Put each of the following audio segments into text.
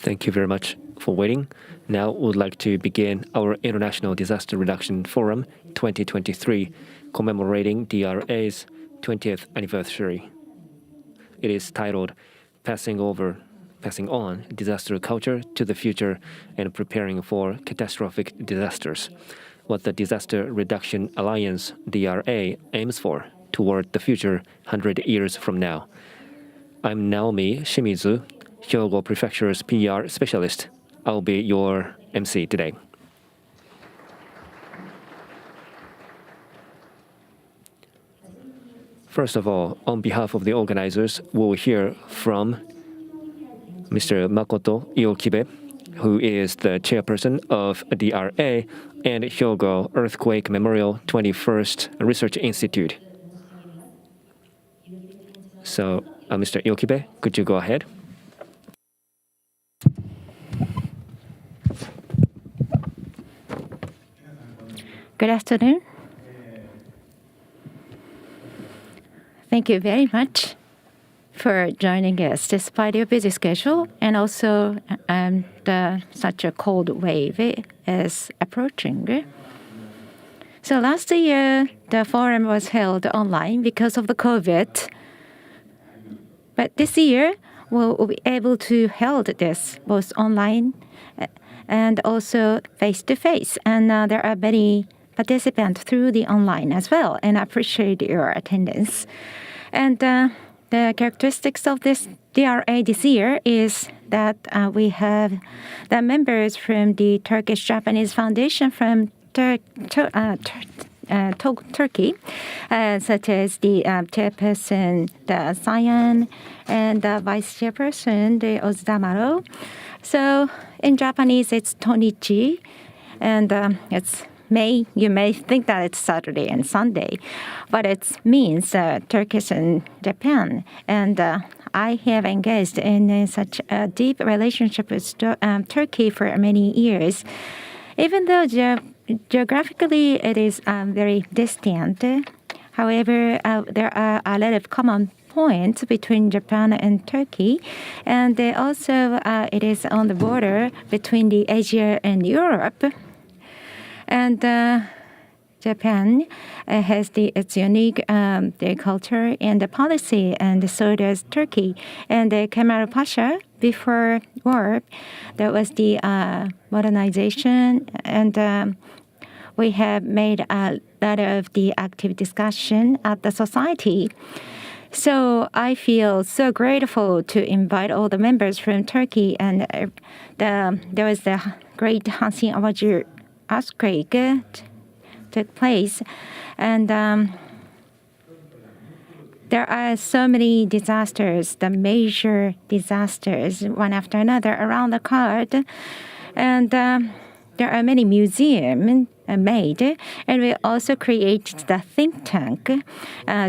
Thank you very much for waiting. Now we would like to begin our International Disaster Reduction Forum 2023, commemorating DRA's 20th anniversary. It is titled Passing On Disaster Culture to the Future and Preparing for Catastrophic Disasters, what the Disaster Reduction Alliance, DRA, aims for toward the future 100 years from now. I'm Naomi Shimizu, Hyogo Prefecture's PR specialist. I'll be your MC today. First of all, on behalf of the organizers, we'll hear from Mr. Makoto Iokibe, who is the chairperson of DRA and Hyogo Earthquake Memorial 21st Research Institute. So, Mr. Iokibe, could you go ahead? Good afternoon. Thank you very much for joining us despite your busy schedule, and also such a cold wave is approaching. So last year, the forum was held online because of the COVID. But this year, we'll be able to hold this both online and also face-to-face. And there are many participants through the online as well, and I appreciate your attendance. And the characteristics of this DRA this year is that we have the members from the Turkish-Japanese Foundation from Turkey, such as the chairperson, the Sayan, and the vice chairperson, the Ozudamaro. So in Japanese, it's Tonichi, and you may think that it's Saturday and Sunday, but it means Turkish and Japan. And I have engaged in such a deep relationship with Turkey for many years. Even though geographically it is very distant, however, there are a lot of common points between Japan and Turkey, and also it is on the border between the Asia and Europe. And Japan has its unique their culture and the policy, and so does Turkey. And Kemal Pasha, before war, there was the modernization, and we have made a lot of the active discussion at the society. So I feel so grateful to invite all the members from Turkey, and there was the great Hansin Awaji earthquake took place, and there are so many disasters, the major disasters, one after another around the world, and there are many museums made, and we also created the think tank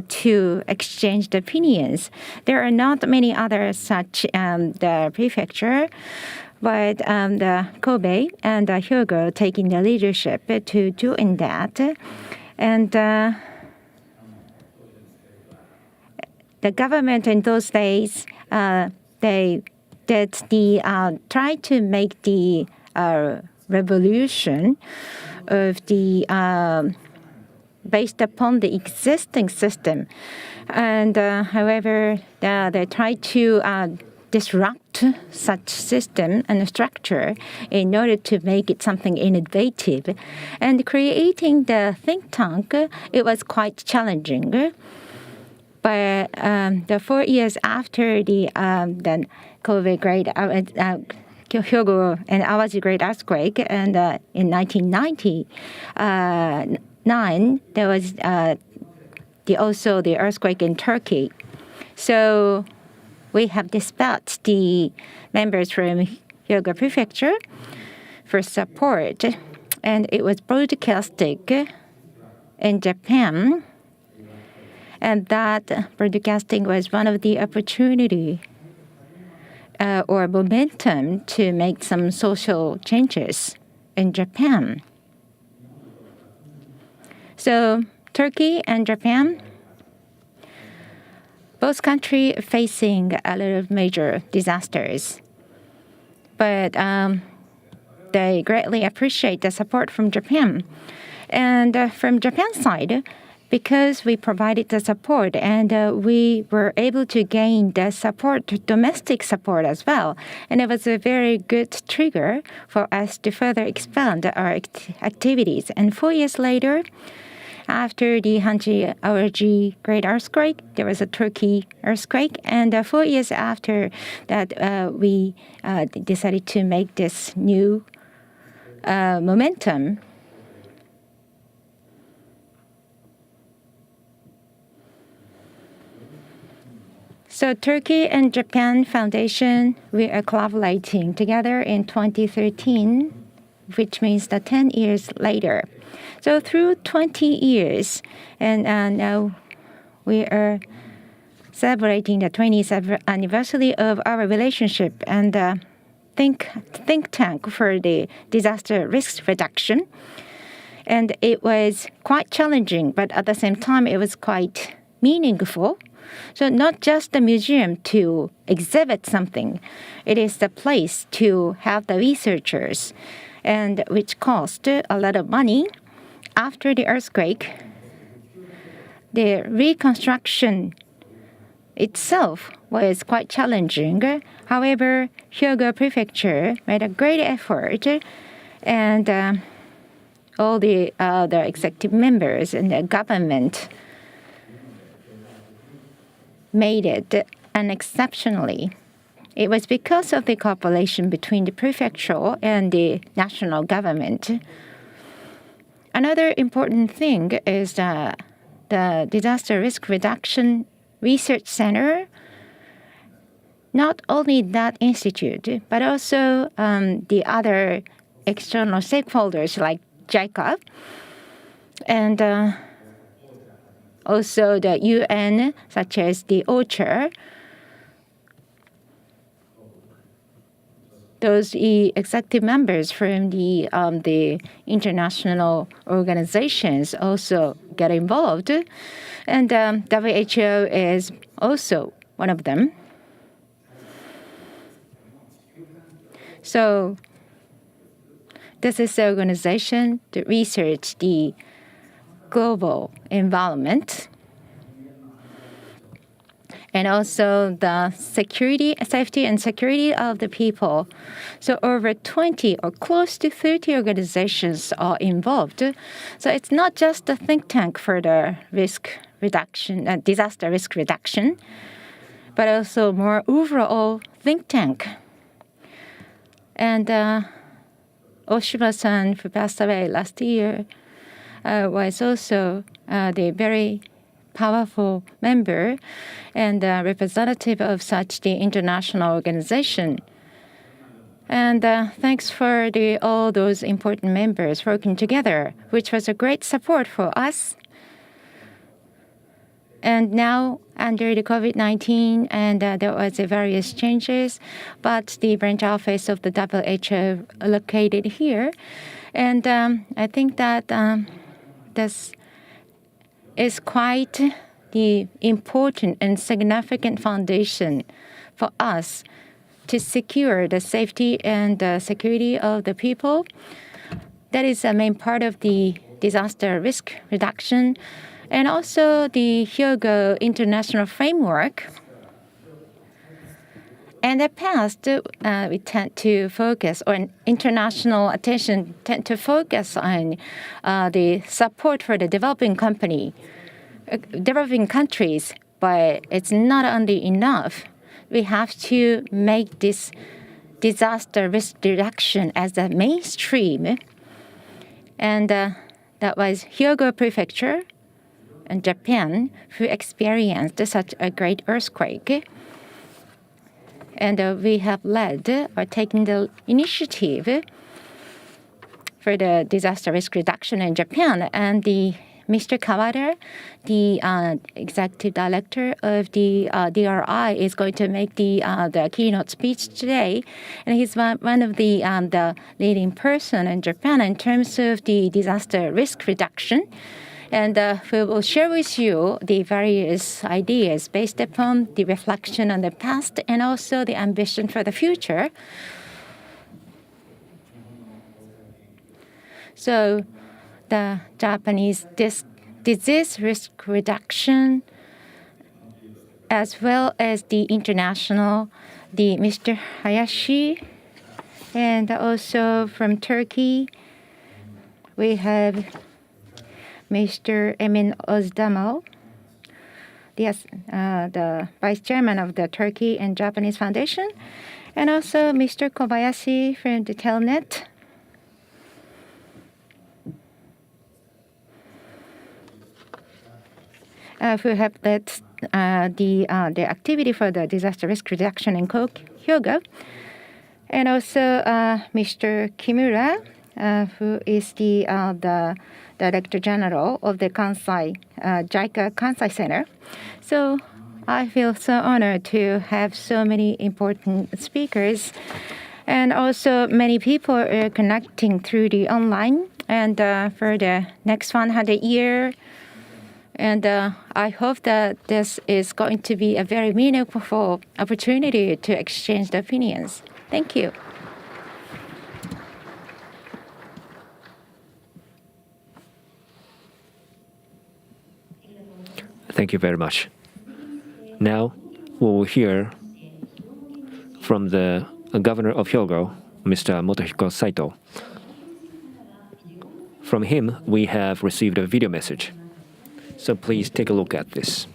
to exchange the opinions. There are not many other such the prefecture, but the Kobe and Hyogo taking the leadership to doing that. And the government in those days, they did try to make the revolution of the based upon the existing system. And however, they tried to disrupt such system and structure in order to make it something innovative. And creating the think tank, it was quite challenging. But the 4 years after the COVID great Hyogo and Awaji great earthquake, and in 1999 there was also the earthquake in Turkey. So we have dispatched the members from Hyogo Prefecture for support, and it was broadcasted in Japan, and that broadcasting was one of the opportunity or momentum to make some social changes in Japan. So Turkey and Japan, both countries facing a lot of major disasters. but they greatly appreciate the support from Japan. And from Japan's side, because we provided the support and we were able to gain the support, domestic support as well. And it was a very good trigger for us to further expand our activities. And 4 years later, after the Hanji Aoji Great Earthquake, there was a Turkey earthquake. And 4 years after that, we decided to make this new momentum. So Turkey and Japan Foundation, we are collaborating together in 2013, which means that 10 years later. So through 20 years, and now we are celebrating the 20th anniversary of our relationship and think tank for the disaster risk reduction. And it was quite challenging, but at the same time, it was quite meaningful. So not just the museum to exhibit something, it is the place to have the researchers, and which cost a lot of money. After the earthquake, the reconstruction itself was quite challenging. However, Hyogo Prefecture made a great effort, and all the executive members and the government made it unexceptionally. It was because of the cooperation between the prefecture and the national government. Another important thing is the Disaster Risk Reduction Research Center. Not only that institute, but also the other external stakeholders like JICA and also the UN, such as the OCHA. Those executive members from the international organizations also get involved, and WHO is also one of them. So this is the organization to research the global environment and also the safety and security of the people. So over 20 or close to 30 organizations are involved. So it's not just a think tank for the risk reduction, disaster risk reduction, but also more overall think tank. And Oshima-san, who passed away last year, was also the very powerful member and representative of such the international organization. And thanks for all those important members working together, which was a great support for us. And now, under the COVID-19, and there was various changes, but the branch office of the WHO located here. And I think that this is quite the important and significant foundation for us to secure the safety and security of the people. That is a main part of the disaster risk reduction. And also the Hyogo International Framework. In the past, we tend to focus, or international attention tend to focus on the support for the developing countries, but it's not only enough. We have to make this disaster risk reduction as the mainstream. And that was Hyogo Prefecture in Japan who experienced such a great earthquake. And we have led or taken the initiative for the disaster risk reduction in Japan. And Mr. Kawada, the executive director of the DRA, is going to make the keynote speech today. And he's one of the leading person in Japan in terms of the disaster risk reduction. And we will share with you the various ideas based upon the reflection on the past and also the ambition for the future. So the Japanese disease risk reduction, as well as the international, the Mr. Hayashi, and also from Turkey, we have Mr. Emin Özdemir, the vice chairman of the Turkey and Japanese Foundation, and also Mr. Kobayashi from the Telnet. Who have led the activity for the disaster risk reduction in Hyogo, and also Mr. Kimura, who is the Director General of the Kansai JICA Kansai Center. So I feel so honored to have so many important speakers, and also many people are connecting through the online, and for the next 100 year. And I hope that this is going to be a very meaningful opportunity to exchange the opinions. Thank you. Thank you very much. Now we will hear from the governor of Hyogo, Mr. Motohiko Saito. From him, we have received a video message. So please take a look at this.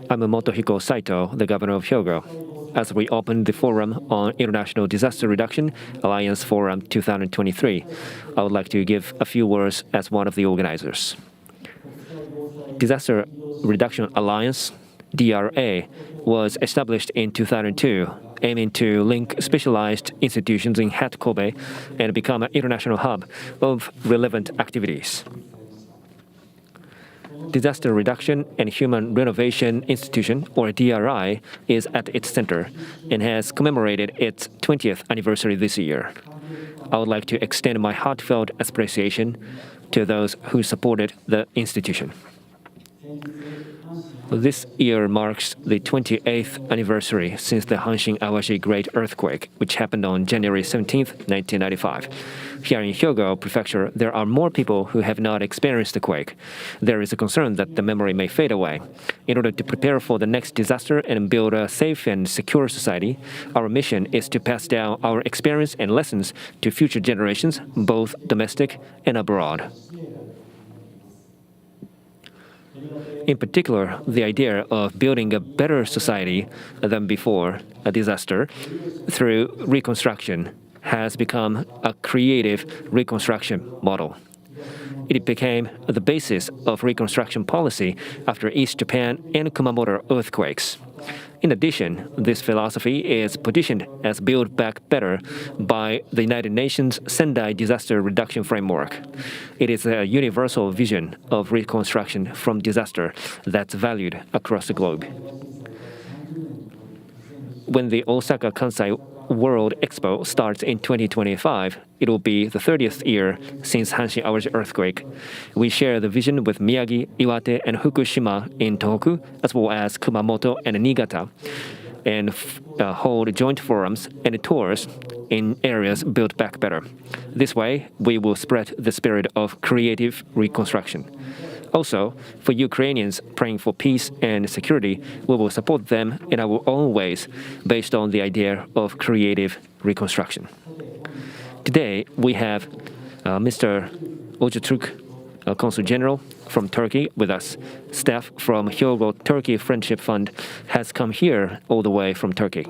I'm Motohiko Saito, the governor of Hyogo. As we open the Forum on International Disaster Reduction Alliance Forum 2023, I would like to give a few words as one of the organizers. Disaster Reduction Alliance, DRA, was established in 2002, aiming to link specialized institutions in HAT Kobe and become an international hub of relevant activities. Disaster Reduction and Human Renovation Institution, or DRI, is at its center and has commemorated its 20th anniversary this year. I would like to extend my heartfelt appreciation to those who supported the institution. This year marks the 28th anniversary since the Hanshin Awaji Great Earthquake, which happened on January 17, 1995. Here in Hyogo Prefecture, there are more people who have not experienced the quake. There is a concern that the memory may fade away. In order to prepare for the next disaster and build a safe and secure society, our mission is to pass down our experience and lessons to future generations, both domestic and abroad. In particular, the idea of building a better society than before a disaster through reconstruction has become a creative reconstruction model. It became the basis of reconstruction policy after East Japan and Kumamoto earthquakes. In addition, this philosophy is positioned as Build Back Better by the United Nations Sendai Disaster Reduction Framework. It is a universal vision of reconstruction from disaster that's valued across the globe. When the Osaka Kansai World Expo starts in 2025, it will be the 30th year since Hanshin Awaji earthquake. We share the vision with Miyagi, Iwate, and Fukushima in Tohoku, as well as Kumamoto and Niigata, and hold joint forums and tours in areas built back better. This way, we will spread the spirit of creative reconstruction. Also, for Ukrainians praying for peace and security, we will support them in our own ways based on the idea of creative reconstruction. Today, we have Mr. Ojutuk, Consul General from Turkey, with us. Staff from Hyogo Turkey Friendship Fund has come here all the way from Turkey.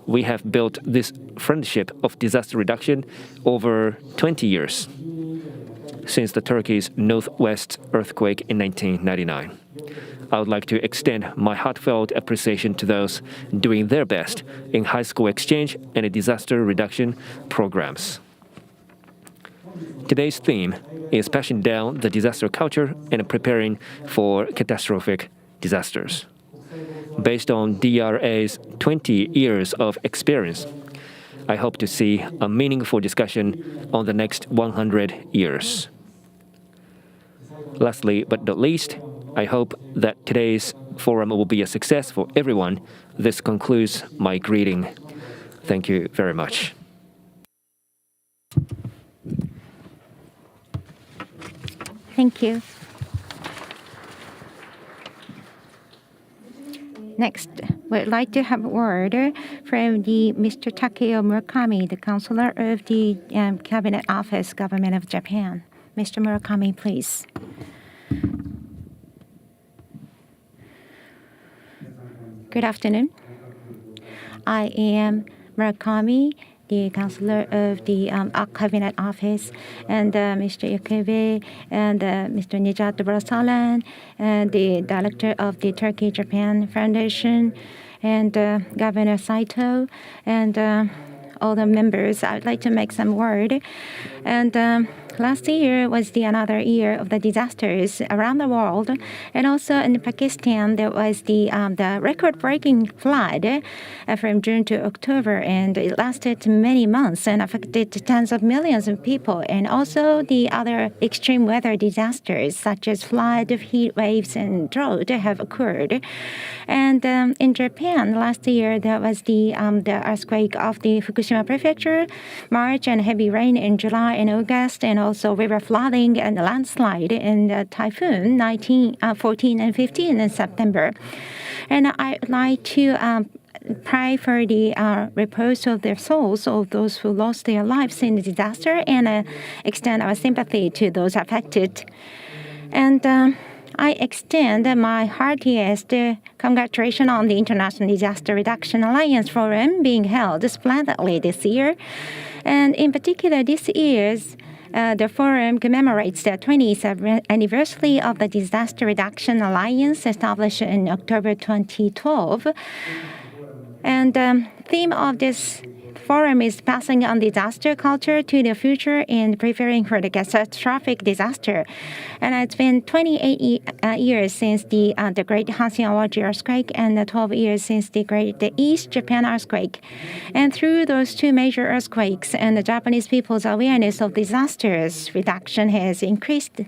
We have built this friendship of disaster reduction over 20 years, since the Turkey's Northwest earthquake in 1999. I would like to extend my heartfelt appreciation to those doing their best in high school exchange and disaster reduction programs. Today's theme is passing down the disaster culture and preparing for catastrophic disasters. Based on DRA's 20 years of experience, I hope to see a meaningful discussion on the next 100 years. Lastly, but not least, I hope that today's forum will be a success for everyone. This concludes my greeting. Thank you very much. Thank you. Next, we'd like to have a word from Mr. Takeo Murakami, the Counselor of the Cabinet Office, Government of Japan. Mr. Murakami, please. Good afternoon. I am Murakami, the Counselor of the Cabinet Office, and Mr. Yakebe and Mr. Nejat Barasalan, and the Director of the Turkey-Japan Foundation, and Governor Saito, and all the members. I'd like to make some word. And last year was another year of the disasters around the world, and also in Pakistan there was the record-breaking flood from June to October, and it lasted many months and affected tens of millions of people. And also the other extreme weather disasters such as flood, heat waves, and drought have occurred. And in Japan last year there was the earthquake of the Fukushima Prefecture, March, and heavy rain in July and August, and also river flooding and landslide in the typhoon 14 and 15 in September. And I'd like to pray for the repose of their souls of those who lost their lives in the disaster, and extend our sympathy to those affected. And I extend my heartiest congratulations on the International Disaster Reduction Alliance Forum being held splendidly this year. And in particular, this year's the forum commemorates the 20th anniversary of the Disaster Reduction Alliance established in October 2012. And the theme of this forum is passing on disaster culture to the future and preparing for the catastrophic disaster. And it's been 28 years since the Great Hanshin-Awaji earthquake, and 12 years since the East Japan earthquake. And through those two major earthquakes, and the Japanese people's awareness of disasters reduction has increased.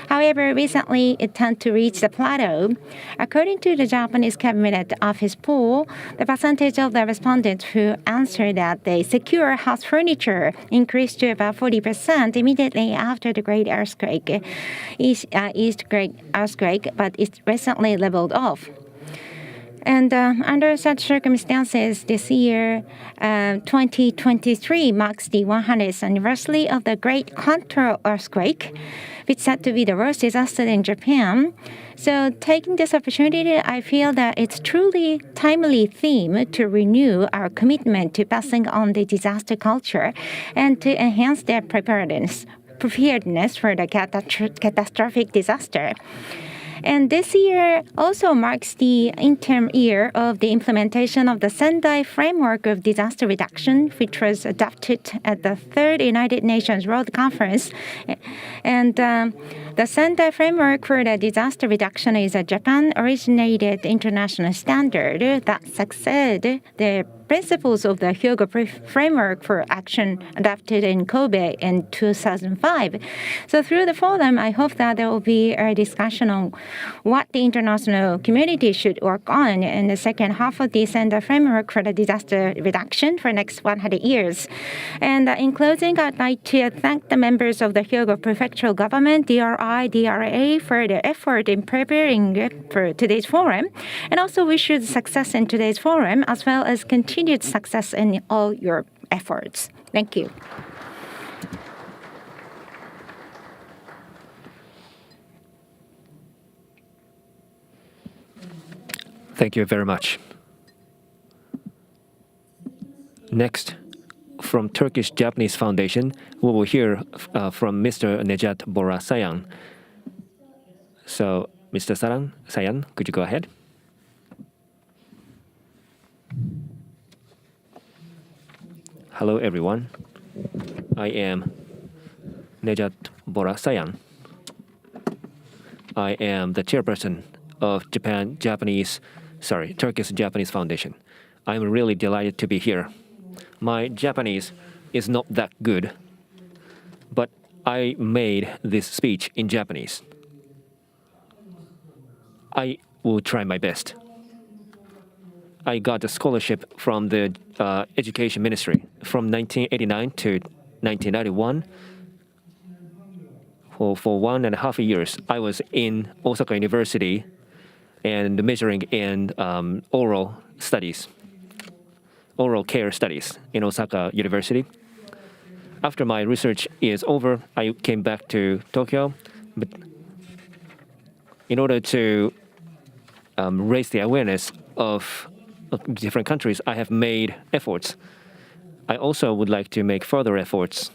However, recently it tended to reach the plateau. According to the Japanese Cabinet Office poll, the percentage of the respondents who answered that they secure house furniture increased to about 40% immediately after the Great Earthquake, East Great Earthquake, but it recently leveled off. And under such circumstances, this year, 2023 marks the 100th anniversary of the Great Kanto earthquake, which is said to be the worst disaster in Japan. So taking this opportunity, I feel that it's truly timely theme to renew our commitment to passing on the disaster culture and to enhance their preparedness for the catastrophic disaster. And this year also marks the interim year of the implementation of the Sendai Framework of Disaster Reduction, which was adopted at the third United Nations World Conference. And the Sendai Framework for the Disaster Reduction is a Japan-originated international standard that succeeds the principles of the Hyogo Framework for Action adopted in Kobe in 2005. So through the forum, I hope that there will be a discussion on what the international community should work on in the second half of the Sendai Framework for the Disaster Reduction for the next 100 years. And in closing, I'd like to thank the members of the Hyogo Prefectural Government, DRA, for their effort in preparing for today's forum, and also wish you success in today's forum, as well as continued success in all your efforts. Thank you. Thank you very much. Next, from Turkish Japanese Foundation, we will hear from Mr. Nejat Bora-Sayan. So, Mr. Sayan, could you go ahead? Hello, everyone. I am Nejat Bora-Sayan. I am the chairperson of Turkish Japanese Foundation. I'm really delighted to be here. My Japanese is not that good, but I made this speech in Japanese. I will try my best. I got a scholarship from the Education Ministry from 1989 to 1991. for 1.5 years, I was in Osaka University and majoring in oral care studies in Osaka University. After my research is over, I came back to Tokyo, but in order to raise the awareness of different countries, I have made efforts. I also would like to make further efforts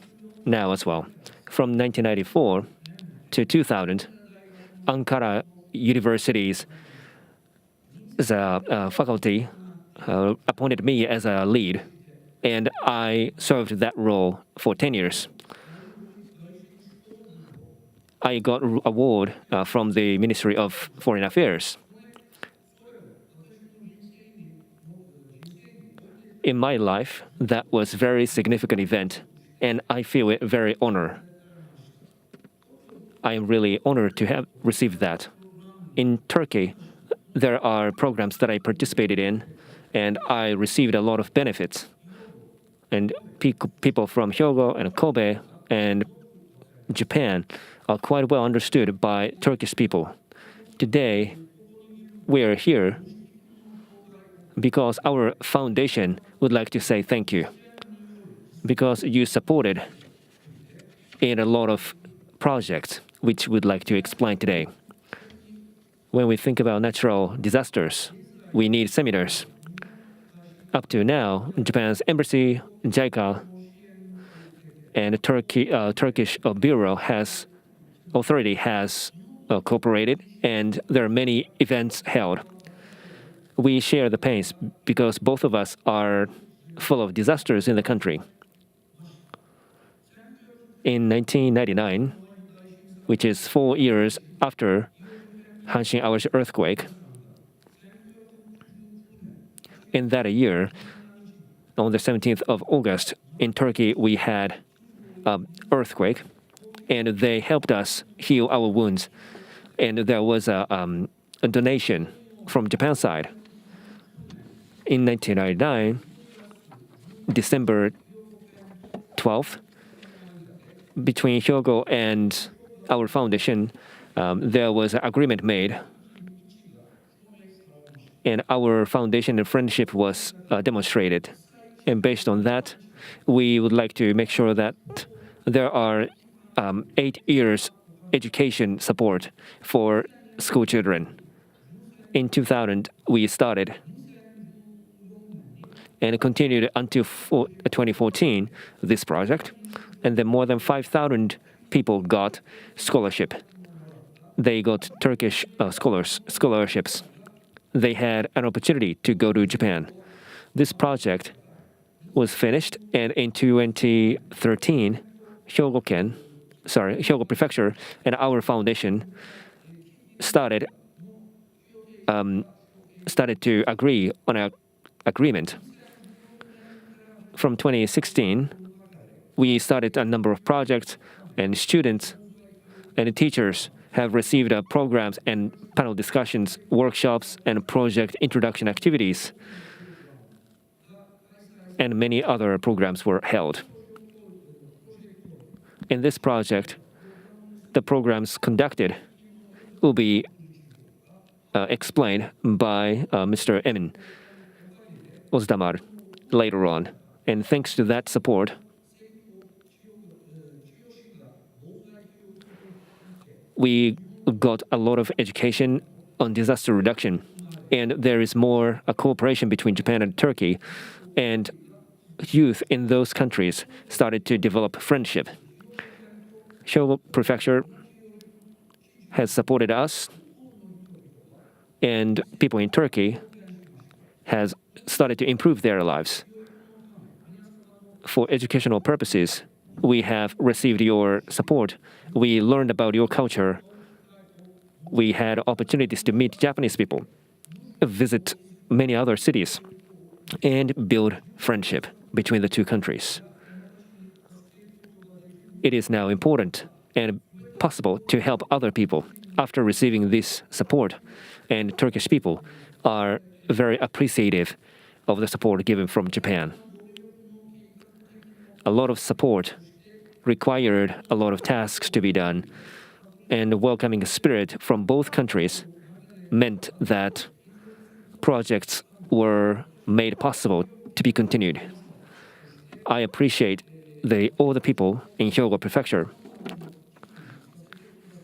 now as well. From 1994 to 2000, Ankara University's faculty appointed me as a lead, and I served that role for 10 years. I got an award from the Ministry of Foreign Affairs. In my life, that was a very significant event, and I feel it very honored. I am really honored to have received that. In Turkey, there are programs that I participated in, and I received a lot of benefits. And people from Hyogo and Kobe and Japan are quite well understood by Turkish people. Today, we are here because our foundation would like to say thank you. Because you supported in a lot of projects, which we'd like to explain today. When we think about natural disasters, we need seminars. Up to now, Japan's embassy, JICA, and the Turkish Bureau authority has cooperated, and there are many events held. We share the pains because both of us are full of disasters in the country. In 1999, which is 4 years after Hanshin Awashi earthquake, in that year, on the 17th of August, in Turkey, we had an earthquake, and they helped us heal our wounds. And there was a donation from Japan's side. In 1999, December 12th, between Hyogo and our foundation, there was an agreement made. And our foundation and friendship was demonstrated. And based on that, we would like to make sure that there are 8 years education support for school children. In 2000, we started and continued until 2014, this project. And then more than 5,000 people got scholarship. They got Turkish scholarships. They had an opportunity to go to Japan. This project was finished, and in 2013, Hyogo Prefecture and our foundation started to agree on an agreement. From 2016, we started a number of projects, and students and teachers have received programs and panel discussions, workshops, and project introduction activities. And many other programs were held. In this project, the programs conducted will be explained by Mr. Emin Ozdamar later on. And thanks to that support, we got a lot of education on disaster reduction. And there is more cooperation between Japan and Turkey. And youth in those countries started to develop friendship. Hyogo Prefecture has supported us, and people in Turkey has started to improve their lives. For educational purposes, we have received your support. We learned about your culture. We had opportunities to meet Japanese people, visit many other cities, and build friendship between the two countries. It is now important and possible to help other people after receiving this support, and Turkish people are very appreciative of the support given from Japan. A lot of support required a lot of tasks to be done, and welcoming spirit from both countries meant that projects were made possible to be continued. I appreciate all the people in Hyogo Prefecture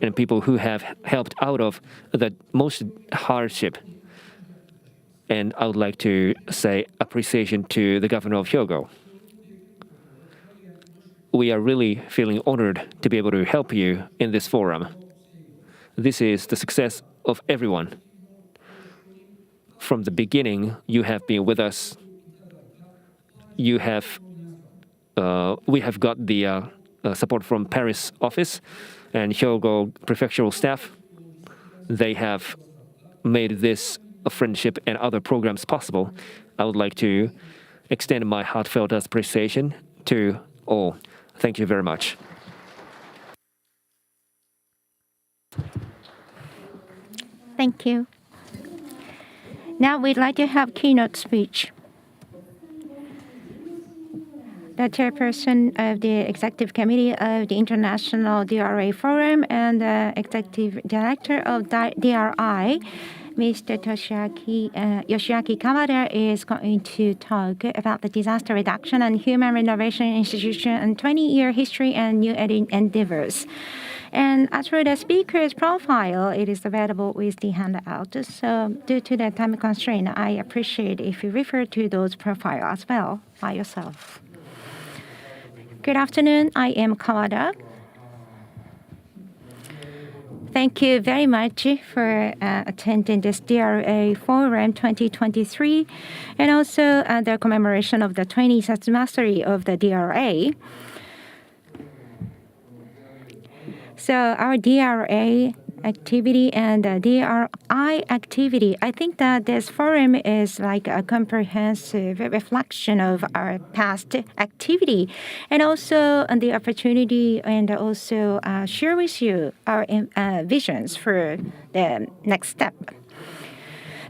and people who have helped out of the most hardship. And I would like to say appreciation to the governor of Hyogo. We are really feeling honored to be able to help you in this forum. This is the success of everyone. From the beginning, you have been with us. We have got the support from Paris office and Hyogo prefectural staff. They have made this friendship and other programs possible. I would like to extend my heartfelt appreciation to all. Thank you very much. Thank you. Now we'd like to have keynote speech. The chairperson of the Executive Committee of the International DRA Forum and the Executive Director of DRI, Mr. Yoshiaki Kawada, is going to talk about the Disaster Reduction and Human Renovation Institution and 20-year history and new endeavors. And as for the speaker's profile, it is available with the handout. So due to the time constraint, I appreciate if you refer to those profiles as well by yourself. Good afternoon. I am Kawada. Thank you very much for attending this DRA Forum 2023 and also the commemoration of the 20th anniversary of the DRA. So our DRA activity and DRI activity, I think that this forum is like a comprehensive reflection of our past activity and also the opportunity and also share with you our visions for the next step.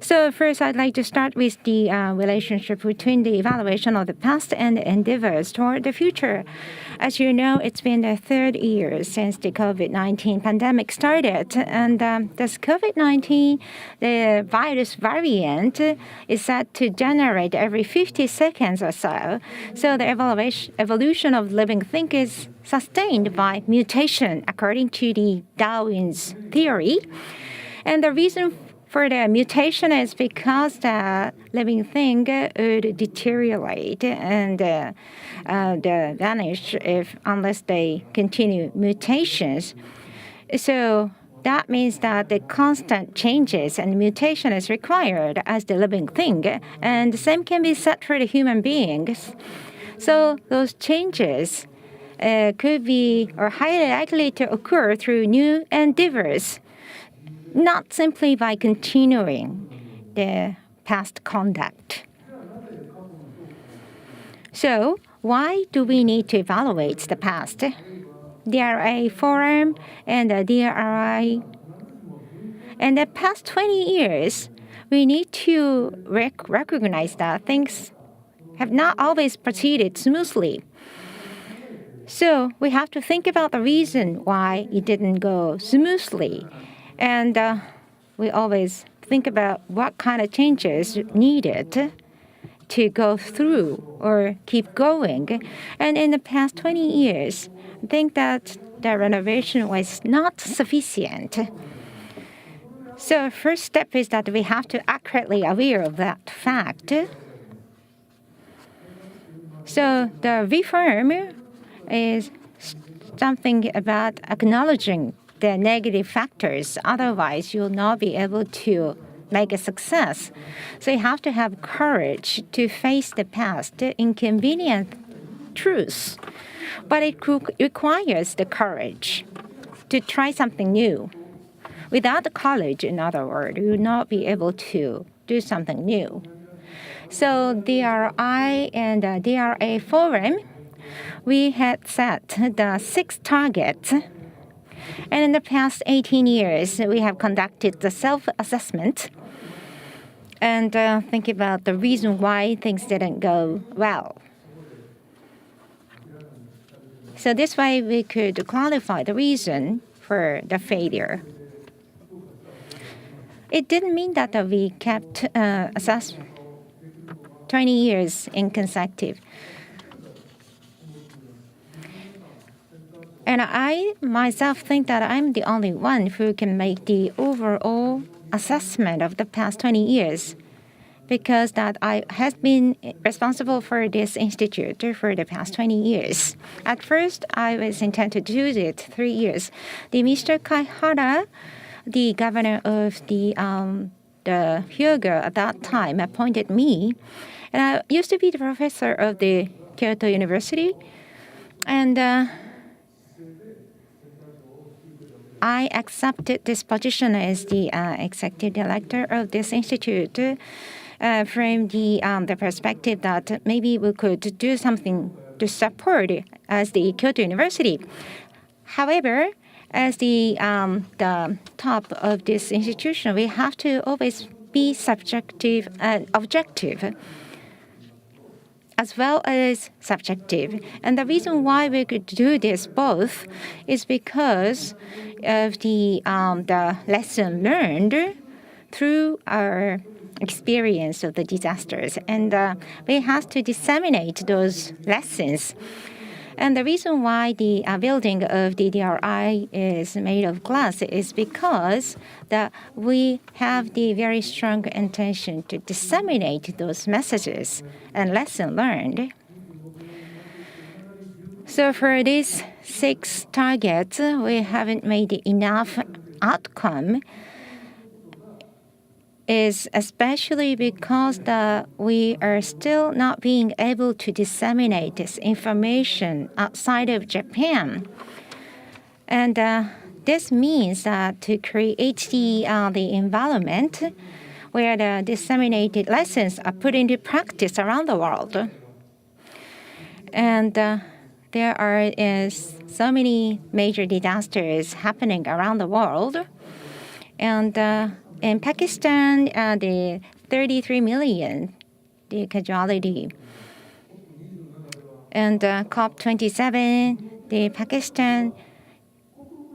So first, I'd like to start with the relationship between the evaluation of the past and the endeavors toward the future. As you know, it's been the third year since the COVID-19 pandemic started. And this COVID-19, the virus variant, is said to generate every 50 seconds or so. So the evolution of living thing is sustained by mutation, according to the Darwin's theory. And the reason for the mutation is because the living thing would deteriorate and vanish unless they continue mutations. So that means that the constant changes and mutation is required as the living thing, and the same can be said for the human beings. So those changes could be or highly likely to occur through new endeavors, not simply by continuing the past conduct. So why do we need to evaluate the past? DRA Forum and the DRI. In the past 20 years, we need to recognize that things have not always proceeded smoothly. So we have to think about the reason why it didn't go smoothly. And we always think about what kind of changes needed to go through or keep going. And in the past 20 years, I think that the renovation was not sufficient. So first step is that we have to accurately aware of that fact. So the reform is something about acknowledging the negative factors. Otherwise, you'll not be able to make a success. So you have to have courage to face the past inconvenient truths. But it requires the courage to try something new. Without the courage, in other words, you will not be able to do something new. So DRI and DRA Forum, we had set the 6 targets. And in the past 18 years, we have conducted the self-assessment and think about the reason why things didn't go well. So this way we could clarify the reason for the failure. It didn't mean that we kept assessment 20 years in consecutive. And I myself think that I'm the only one who can make the overall assessment of the past 20 years, because that I have been responsible for this institute for the past 20 years. At first, I was intended to do it 3 years. The Mr. Kaihara, the governor of the Hyogo at that time, appointed me. And I used to be the professor of the Kyoto University. And I accepted this position as the executive director of this institute from the perspective that maybe we could do something to support as the Kyoto University. However, as the top of this institution, we have to always be subjective and objective, as well as subjective. And the reason why we could do this both is because of the lesson learned through our experience of the disasters. And we have to disseminate those lessons. And the reason why the building of the DRA is made of glass is because that we have the very strong intention to disseminate those messages and lessons learned. So for these 6 targets, we haven't made enough outcome, is especially because we are still not being able to disseminate this information outside of Japan. And this means that to create the environment where the disseminated lessons are put into practice around the world. And there are so many major disasters happening around the world. And in Pakistan, the 33 million, the casualty. And COP27, the Pakistan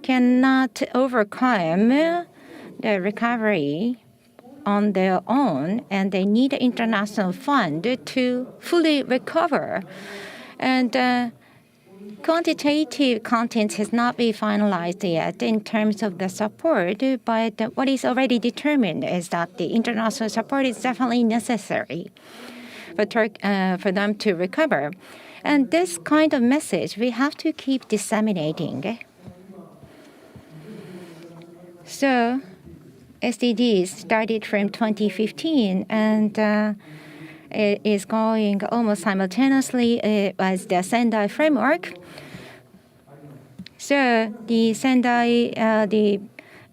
cannot overcome the recovery on their own, and they need an international fund to fully recover. And quantitative content has not been finalized yet in terms of the support, but what is already determined is that the international support is definitely necessary for them to recover. And this kind of message we have to keep disseminating. So SDGs started from 2015, and it is going almost simultaneously as the Sendai framework. So the Sendai, the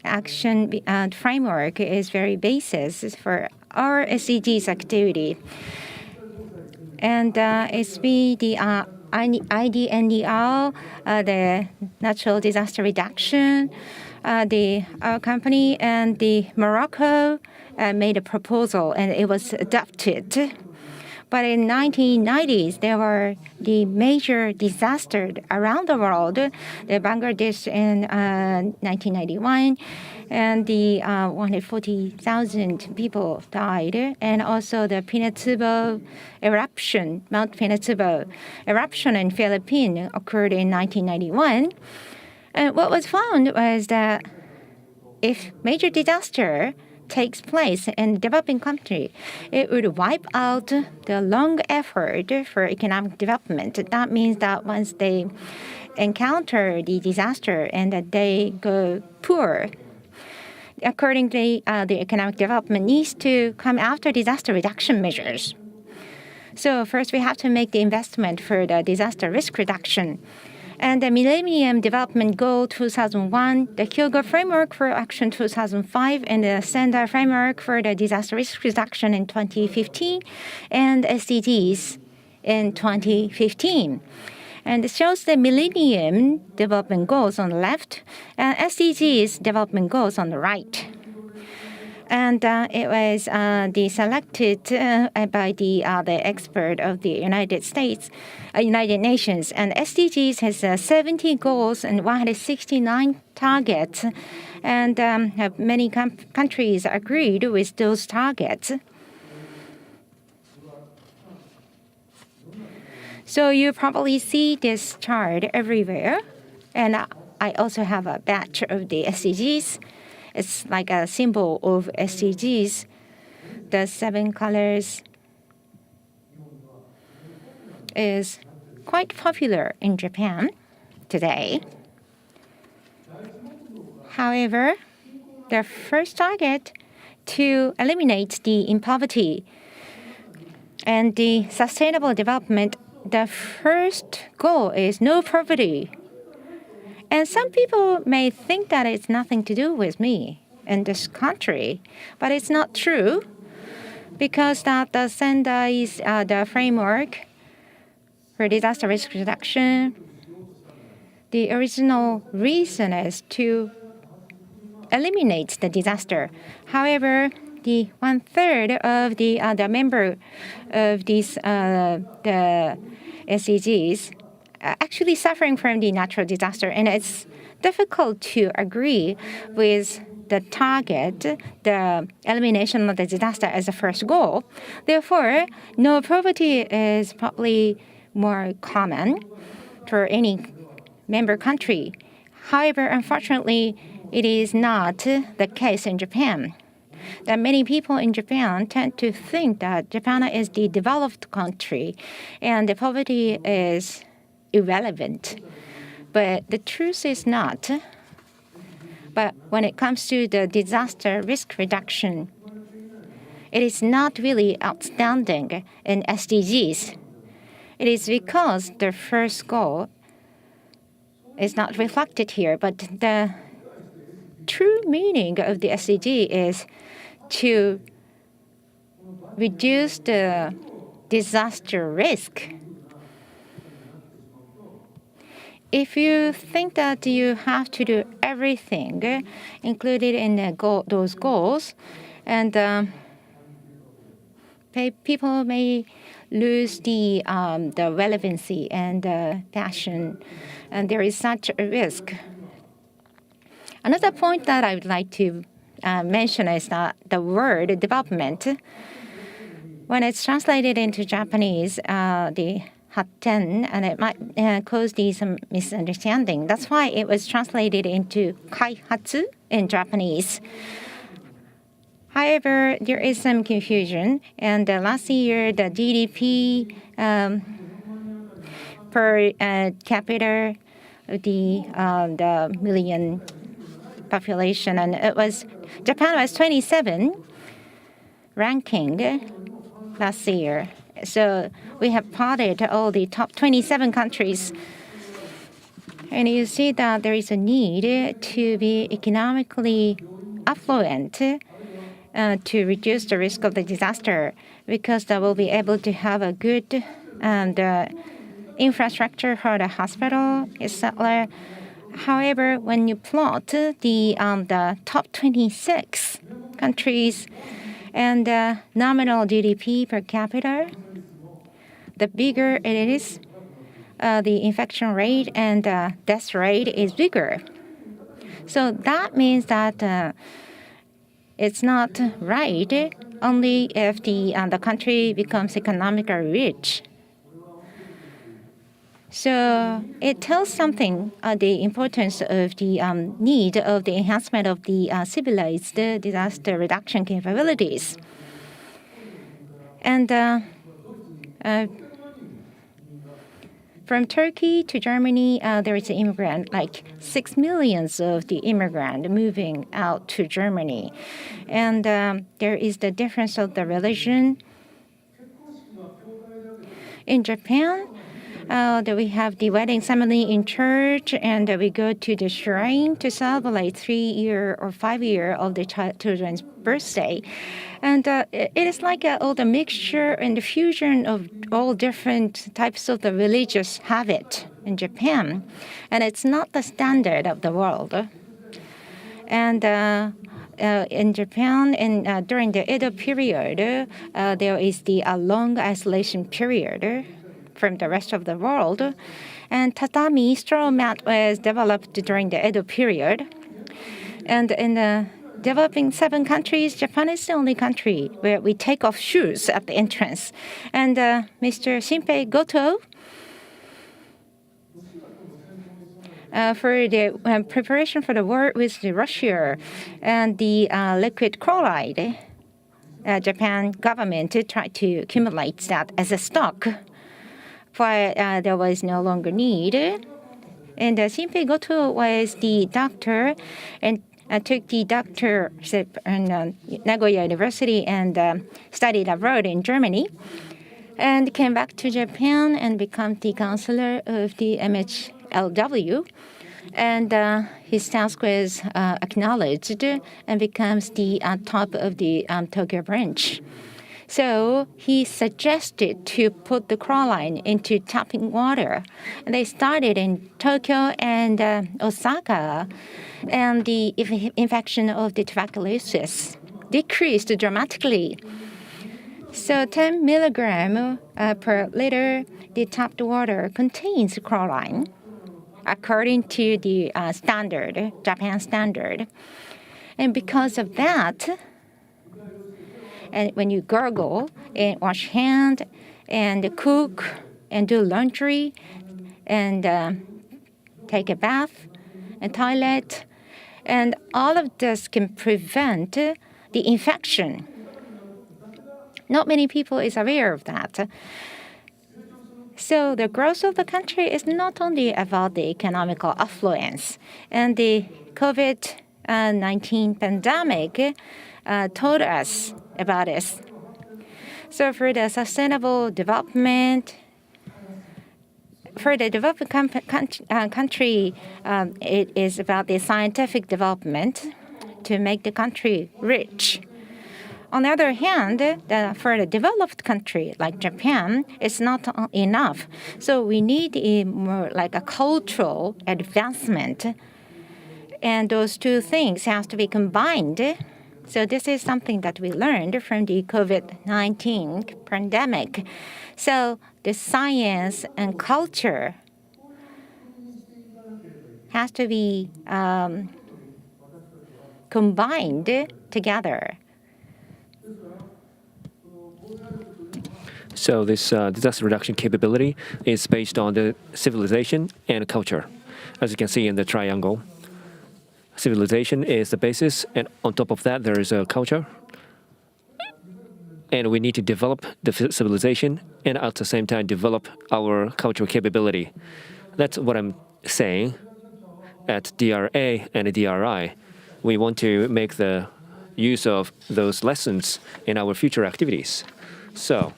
action framework is very basis for our SDGs activity. And it's the IDNDR, the natural disaster reduction, our company and the Morocco made a proposal, and it was adopted. But in 1990s, there were the major disasters around the world. The Bangladesh in 1991, and the 140,000 people died. And also the Pinatubo eruption, Mount Pinatubo eruption in Philippines occurred in 1991. And what was found was that if major disaster takes place in developing country, it would wipe out the long effort for economic development. That means that once they encounter the disaster and that they go poor, accordingly, the economic development needs to come after disaster reduction measures. So first, we have to make the investment for the disaster risk reduction. And the Millennium Development Goal 2001, the Hyogo Framework for Action 2005, and the Sendai Framework for the Disaster Risk Reduction in 2015, and SDGs in 2015. And it shows the Millennium Development Goals on the left and SDGs Development Goals on the right. And it was selected by the expert of the United Nations. And SDGs has 70 goals and 169 targets. And many countries agreed with those targets. So you probably see this chart everywhere. And I also have a batch of the SDGs. It's like a symbol of SDGs, the 7 colors is quite popular in Japan today. However, the first target to eliminate the poverty and the sustainable development, the first goal is no poverty. And some people may think that it's nothing to do with me in this country, but it's not true, because that the Sendai's the framework for disaster risk reduction. The original reason is to eliminate the disaster. However, the 1/3 of the member of these the SDGs actually suffering from the natural disaster, and it's difficult to agree with the target, the elimination of the disaster as the first goal. Therefore, no poverty is probably more common for any member country. However, unfortunately, it is not the case in Japan. That many people in Japan tend to think that Japan is the developed country and the poverty is irrelevant. But the truth is not. But when it comes to the disaster risk reduction, it is not really outstanding in SDGs. It is because the first goal is not reflected here, but the true meaning of the SDG is to reduce the disaster risk. If you think that you have to do everything included in those goals, and people may lose the relevancy and passion, and there is such a risk. Another point that I would like to mention is that the word development, when it's translated into Japanese, the hatten, and it might cause some misunderstanding. That's why it was translated into kaihatsu in Japanese. However, there is some confusion, and last year the GDP per capita, the million population, and Japan was 27 ranking last year. So we have plotted all the top 27 countries. And you see that there is a need to be economically affluent to reduce the risk of the disaster, because that will be able to have a good infrastructure for the hospital, etc. However, when you plot the top 26 countries and nominal GDP per capita, the bigger it is, the infection rate and death rate is bigger. So that means that it's not right only if the country becomes economically rich. So it tells something the importance of the need of the enhancement of the civilized disaster reduction capabilities. And from Turkey to Germany, there is an immigrant, like 6 million of the immigrant moving out to Germany. And there is the difference of the religion. In Japan, that we have the wedding ceremony in church, and we go to the shrine to celebrate 3-year or 5-year of the children's birthday. And it is like all the mixture and the fusion of all different types of the religious habit in Japan. And it's not the standard of the world. And in Japan, and during the Edo period, there is the long isolation period from the rest of the world. And tatami, straw mat, was developed during the Edo period. And in the developing 7 countries, Japan is the only country where we take off shoes at the entrance. And Mr. Shinpei Goto, for the preparation for the war with Russia and the liquid chloride, Japan government tried to accumulate that as a stock, but there was no longer need. And Shinpei Goto was the doctor and took the doctorship in Nagoya University and studied abroad in Germany, and came back to Japan and became the counselor of the MHLW. And his task was acknowledged and becomes the top of the Tokyo branch. So he suggested to put the chlorine into tapping water. And they started in Tokyo and Osaka, and the infection of the tuberculosis decreased dramatically. So 10 milligram per liter, the tapped water contains chlorine, according to the standard, Japan standard. And because of that, and when you gargle and wash hand and cook and do laundry and take a bath and toilet, and all of this can prevent the infection. Not many people is aware of that. So the growth of the country is not only about the economical affluence, and the COVID-19 pandemic taught us about this. So for the sustainable development, for the developing country, it is about the scientific development to make the country rich. On the other hand, for the developed country like Japan, it's not enough. So we need a more like a cultural advancement, and those two things have to be combined. So this is something that we learned from the COVID-19 pandemic. So the science and culture has to be combined together. So this disaster reduction capability is based on the civilization and culture. As you can see in the triangle, civilization is the basis, and on top of that, there is a culture. And we need to develop the civilization and at the same time develop our cultural capability. That's what I'm saying at DRA and DRI. We want to make the use of those lessons in our future activities. So,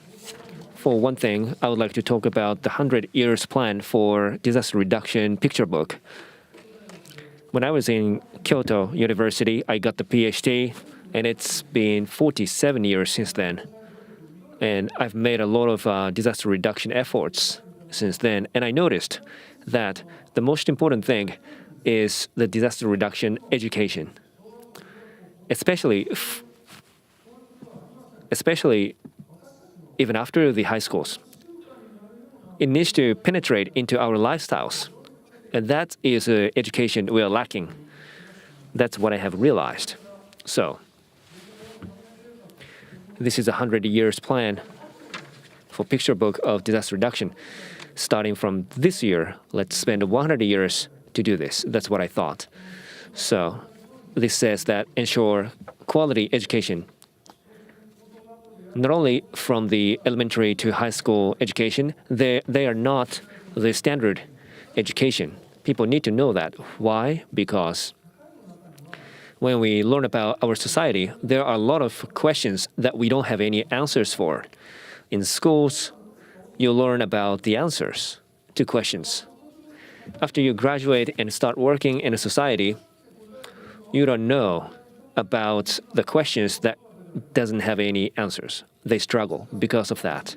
for one thing, I would like to talk about the 100 years plan for disaster reduction picture book. When I was in Kyoto University, I got the PhD, and it's been 47 years since then. And I've made a lot of disaster reduction efforts since then. And I noticed that the most important thing is the disaster reduction education, especially even after the high schools. It needs to penetrate into our lifestyles. And that is education we are lacking. That's what I have realized. So, this is a 100 years plan for picture book of disaster reduction. Starting from this year, let's spend 100 years to do this. That's what I thought. So, this says that ensure quality education, not only from the elementary to high school education, they are not the standard education. People need to know that. Why? Because when we learn about our society, there are a lot of questions that we don't have any answers for. In schools, you learn about the answers to questions. After you graduate and start working in a society, you don't know about the questions that doesn't have any answers. They struggle because of that.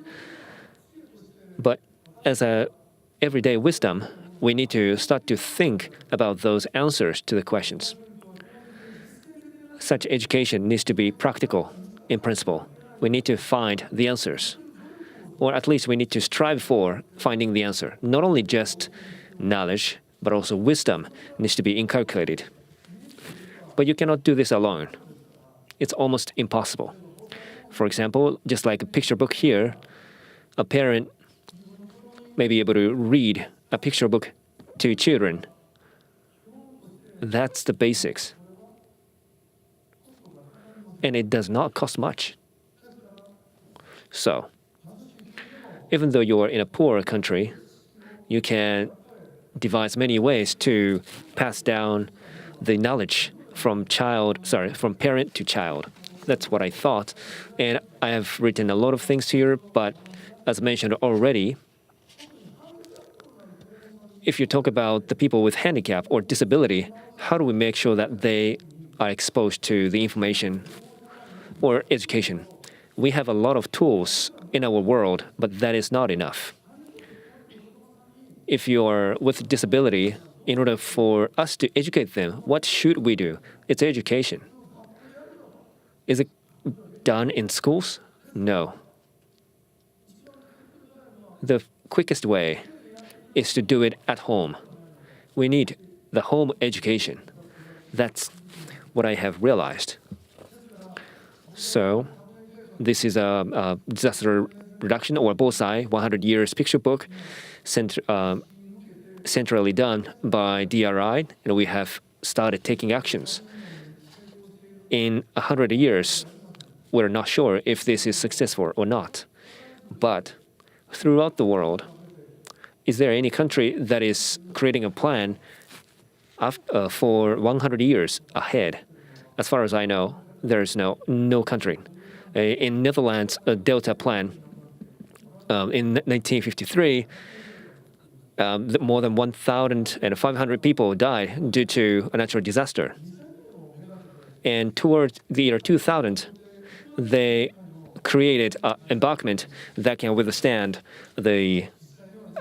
But as a everyday wisdom, we need to start to think about those answers to the questions. such education needs to be practical in principle. We need to find the answers, or at least we need to strive for finding the answer. Not only just knowledge, but also wisdom needs to be inculcated. But you cannot do this alone. It's almost impossible. For example, just like a picture book here, a parent may be able to read a picture book to children. That's the basics. And it does not cost much. So, even though you're in a poor country, you can devise many ways to pass down the knowledge from parent to child. That's what I thought. And I have written a lot of things here, but as mentioned already, if you talk about the people with handicap or disability, how do we make sure that they are exposed to the information or education? We have a lot of tools in our world, but that is not enough. If you're with disability, in order for us to educate them, what should we do? It's education. Is it done in schools? No. The quickest way is to do it at home. We need the home education. That's what I have realized. So this is a disaster reduction or Bosai 100 years picture book centrally done by DRA, and we have started taking actions. In 100 years, we're not sure if this is successful or not. But throughout the world, is there any country that is creating a plan for 100 years ahead? As far as I know, there is no country. In Netherlands, a Delta plan in 1953, more than 1,500 people died due to a natural disaster. And towards the year 2000, they created an embankment that can withstand the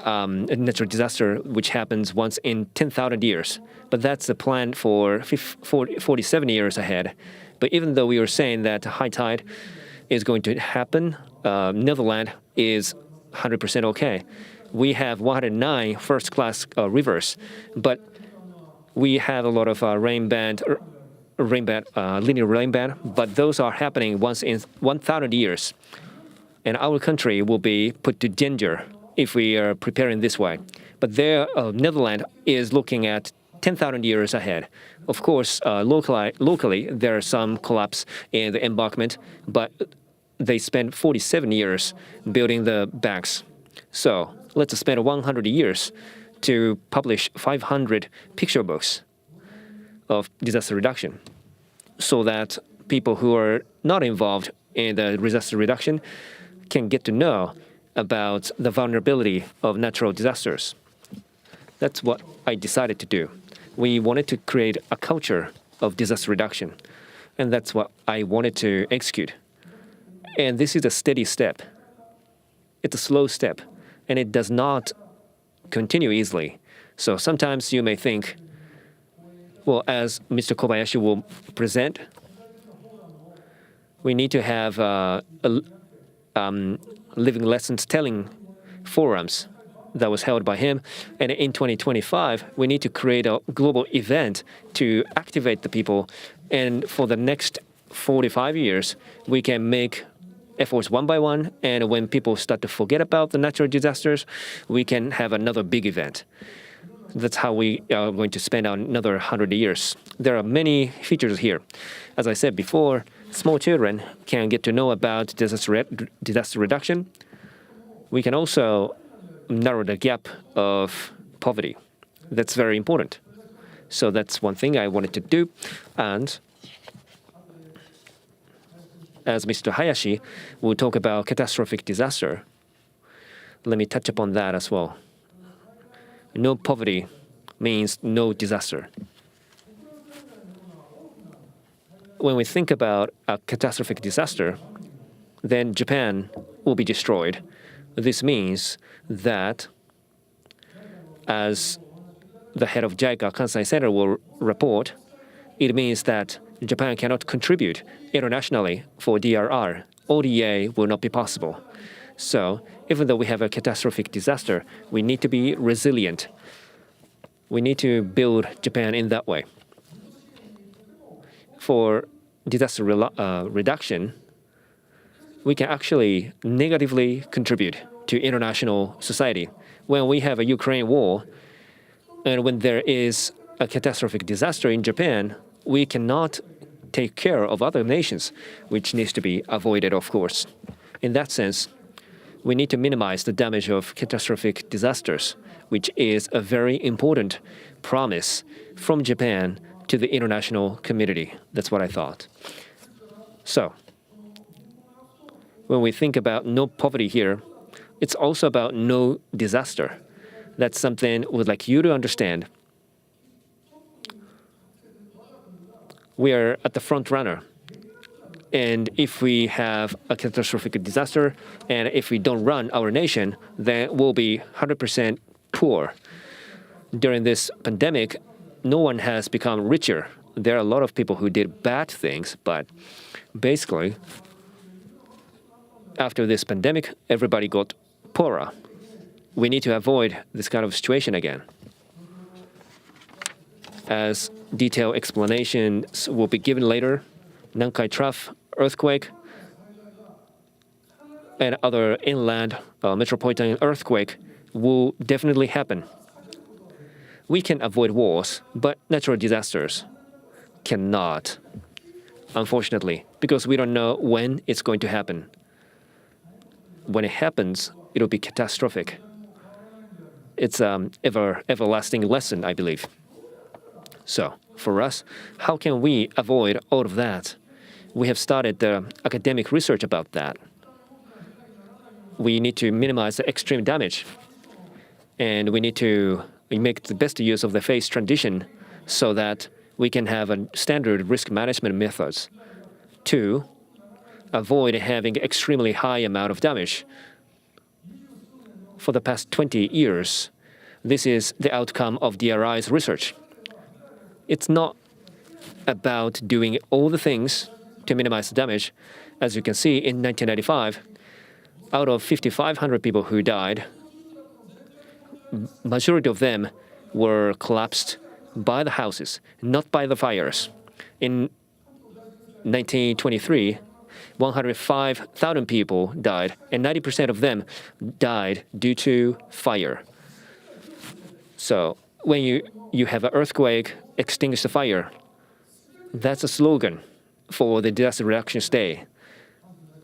natural disaster, which happens once in 10,000 years. But that's the plan for 47 years ahead. But even though we were saying that high tide is going to happen, Netherlands is 100% okay. We have 109 first-class rivers, but we have a lot of linear rain band, but those are happening once in 1,000 years. And our country will be put to danger if we are preparing this way. But there, Netherlands is looking at 10,000 years ahead. Of course, locally, there are some collapse in the embankment, but they spent 47 years building the banks. So let's spend 100 years to publish 500 picture books of disaster reduction so that people who are not involved in the disaster reduction can get to know about the vulnerability of natural disasters. That's what I decided to do. We wanted to create a culture of disaster reduction, and that's what I wanted to execute. And this is a steady step. It's a slow step, and it does not continue easily. So sometimes you may think, well, as Mr. Kobayashi will present, we need to have living lessons telling forums that was held by him. And in 2025, we need to create a global event to activate the people. And for the next 45 years, we can make efforts one by one. And when people start to forget about the natural disasters, we can have another big event. That's how we are going to spend another 100 years. There are many features here. As I said before, small children can get to know about disaster reduction. We can also narrow the gap of poverty. That's very important. So that's one thing I wanted to do. And as Mr. Hayashi will talk about catastrophic disaster, let me touch upon that as well. No poverty means no disaster. When we think about a catastrophic disaster, then Japan will be destroyed. This means that, as the head of JICA Kansai Center will report, it means that Japan cannot contribute internationally for DRR. ODA will not be possible. So even though we have a catastrophic disaster, we need to be resilient. We need to build Japan in that way. For disaster reduction, we can actually negatively contribute to international society. When we have a Ukraine war, and when there is a catastrophic disaster in Japan, we cannot take care of other nations, which needs to be avoided, of course. In that sense, we need to minimize the damage of catastrophic disasters, which is a very important promise from Japan to the international community. That's what I thought. So, when we think about no poverty here, it's also about no disaster. That's something we'd like you to understand. We are at the front runner. And if we have a catastrophic disaster, and if we don't run our nation, then we'll be 100% poor. During this pandemic, no one has become richer. There are a lot of people who did bad things, but basically, after this pandemic, everybody got poorer. We need to avoid this kind of situation again. As detailed explanations will be given later, Nankai Trough earthquake and other inland metropolitan earthquake will definitely happen. We can avoid wars, but natural disasters cannot, unfortunately, because we don't know when it's going to happen. When it happens, it'll be catastrophic. It's an everlasting lesson, I believe. So, for us, how can we avoid all of that? We have started the academic research about that. We need to minimize the extreme damage, and we need to make the best use of the phase transition so that we can have a standard risk management methods to avoid having extremely high amount of damage. For the past 20 years, this is the outcome of DRI's research. It's not about doing all the things to minimize the damage. As you can see, in 1995, out of 5,500 people who died, majority of them were collapsed by the houses, not by the fires. In 1923, 105,000 people died, and 90% of them died due to fire. So when you have an earthquake, extinguish the fire, that's a slogan for the disaster reduction day.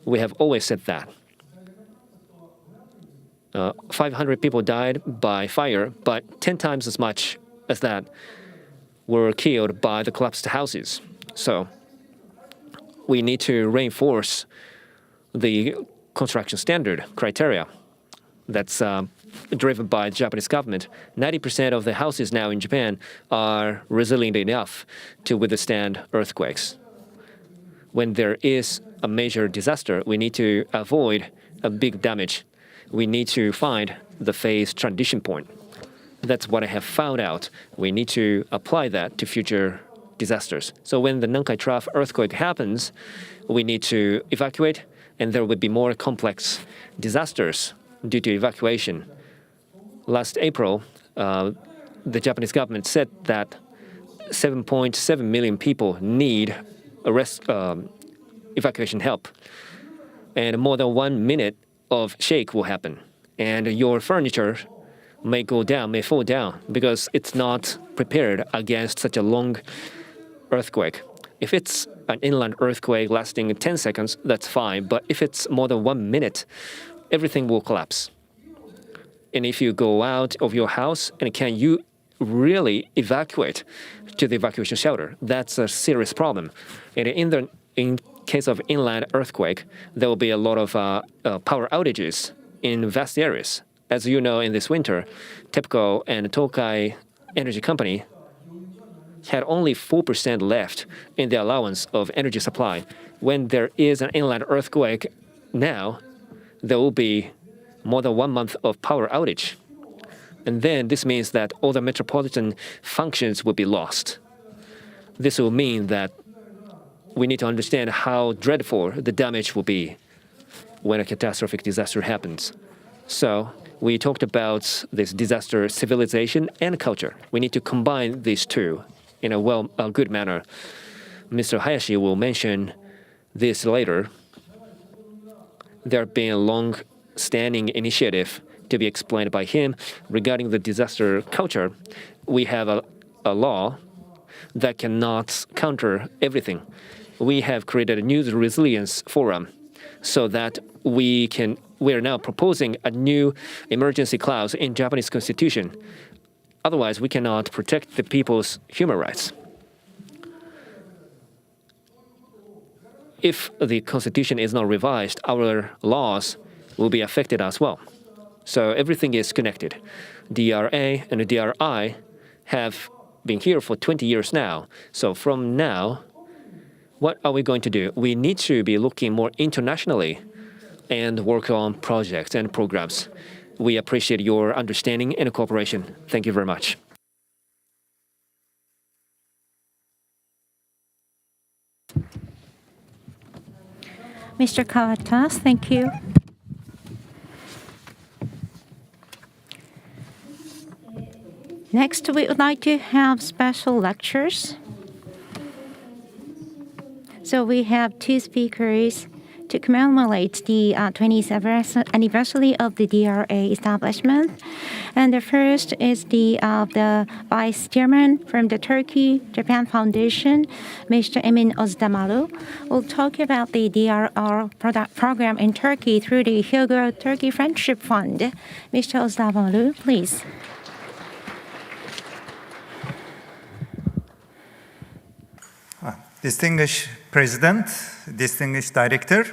We have always said that. 500 people died by fire, but 10 times as much as that were killed by the collapsed houses. So we need to reinforce the construction standard criteria that's driven by the Japanese government. 90% of the houses now in Japan are resilient enough to withstand earthquakes. When there is a major disaster, we need to avoid a big damage. We need to find the phase transition point. That's what I have found out. We need to apply that to future disasters. So when the Nankai Trough earthquake happens, we need to evacuate, and there will be more complex disasters due to evacuation. Last April, the Japanese government said that 7.7 million people need evacuation help, and more than 1 minute of shake will happen, and your furniture may fall down because it's not prepared against such a long earthquake. If it's an inland earthquake lasting 10 seconds, that's fine, but if it's more than 1 minute, everything will collapse. And if you go out of your house, and can you really evacuate to the evacuation shelter? That's a serious problem. And in case of inland earthquake, there will be a lot of power outages in vast areas. As you know, in this winter, TEPCO and Tokai Energy Company had only 4% left in the allowance of energy supply. When there is an inland earthquake now, there will be more than 1 month of power outage. And then this means that all the metropolitan functions will be lost. This will mean that we need to understand how dreadful the damage will be when a catastrophic disaster happens. So we talked about this disaster civilization and culture. We need to combine these two in a good manner. Mr. Hayashi will mention this later. There have been a long-standing initiative to be explained by him regarding the disaster culture. We have a law that cannot counter everything. We have created a new resilience forum so that we are now proposing a new emergency clause in Japanese constitution. Otherwise, we cannot protect the people's human rights. If the constitution is not revised, our laws will be affected as well. So everything is connected. DRA and DRI have been here for 20 years now. So from now, what are we going to do? We need to be looking more internationally and work on projects and programs. We appreciate your understanding and cooperation. Thank you very much. Mr. Kawata, thank you. Next, we would like to have special lectures. So we have two speakers to commemorate the 20th anniversary of the DRA establishment. And the first is the Vice Chairman from the Turkey-Japan Foundation, Mr. Emin Özdamaru, will talk about the DRR program in Turkey through the Hyogo-Turkey Friendship Fund. Mr. Özdamaru, please. Distinguished President, distinguished Director,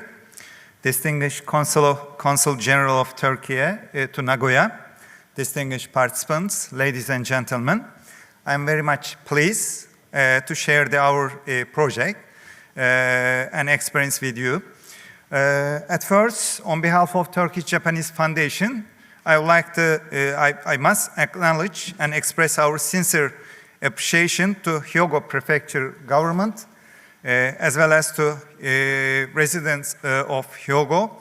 distinguished Consul General of Turkey to Nagoya, distinguished participants, ladies and gentlemen, I'm very much pleased to share our project and experience with you. At first, on behalf of Turkish-Japanese Foundation, I must acknowledge and express our sincere appreciation to Hyogo Prefecture government, as well as to residents of Hyogo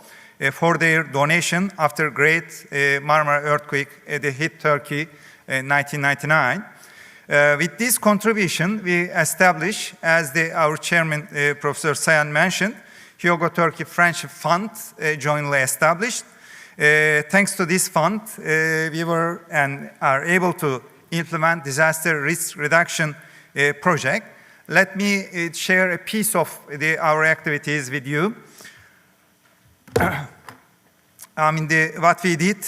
for their donation after Great Marmara earthquake that hit Turkey in 1999. With this contribution, we established, as our chairman, Professor Sayan mentioned, Hyogo-Turkey Friendship Fund, jointly established. Thanks to this fund, we were and are able to implement disaster risk reduction project. Let me share a piece of our activities with you. What we did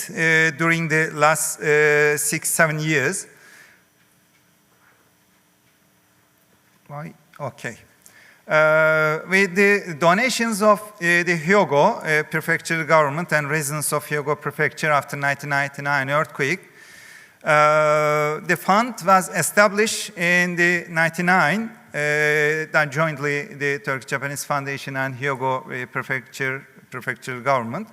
during the last 6-7 years. Why? Okay. With the donations of the Hyogo Prefecture government and residents of Hyogo Prefecture after 1999 earthquake, the fund was established in the 1999, done jointly the Turkish-Japanese Foundation and Hyogo Prefecture government.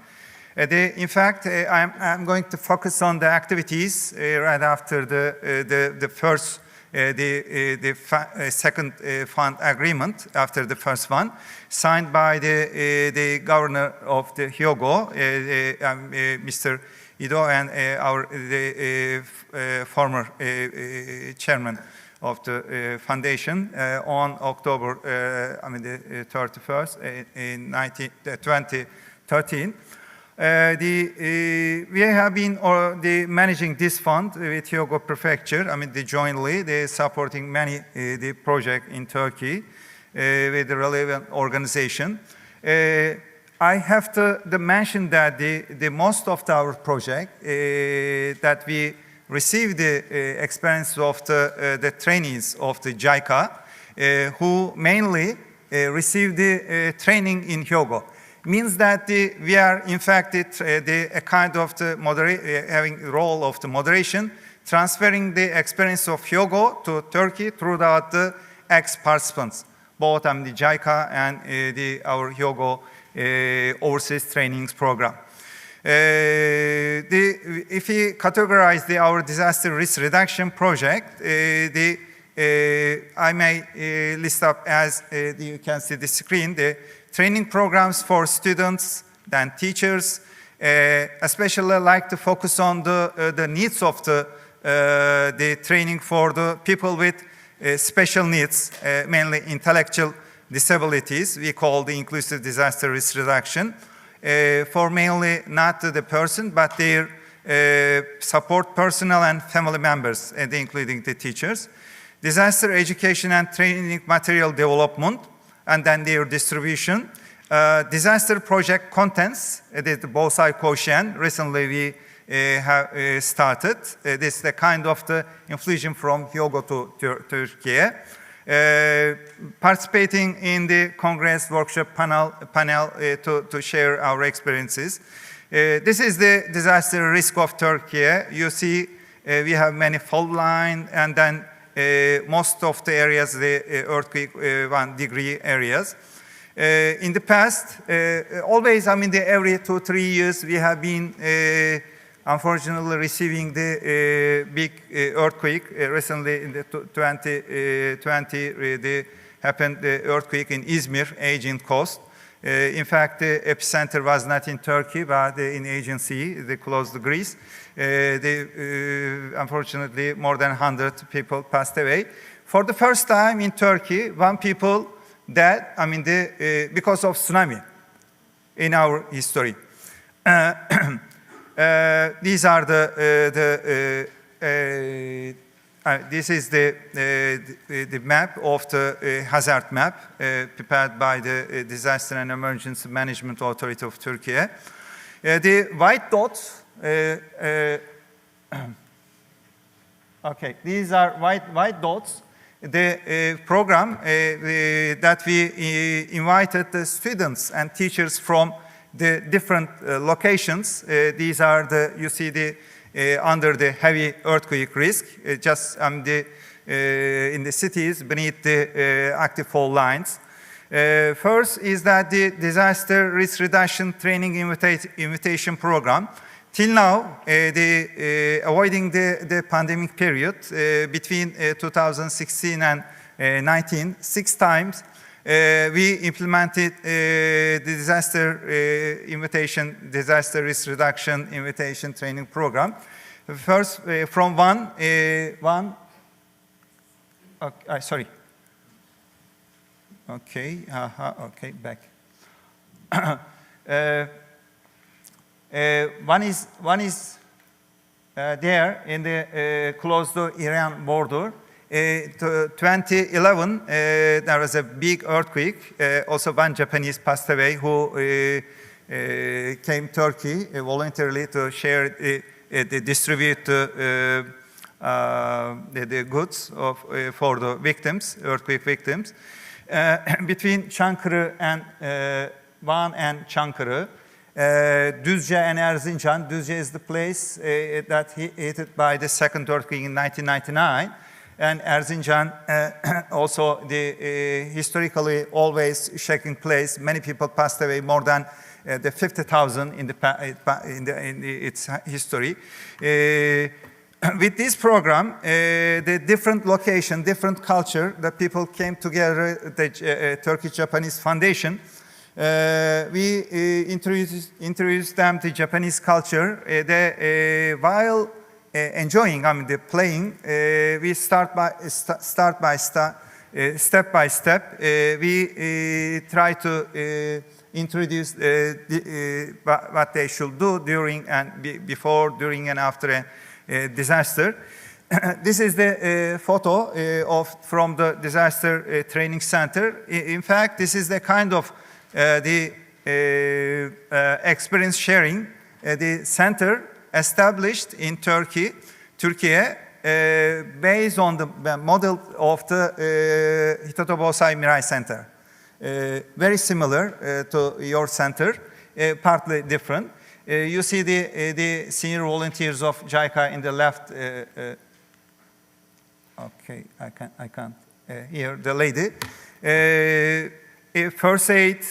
In fact, I'm going to focus on the activities right after the first, second fund agreement after the first one, signed by the governor of the Hyogo, Mr. Ido, and the former chairman of the foundation on October the 31st in 2013. We have been managing this fund with Hyogo Prefecture. Jointly, they supporting many the project in Turkey with the relevant organization. I have to mention that the most of our project that we received the experience of the trainees of the JICA, who mainly received the training in Hyogo. Means that we are in fact a kind of having the role of the moderation, transferring the experience of Hyogo to Turkey throughout the ex-participants, both the JICA and our Hyogo overseas trainings program. If we categorize our disaster risk reduction project, I may list up, as you can see the screen, the training programs for students and teachers. Especially I like to focus on the needs of the training for the people with special needs, mainly intellectual disabilities. We call the inclusive disaster risk reduction, for mainly not the person, but their support personnel and family members, including the teachers. Disaster education and training material development, and then their distribution. Disaster project contents, the Bosai Koşen, recently we have started. This is the kind of the infusion from Hyogo to Turkey. Participating in the Congress workshop panel to share our experiences. This is the disaster risk of Turkey. You see we have many fault lines, and then most of the areas, the earthquake 1 degree areas. In the past, always, I mean, every 2-3 years, we have been unfortunately receiving the big earthquake. Recently, in the 2020, happened the earthquake in Izmir, Aegean coast. In fact, the epicenter was not in Turkey, but in Aegean Sea, they close to Greece. Unfortunately, more than 100 people passed away. For the first time in Turkey, one people died, I mean, because of tsunami in our history. These are this is the map of the hazard map prepared by the Disaster and Emergency Management Authority of Turkey. The white dots, okay, these are white dots. The program that we invited the students and teachers from the different locations. These are you see under the heavy earthquake risk, just in the cities beneath the active fault lines. First is that the disaster risk reduction training invitation program. Till now, avoiding the pandemic period between 2016 and 19, 6 times we implemented the disaster risk reduction invitation training program. First, from sorry. Okay, okay, back. One is there in the close to Iran border. 2011, there was a big earthquake. Also, one Japanese passed away who came to Turkey voluntarily to share, distribute the goods for the victims, earthquake victims. Between Çankırı and Van and Çankırı, Düzce and Erzincan. Düzce is the place that hit by the second earthquake in 1999. And Erzincan, also the historically always shaking place. Many people passed away, more than the 50,000 in its history. With this program, the different location, different culture, the people came together, the Turkish-Japanese Foundation. We introduced them to Japanese culture. While enjoying, I mean, the playing, we step by step, we try to introduce what they should do during and before, during and after a disaster. This is the photo from the disaster training center. In fact, this is the kind of the experience sharing. The center established in Turkey, based on the model of the Hitoto Bosai Mirai Center. Very similar to your center, partly different. You see the senior volunteers of JICA in the left. Okay, I can't hear the lady. First aid,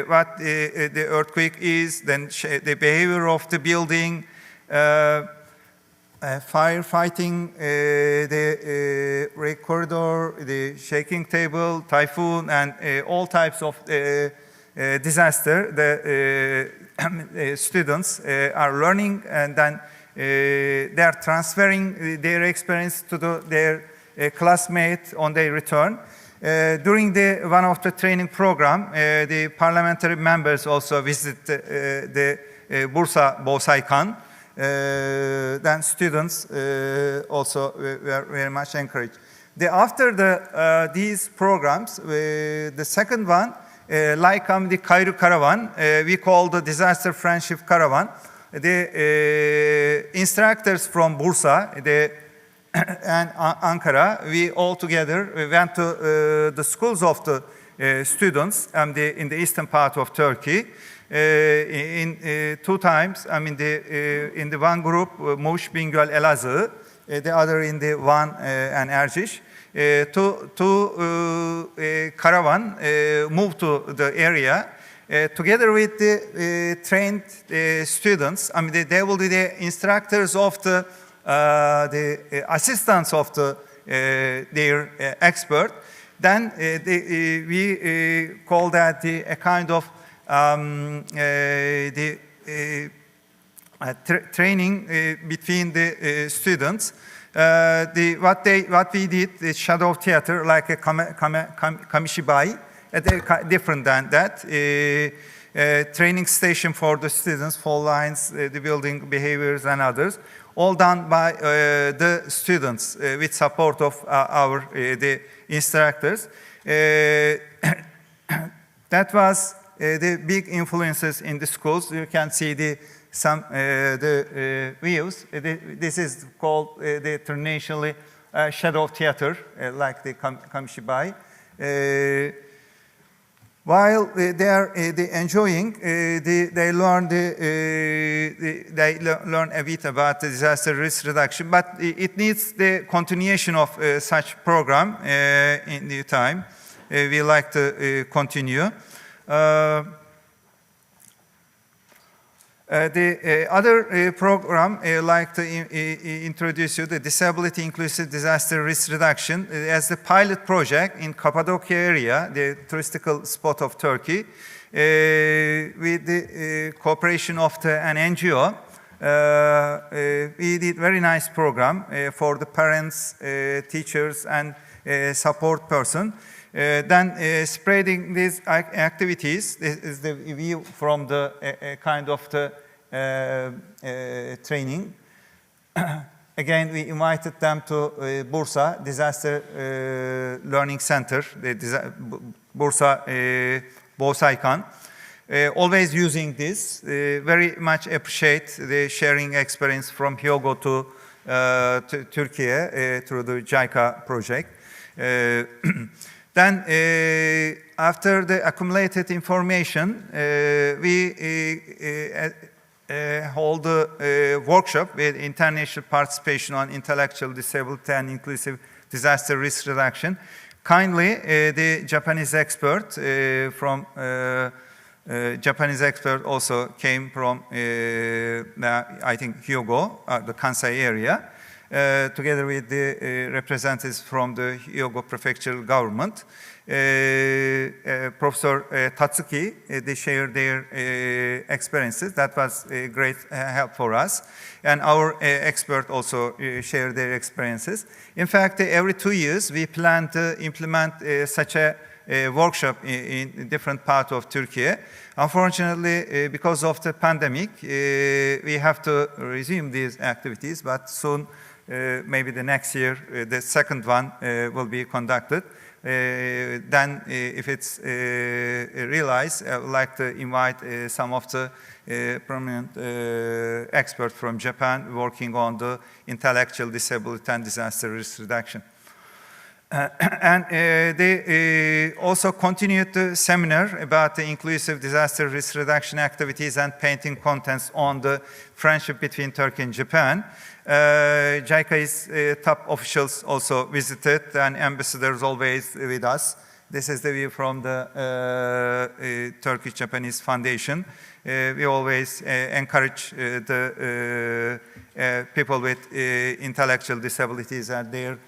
what the earthquake is, then the behavior of the building, firefighting, the rail corridor, the shaking table, typhoon, and all types of disaster. The students are learning, and then they are transferring their experience to their classmates on their return. During one of the training program, the parliamentary members also visit the Bursa Bosaikan. Then students also were very much encouraged. After these programs, the second one, like the Cairo Caravan, we call the Disaster Friendship Caravan. The instructors from Bursa and Ankara, we all together went to the schools of the students in the eastern part of Turkey. In 2 times, in the one group, Muş, Bingöl, Elazığ, the other in the Van and Erciş. To caravan moved to the area together with the trained students. They will be the instructors of the assistants of their expert. Then we call that a kind of training between the students. What we did is shadow theater, like a kamishibai, different than that. Training station for the students, fall lines, the building behaviors and others, all done by the students with support of the instructors. That was the big influences in the schools. You can see the views. This is called the internationally shadow theater, like the kamishibai. While they are enjoying, they learn a bit about the disaster risk reduction, but it needs the continuation of such program in the time. We like to continue. The other program like to introduce you the Disability Inclusive Disaster Risk Reduction as the pilot project in Cappadocia area, the touristical spot of Turkey, with the cooperation of an NGO. We did very nice program for the parents, teachers, and support person. Then spreading these activities, this is the view from the kind of the training. Again, we invited them to Bursa Disaster Learning Center, the Bursa Bosaikan. Always using this, very much appreciate the sharing experience from Hyogo to Turkey through the JICA project. Then, after the accumulated information, we hold a workshop with international participation on intellectual disability and inclusive disaster risk reduction. Kindly, the Japanese expert Japanese expert also came from, I think, Hyogo, the Kansai area. Together with the representatives from the Hyogo prefectural government. Professor Tatsuki, they shared their experiences. That was a great help for us. And our expert also shared their experiences. In fact, every 2 years, we plan to implement such a workshop in different parts of Turkey. Unfortunately, because of the pandemic, we have to resume these activities, but soon, maybe the next year, the second one will be conducted. Then, if it's realized, I would like to invite some of the prominent experts from Japan working on the intellectual disability and disaster risk reduction. And they also continued the seminar about the inclusive disaster risk reduction activities and painting contents on the friendship between Turkey and Japan. JICA's top officials also visited, and ambassadors always with us. This is the view from the Turkish-Japanese Foundation. We always encourage the people with intellectual disabilities and their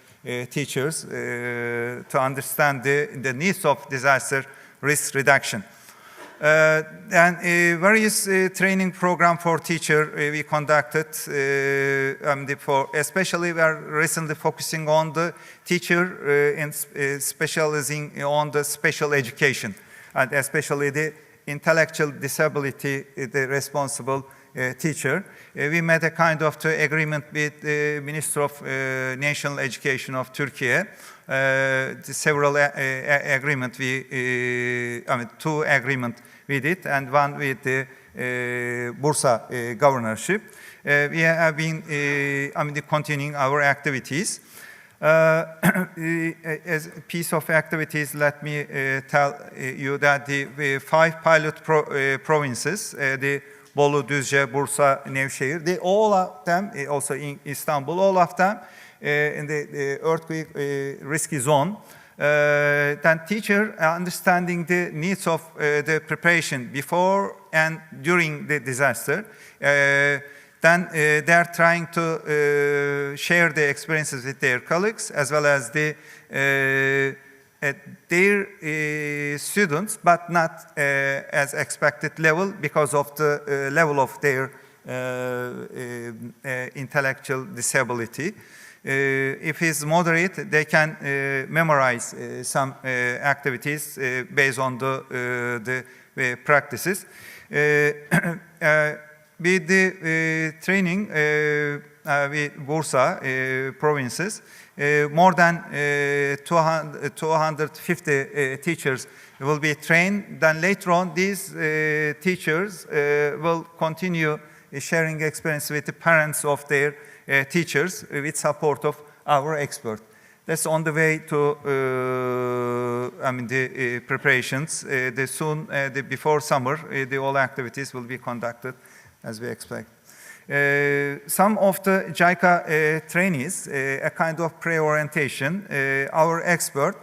teachers to understand the needs of disaster risk reduction. And various training program for teacher we conducted, especially we are recently focusing on the teacher and specializing on the special education, and especially the intellectual disability, the responsible teacher. We made a kind of agreement with the Minister of National Education of Turkey. Several agreements two agreements we did, and one with the Bursa governorship. We have been continuing our activities. As a piece of activities, let me tell you that the 5 pilot provinces, the Bolu, Düzce, Bursa, Nevşehir, all of them, also in Istanbul, all of them in the earthquake risky zone. Then teacher understanding the needs of the preparation before and during the disaster. Then they are trying to share the experiences with their colleagues as well as their students, but not as expected level because of the level of their intellectual disability. If it's moderate, they can memorize some activities based on the practices. With the training with Bursa provinces, more than 250 teachers will be trained. Then later on, these teachers will continue sharing experience with the parents of their teachers with support of our expert. That's on the way to the preparations. Before summer, the all activities will be conducted as we expect. Some of the JICA trainees, a kind of pre-orientation, our expert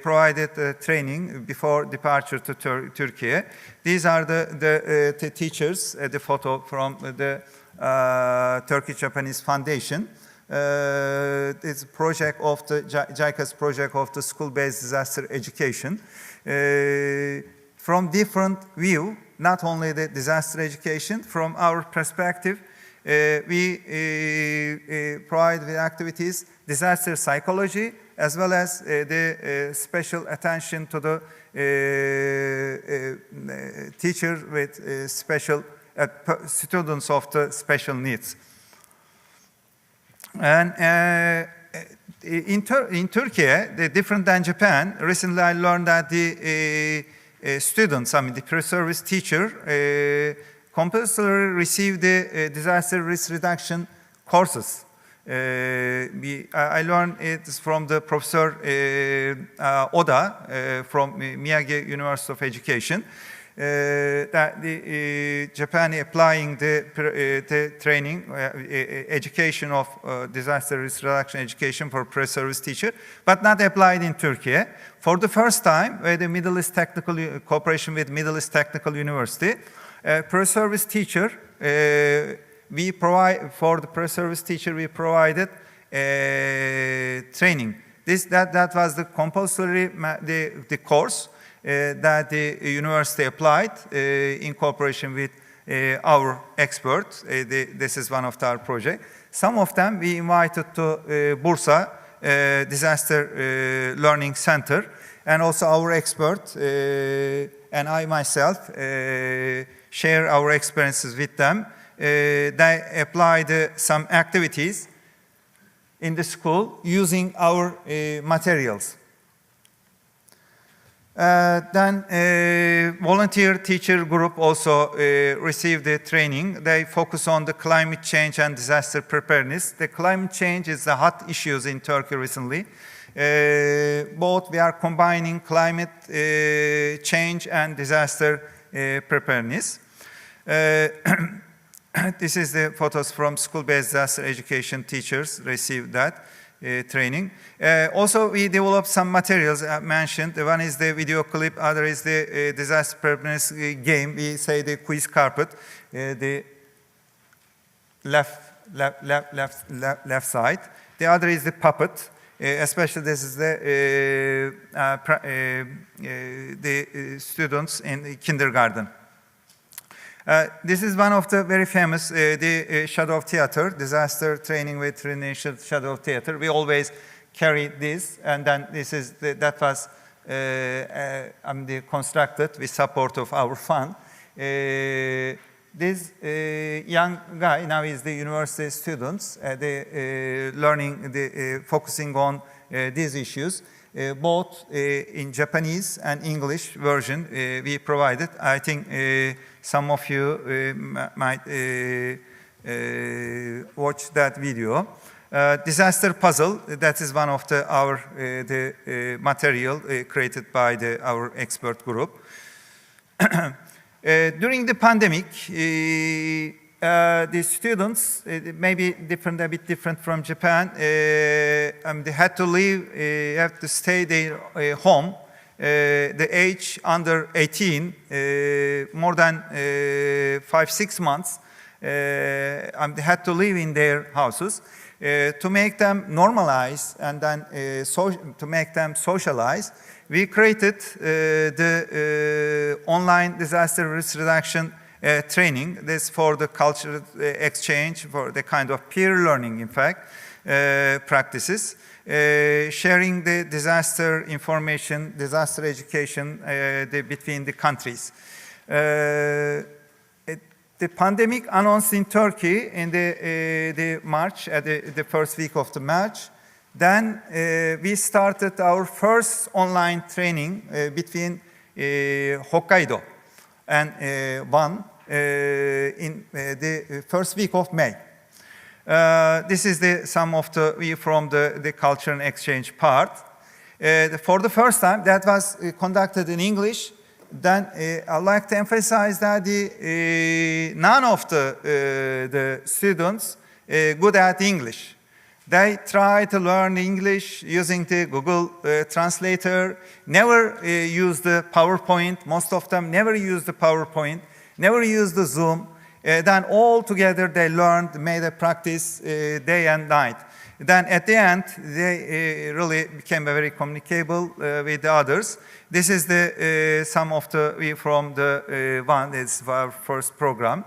provided training before departure to Turkey. These are the teachers, the photo from the Turkish-Japanese Foundation. It's a project of the JICA's project of the school-based disaster education. From different view, not only the disaster education, from our perspective, we provide the activities, disaster psychology, as well as the special attention to the teacher with special students of the special needs. And in Turkey, different than Japan, recently I learned that the students, the pre-service teacher, compulsorily receive the disaster risk reduction courses. I learned it from the Professor Oda from Miyagi University of Education. That the Japan applying the training, education of disaster risk reduction education for pre-service teacher, but not applied in Turkey. For the first time, the Middle East Technical cooperation with Middle East Technical University, pre-service teacher, we provide for the pre-service teacher we provided training. That was the compulsory the course. That the university applied in cooperation with our experts. This is one of our projects. Some of them we invited to Bursa Disaster Learning Center, and also our expert and I myself share our experiences with them. They applied some activities in the school using our materials. Then volunteer teacher group also received the training. They focus on the climate change and disaster preparedness. The climate change is the hot issues in Turkey recently. Both we are combining climate change and disaster preparedness. This is the photos from school-based disaster education teachers received that. training. Also, we developed some materials I mentioned. One is the video clip, other is the disaster preparedness game. We say the quiz carpet, the left side. The other is the puppet. Especially this is the students in kindergarten. This is one of the very famous, the shadow theater, disaster training with Trination shadow theater. We always carry this, and then this is that was constructed with support of our fund. This young guy now is the university students, learning, focusing on these issues, both in Japanese and English version we provided. I think some of you might watch that video. Disaster puzzle, that is one of our material created by our expert group. During the pandemic, the students, maybe a bit different from Japan, they had to leave, have to stay their home. The age under 18, more than 5-6 months, they had to live in their houses. To make them normalize and then to make them socialize, we created the online disaster risk reduction training. This for the cultural exchange, for the kind of peer learning, in fact, practices. Sharing the disaster information, disaster education between the countries. The pandemic announced in Turkey in the March, the first week of the March. Then we started our first online training between Hokkaido and One in the first week of May. This is some of the from the culture and exchange part. For the first time, that was conducted in English. Then I'd like to emphasize that none of the students good at English. They try to learn English using the Google Translator, never use the PowerPoint. Most of them never use the PowerPoint, never use the Zoom. Then all together they learned, made a practice day and night. Then at the end, they really became very communicable with the others. This is some of from the one, it's our first program.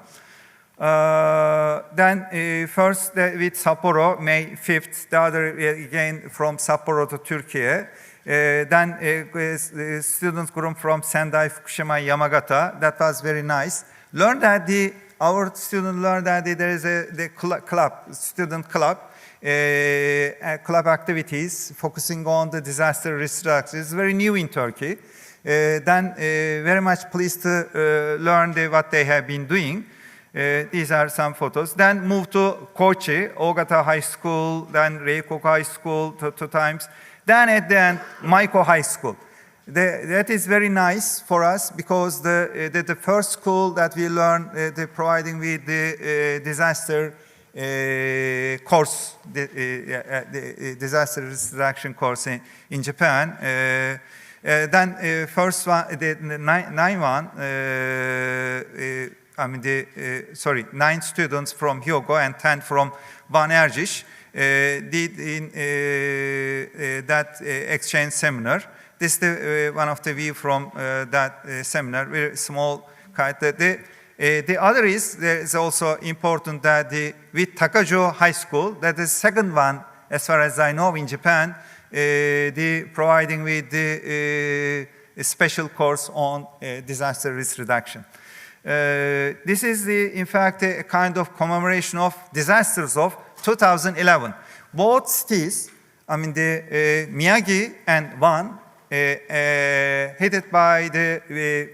Then first with Sapporo, May 5th, the other again from Sapporo to Turkey. Then students group from Sendai, Fukushima, Yamagata. That was very nice. Learned that our students learned that there is the club, student club. Club activities focusing on the disaster risk reduction. It's very new in Turkey. Then very much pleased to learn what they have been doing. These are some photos. Then moved to Kochi, Ogata High School, then Reikoku High School 2 times. Then at the end, Maiko High School. That is very nice for us because the first school that we learned providing with the disaster course, the disaster risk reduction course in Japan. Then first one, the 9 students from Hyogo and 10 from Van Erjish did in that exchange seminar. This is one of the view from that seminar, very small kite. The other is, there is also important that with Takajo High School, that is second one, as far as I know, in Japan, providing with the special course on disaster risk reduction. This is, in fact, a kind of commemoration of disasters of 2011. Both cities, the Miyagi and One, hit by the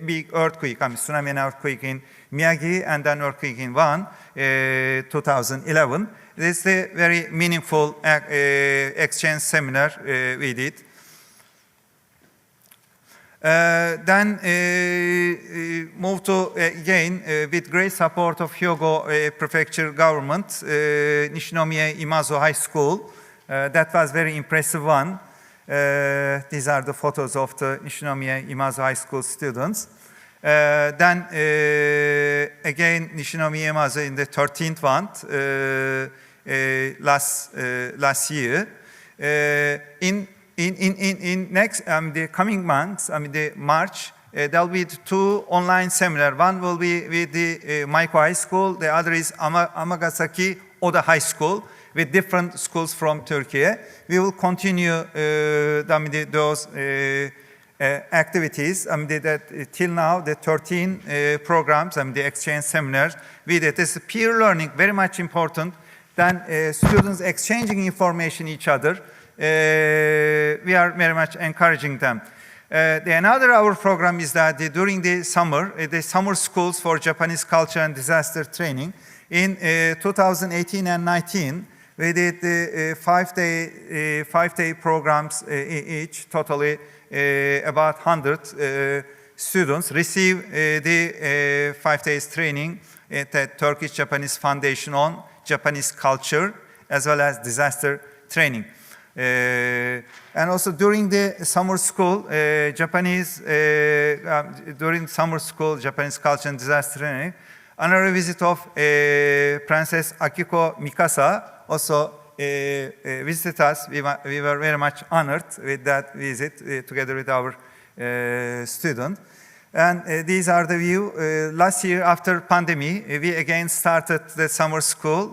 big earthquake, tsunami and earthquake in Miyagi and then earthquake in One, 2011. This is a very meaningful exchange seminar we did. Then moved to, again, with great support of Hyogo Prefecture government, Nishinomiya Imazu High School. That was very impressive one. These are the photos of the Nishinomiya Imazu High School students. Then again, Nishinomiya Imazu in the 13th one last year. In next the coming months, the March, there'll be two online seminars. One will be with the Maiko High School. The other is Amagasaki Oda High School, with different schools from Turkey. We will continue those activities. Till now, the 13 programs, the exchange seminars, we did. This peer learning, very much important. Then students exchanging information each other. We are very much encouraging them. Another our program is that during the summer schools for Japanese culture and disaster training. In 2018 and 19, we did 5-day programs each, totally about 100 students receive the 5 days training at the Turkish-Japanese Foundation on Japanese culture as well as disaster training. And also during the summer school, Japanese culture and disaster training, another visit of Princess Akiko Mikasa also visited us. We were very much honored with that visit together with our student. And these are the view. Last year, after pandemic, we again started the summer school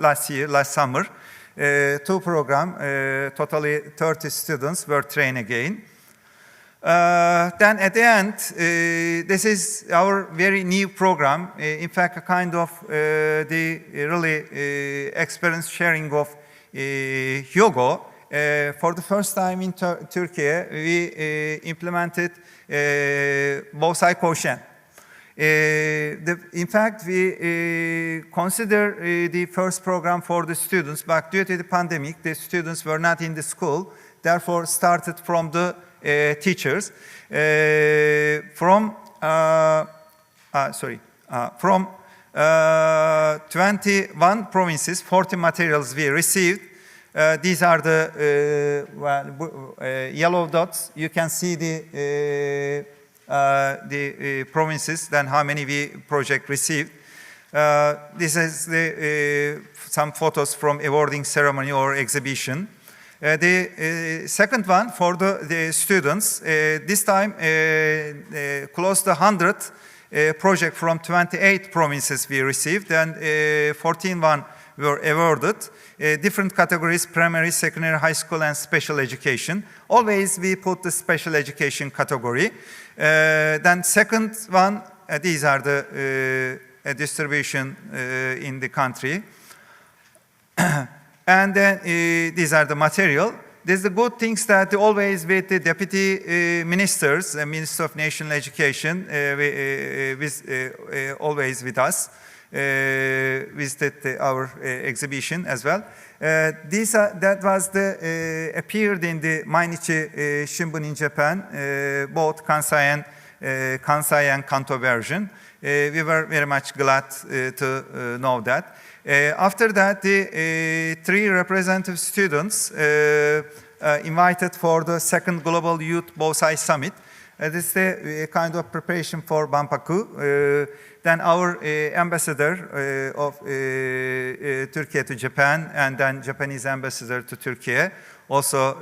last summer. Two programs, totally 30 students were trained again. Then at the end, this is our very new program. In fact, a kind of the really experience sharing of Hyogo. For the first time in Turkey, we implemented Bosai Koushen. In fact, we consider the first program for the students, but due to the pandemic, the students were not in the school. Therefore, started from the teachers. From 21 provinces, 40 materials we received. These are the yellow dots. You can see the provinces, then how many we project received. This is some photos from awarding ceremony or exhibition. The second one for the students, this time close to 100 project from 28 provinces we received, and 14 were awarded. Different categories, primary, secondary, high school, and special education. Always we put the special education category. Then second one, these are the distribution in the country. And then these are the material. There's the good things that always with the deputy ministers, the Minister of National Education, always with us, visited our exhibition as well. That was appeared in the Mainichi Shimbun in Japan, both Kansai and Kanto version. We were very much glad to know that. After that, the 3 representative students invited for the second Global Youth Bosai Summit. This is a kind of preparation for Banpaku. Then our ambassador of Turkey to Japan, and then Japanese ambassador to Turkey, also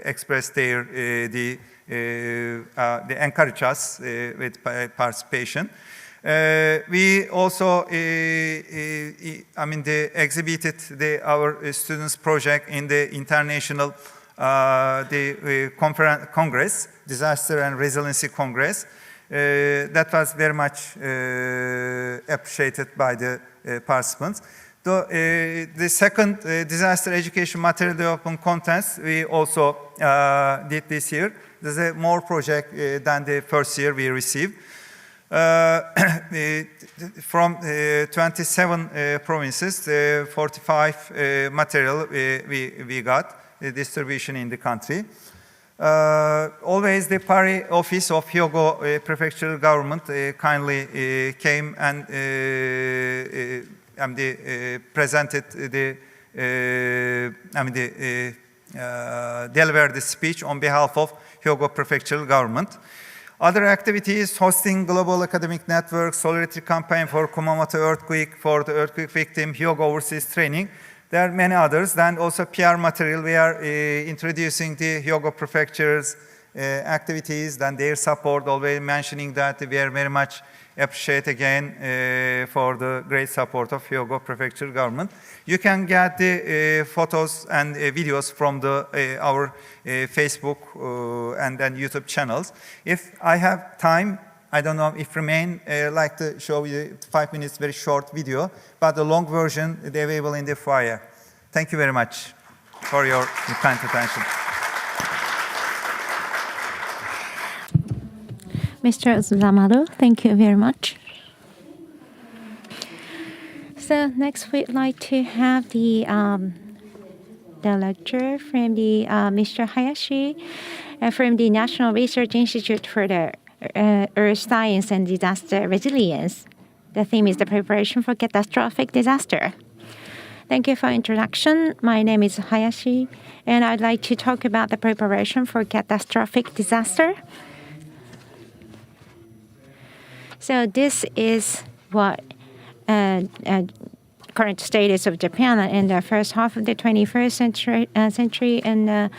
expressed they encourage us with participation. We also, exhibited our students' project in the international Congress, Disaster and Resiliency Congress. That was very much appreciated by the participants. The second disaster education material development contest we also did this year. There's a more project than the first year we received. From 27 provinces, 45 material we got, the distribution in the country. Always the Paris office of Hyogo prefectural government kindly came and presented the deliver the speech on behalf of Hyogo Prefectural Government. Other activities, hosting global academic network, solidarity campaign for Kumamoto earthquake, for the earthquake victim, Hyogo overseas training. There are many others. Then also PR material, we are introducing the Hyogo Prefecture's activities, then their support, always mentioning that we are very much appreciate again for the great support of Hyogo Prefecture government. You can get the photos and videos from our Facebook and then YouTube channels. If I have time, I don't know if remain, like to show you 5 minutes, very short video, but the long version is available in the foyer. Thank you very much for your kind attention. Mr. Uzamaru, thank you very much. So next we'd like to have the lecture from the Mr. Hayashi from the National Research Institute for the Earth Science and Disaster Resilience. The theme is the preparation for catastrophic disaster. Thank you for introduction. My name is Hayashi, and I'd like to talk about the preparation for catastrophic disaster. So this is what current status of Japan in the first half of the 21st century, and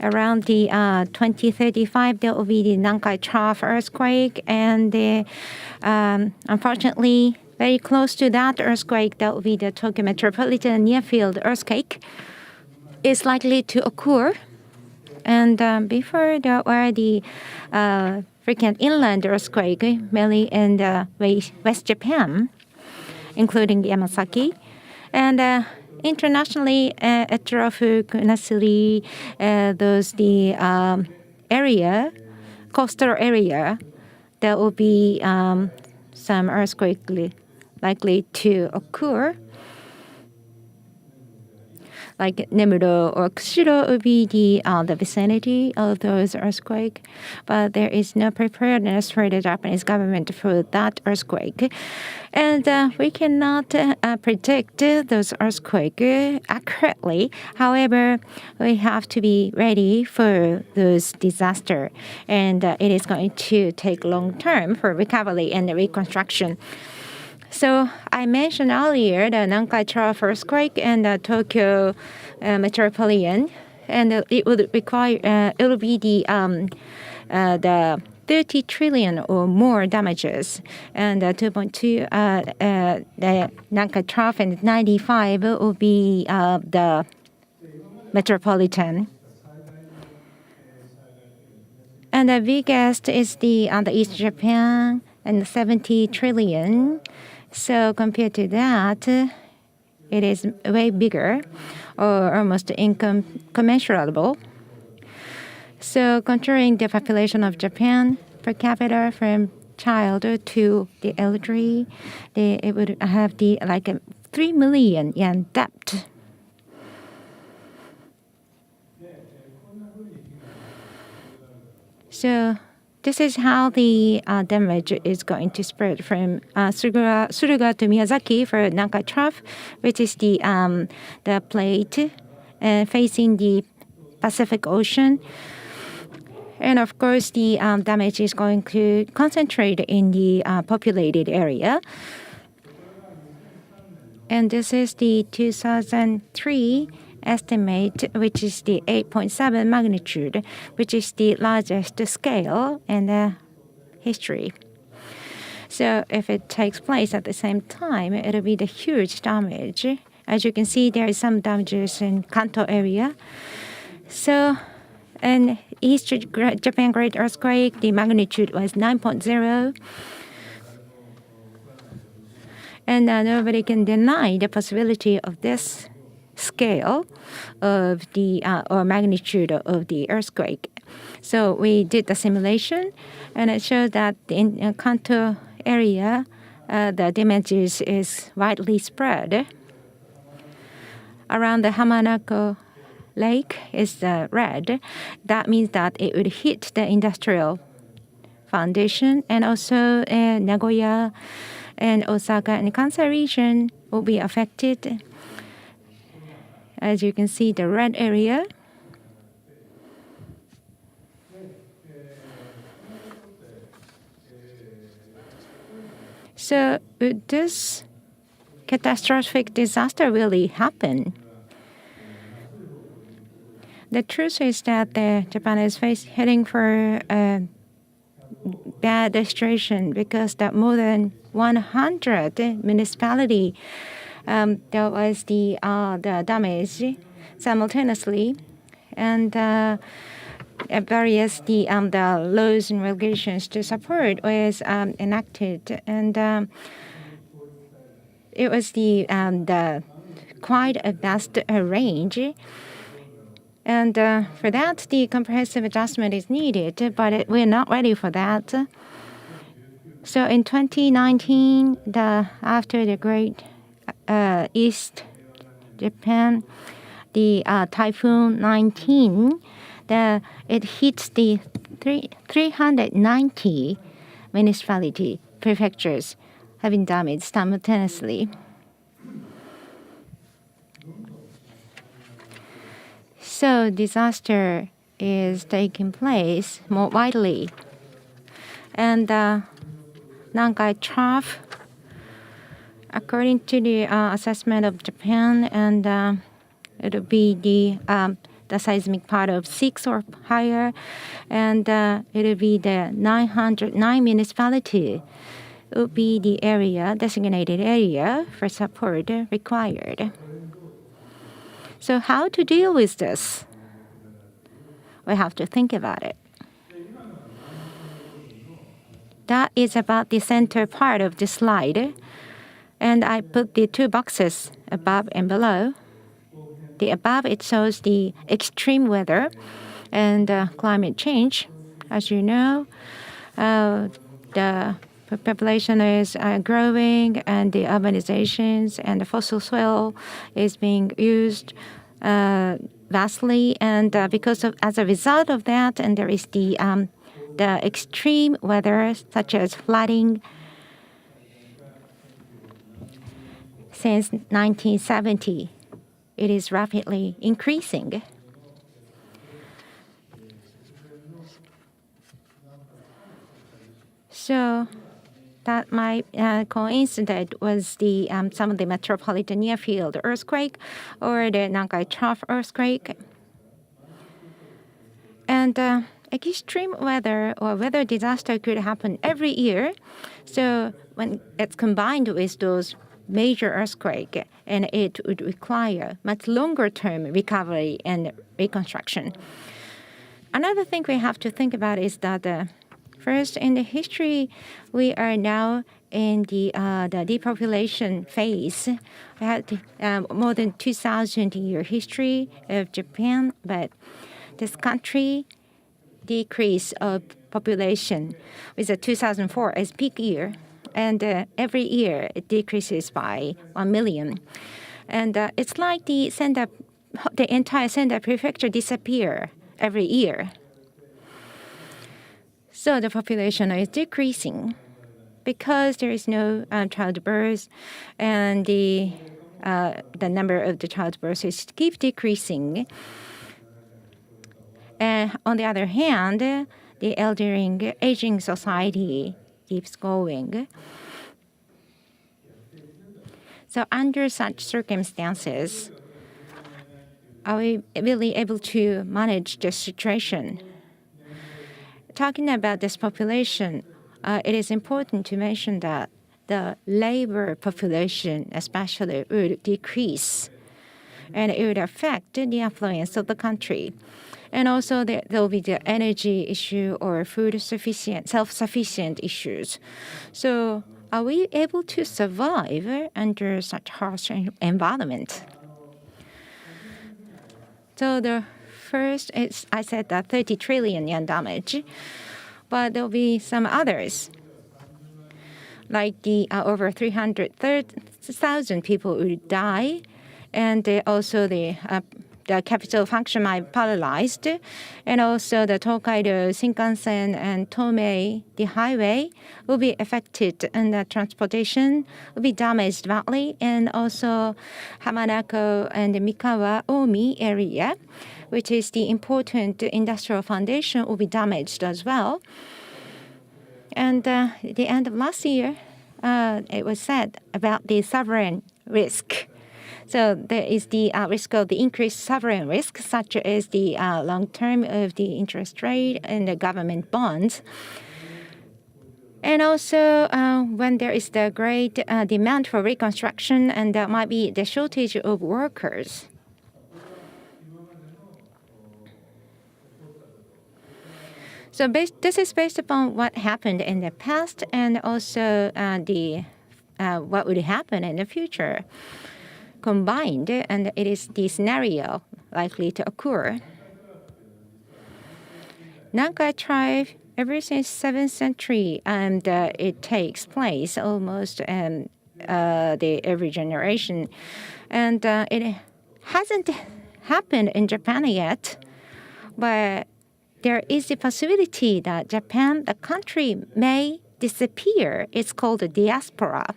around the 2035 there will be the Nankai Trough earthquake, and unfortunately very close to that earthquake, that will be the Tokyo Metropolitan Near-Field earthquake is likely to occur. And before there were the frequent inland earthquake, mainly in the West Japan, including Yamasaki. And internationally, Etrofu, Kunasuri, area, coastal area, there will be some earthquake likely to occur. Like Nemuro or Kushiro would be the vicinity of those earthquakes, but there is no preparedness for the Japanese government for that earthquake. And we cannot predict those earthquakes accurately. However, we have to be ready for those disasters, and it is going to take long term for recovery and reconstruction. So I mentioned earlier the Nankai Trough earthquake and the Tokyo Metropolitan, and it would require it will be the 30 trillion or more damages, and 2.2 the Nankai Trough, and 95 will be the Metropolitan. And the biggest is the East Japan, and 70 trillion. So compared to that, it is way bigger, or almost incommensurable. So considering the population of Japan per capita from child to the elderly, it would have 3 million yen debt. So this is how the damage is going to spread from Suruga to Miyazaki for Nankai Trough, which is the plate facing the Pacific Ocean. And of course, the damage is going to concentrate in the populated area. And this is the 2003 estimate, which is the 8.7 magnitude, which is the largest scale in the history. So if it takes place at the same time, it'll be the huge damage. As you can see, there is some damages in Kanto area. So in East Japan Great Earthquake, the magnitude was 9.0. And nobody can deny the possibility of this scale of the or magnitude of the earthquake. So we did the simulation, and it showed that in Kanto area, the damage is widely spread. Around the Hamanako Lake is red. That means that it would hit the industrial foundation, and also Nagoya and Osaka and Kansai region will be affected. As you can see, the red area. So would this catastrophic disaster really happen? The truth is that Japan is heading for a bad situation because that more than 100 municipality there was the damage simultaneously, and various the laws and regulations to support was enacted, and it was the quite a vast range. And for that, the comprehensive adjustment is needed, but we're not ready for that. So in 2019, after the Great East Japan, the Typhoon 19, it hit the 390 municipality prefectures having damaged simultaneously. So disaster is taking place more widely. And Nankai Trough, according to the assessment of Japan, and it will be the seismic part of 6 or higher, and it will be the 909 municipality will be the area, designated area for support required. So how to deal with this? We have to think about it. That is about the center part of the slide. And I put the 2 boxes above and below. The above, it shows the extreme weather and climate change. As you know, the population is growing, and the urbanizations and the fossil fuel is being used vastly, and as a result of that, and there is the extreme weather such as flooding since 1970. It is rapidly increasing. So that might coincided with the some of the metropolitan near field earthquake or the Nankai Trough earthquake. And extreme weather or weather disaster could happen every year. So when it's combined with those major earthquake, and it would require much longer term recovery and reconstruction. Another thing we have to think about is that first, in the history, we are now in the depopulation phase. We had more than 2,000-year history of Japan, but this country decrease of population with a 2004 as peak year, and every year it decreases by 1 million. And it's like the entire Sendai prefecture disappear every year. So the population is decreasing because there is no childbirth, and the number of the childbirths keep decreasing. And on the other hand, the aging society keeps going. So under such circumstances, are we really able to manage the situation? Talking about this population, it is important to mention that the labor population especially would decrease, and it would affect the affluence of the country. And also there will be the energy issue or self-sufficient issues. So are we able to survive under such harsh environment? So the first is, I said that 30 trillion yen damage, but there will be some others. Like the over 300,000 people would die, and also the the capital function might be paralyzed. And also the Tokaido Shinkansen and Tomei, the highway, will be affected, and the transportation will be damaged badly. And also Hamanako and the Mikawa Omi area, which is the important industrial foundation, will be damaged as well. And at the end of last year, it was said about the sovereign risk. So there is the risk of the increased sovereign risk, such as the long term of the interest rate and the government bonds. And also when there is the great demand for reconstruction, and there might be the shortage of workers. So this is based upon what happened in the past, and also what would happen in the future combined, and it is the scenario likely to occur. Nankai tribe, ever since 7th century, and it takes place almost every generation, and it hasn't happened in Japan yet, but there is the possibility that Japan, the country, may disappear. It's called a diaspora.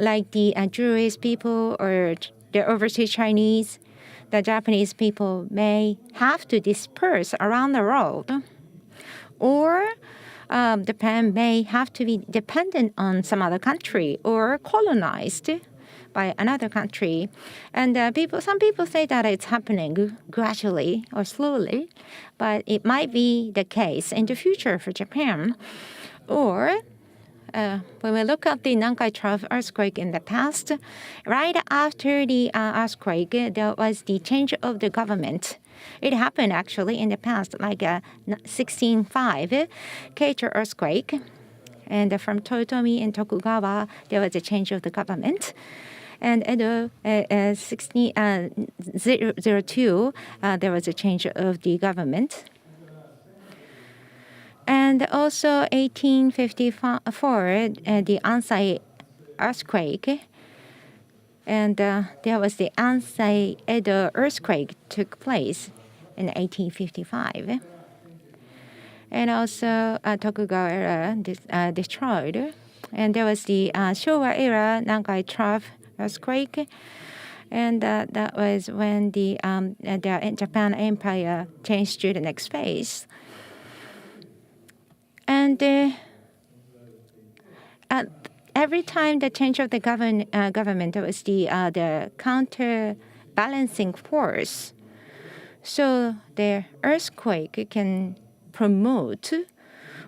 Like the Jewish people or the overseas Chinese, the Japanese people may have to disperse around the world. Or Japan may have to be dependent on some other country or colonized by another country. And some people say that it's happening gradually or slowly, but it might be the case in the future for Japan. Or when we look at the Nankai Trough earthquake in the past, right after the earthquake, there was the change of the government. It happened actually in the past, like 1605 Keito earthquake. And from Toyotomi and Tokugawa, there was a change of the government. And Edo, 1602, there was a change of the government. And also 1854, the Ansai earthquake. And there was the Ansai Edo earthquake took place in 1855. And also Tokugawa era destroyed. And there was the Showa era Nankai Trough earthquake. And that was when the Japan Empire changed to the next phase. And every time the change of the government, there was the counterbalancing force. So the earthquake can promote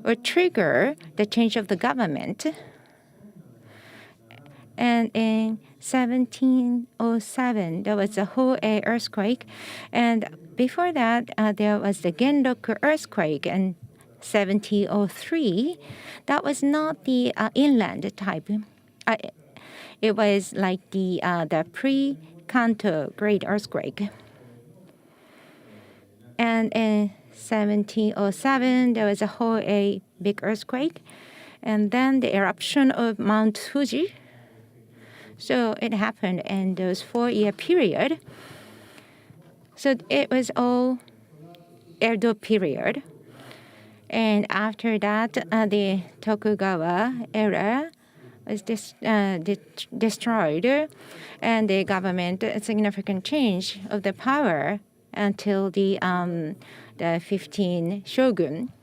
or trigger the change of the government. And in 1707, there was a Hoei earthquake. And before that, there was the Genroku earthquake in 1703. That was not the inland type. It was like the pre-Kanto great earthquake. And in 1707, there was a Hoei big earthquake. And then the eruption of Mount Fuji. So it happened in those 4-year period. So it was all Edo period. And after that, the Tokugawa era was destroyed, and the government a significant change of the power until the 15 shogun.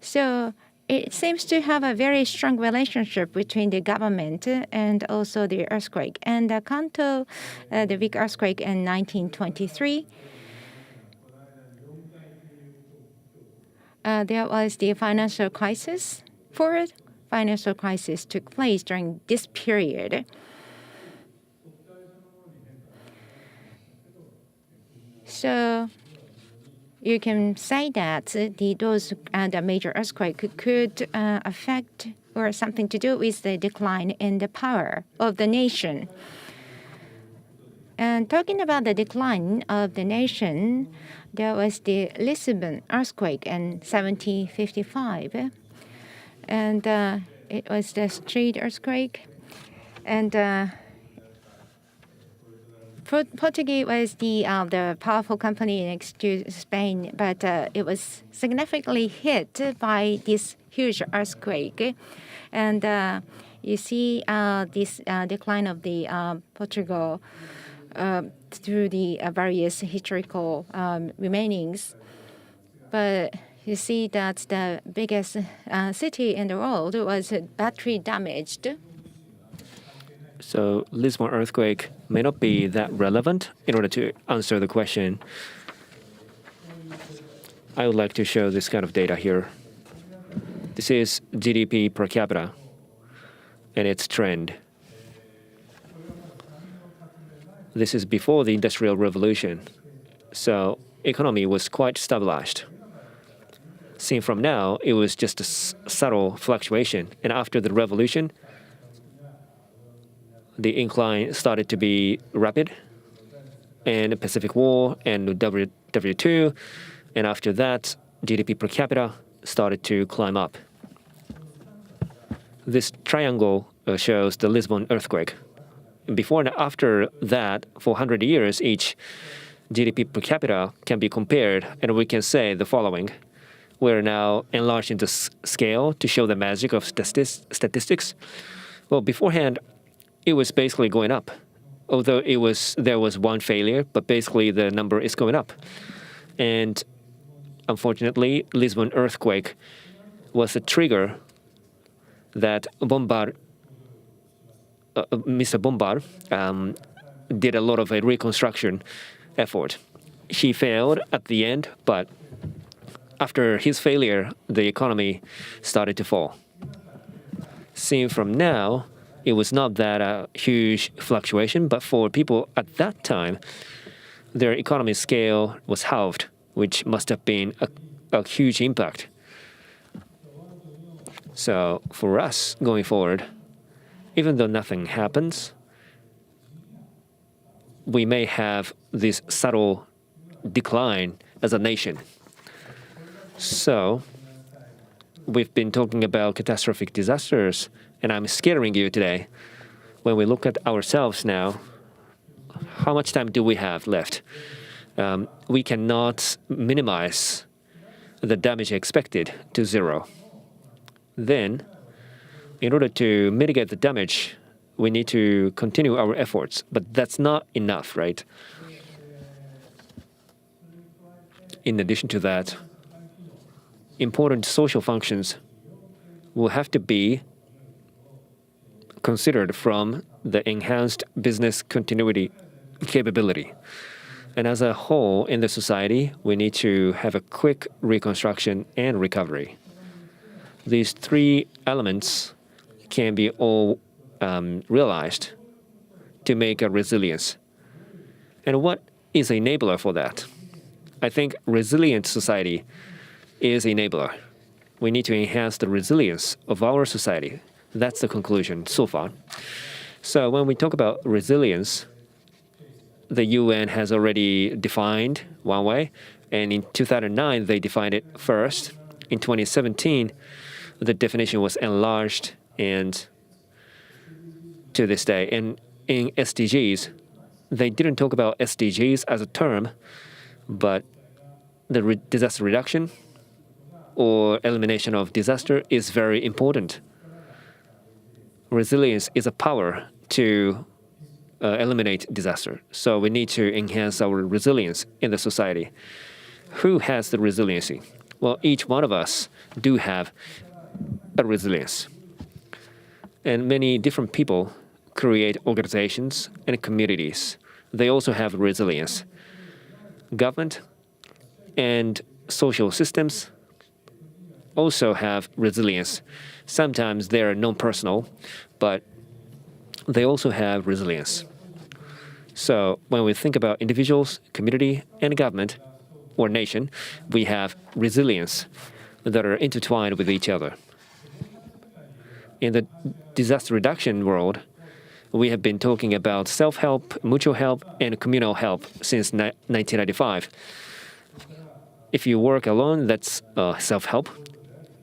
So it seems to have a very strong relationship between the government and also the earthquake. And the Kanto, the big earthquake in 1923. There was the financial crisis for it. Financial crisis took place during this period. So you can say that the major earthquake could affect or something to do with the decline in the power of the nation. And talking about the decline of the nation, there was the Lisbon earthquake in 1755. And it was the street earthquake. And Portuguese was the powerful company next to Spain, but it was significantly hit by this huge earthquake. And you see this decline of the Portugal through the various historical remainings. But you see that the biggest city in the world was badly damaged. So Lisbon earthquake may not be that relevant in order to answer the question. I would like to show this kind of data here. This is GDP per capita and its trend. This is before the Industrial Revolution. So economy was quite stabilized. Seen from now, it was just a subtle fluctuation. And after the revolution, the incline started to be rapid, and the Pacific War and WW2, and after that, GDP per capita started to climb up. This triangle shows the Lisbon earthquake. Before and after that, for 100 years each, GDP per capita can be compared, and we can say the following. We're now enlarging the scale to show the magic of statistics. Well, beforehand, it was basically going up, although there was one failure, but basically the number is going up. And unfortunately, Lisbon earthquake was a trigger that Mr. Bombard did a lot of a reconstruction effort. He failed at the end, but after his failure, the economy started to fall. Seen from now, it was not that huge fluctuation, but for people at that time, their economy scale was halved, which must have been a huge impact. So for us going forward, even though nothing happens, we may have this subtle decline as a nation. So we've been talking about catastrophic disasters, and I'm scaring you today. When we look at ourselves now, how much time do we have left? We cannot minimize the damage expected to zero. Then, in order to mitigate the damage, we need to continue our efforts. But that's not enough, right? In addition to that, important social functions will have to be considered from the enhanced business continuity capability. And as a whole in the society, we need to have a quick reconstruction and recovery. These three elements can be all realized to make a resilience. And what is an enabler for that? I think resilient society is an enabler. We need to enhance the resilience of our society. That's the conclusion so far. So when we talk about resilience, the UN has already defined one way, and in 2009 they defined it first. In 2017, the definition was enlarged, and to this day, and in SDGs, they didn't talk about SDGs as a term, but the disaster reduction or elimination of disaster is very important. Resilience is a power to eliminate disaster. So we need to enhance our resilience in the society. Who has the resiliency? Well, each one of us do have a resilience. And many different people create organizations and communities. They also have resilience. Government and social systems also have resilience. Sometimes they're non-personal, but they also have resilience. So when we think about individuals, community, and government, or nation, we have resilience that are intertwined with each other. In the disaster reduction world, we have been talking about self-help, mutual help, and communal help since 1995. If you work alone, that's self-help.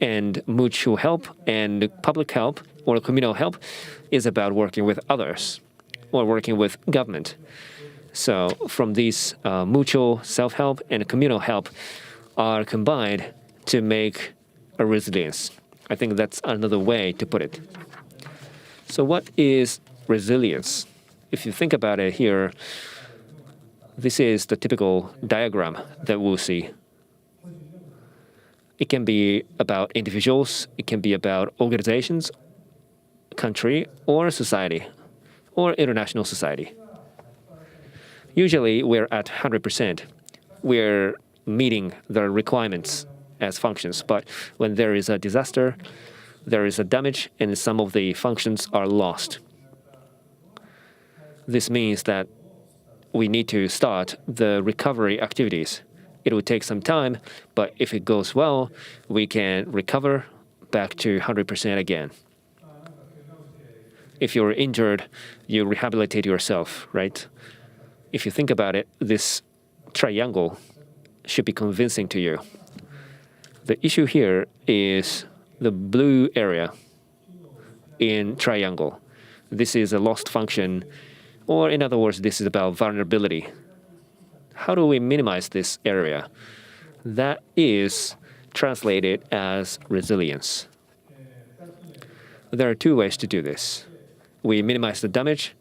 And mutual help and public help or communal help is about working with others or working with government. So from these mutual self-help and communal help are combined to make a resilience. I think that's another way to put it. So what is resilience? If you think about it here, this is the typical diagram that we'll see. It can be about individuals, it can be about organizations, country, or society, or international society. Usually we're at 100%. We're meeting the requirements as functions, but when there is a disaster, there is a damage, and some of the functions are lost. This means that we need to start the recovery activities. It will take some time, but if it goes well, we can recover back to 100% again. If you're injured, you rehabilitate yourself, right? If you think about it, this triangle should be convincing to you. The issue here is the blue area in triangle. This is a lost function, or in other words, this is about vulnerability. How do we minimize this area? That is translated as resilience. There are two ways to do this. We minimize the damage,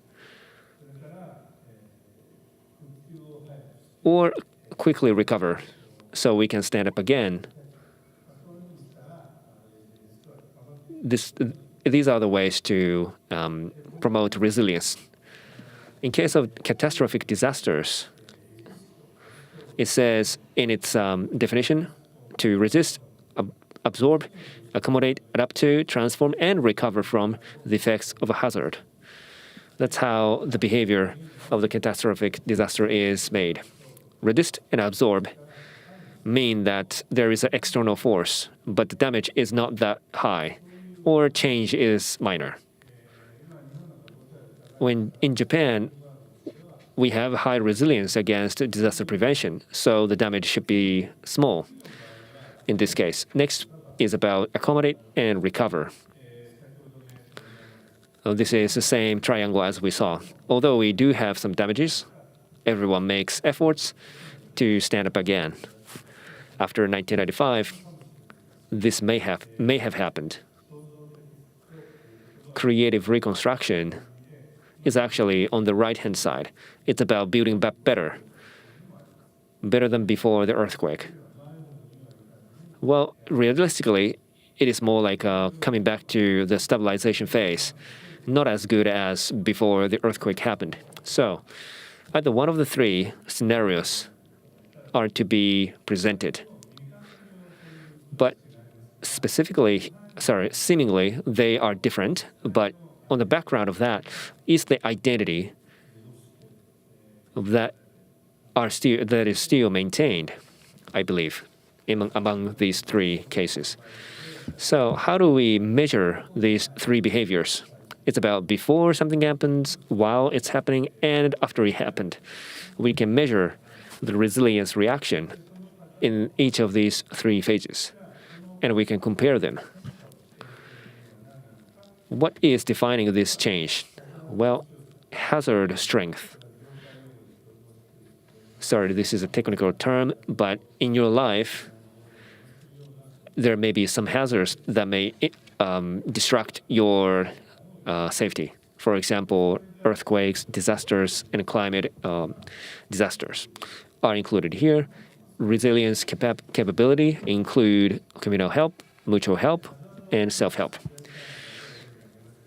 or quickly recover so we can stand up again. These are the ways to promote resilience. In case of catastrophic disasters, it says in its definition to resist, absorb, accommodate, adapt to, transform, and recover from the effects of a hazard. That's how the behavior of the catastrophic disaster is made. Resist and absorb mean that there is an external force, but the damage is not that high, or change is minor. When in Japan, we have high resilience against disaster prevention, so the damage should be small in this case. Next is about accommodate and recover. This is the same triangle as we saw. Although we do have some damages, everyone makes efforts to stand up again. After 1995, this may have happened. Creative reconstruction is actually on the right-hand side. It's about building back better than before the earthquake. Well, realistically, it is more like coming back to the stabilization phase, not as good as before the earthquake happened. So, either one of the three scenarios are to be presented. But seemingly they are different, but on the background of that is the identity that is still maintained, I believe, among these three cases. So how do we measure these three behaviors? It's about before something happens, while it's happening, and after it happened. We can measure the resilience reaction in each of these three phases, and we can compare them. What is defining this change? Well, hazard strength. Sorry, this is a technical term, but in your life, there may be some hazards that may distract your safety. For example, earthquakes, disasters, and climate disasters are included here. Resilience capability include communal help, mutual help, and self-help.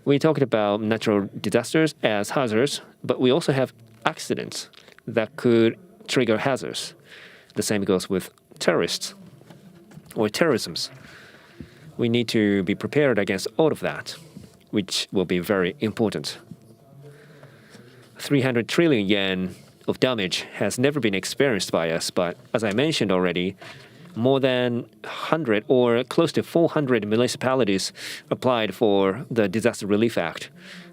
We talked about natural disasters as hazards, but we also have accidents that could trigger hazards. The same goes with terrorists or terrorisms. We need to be prepared against all of that, which will be very important. 300 trillion yen of damage has never been experienced by us, but as I mentioned already, more than 100 or close to 400 municipalities applied for the Disaster Relief Act.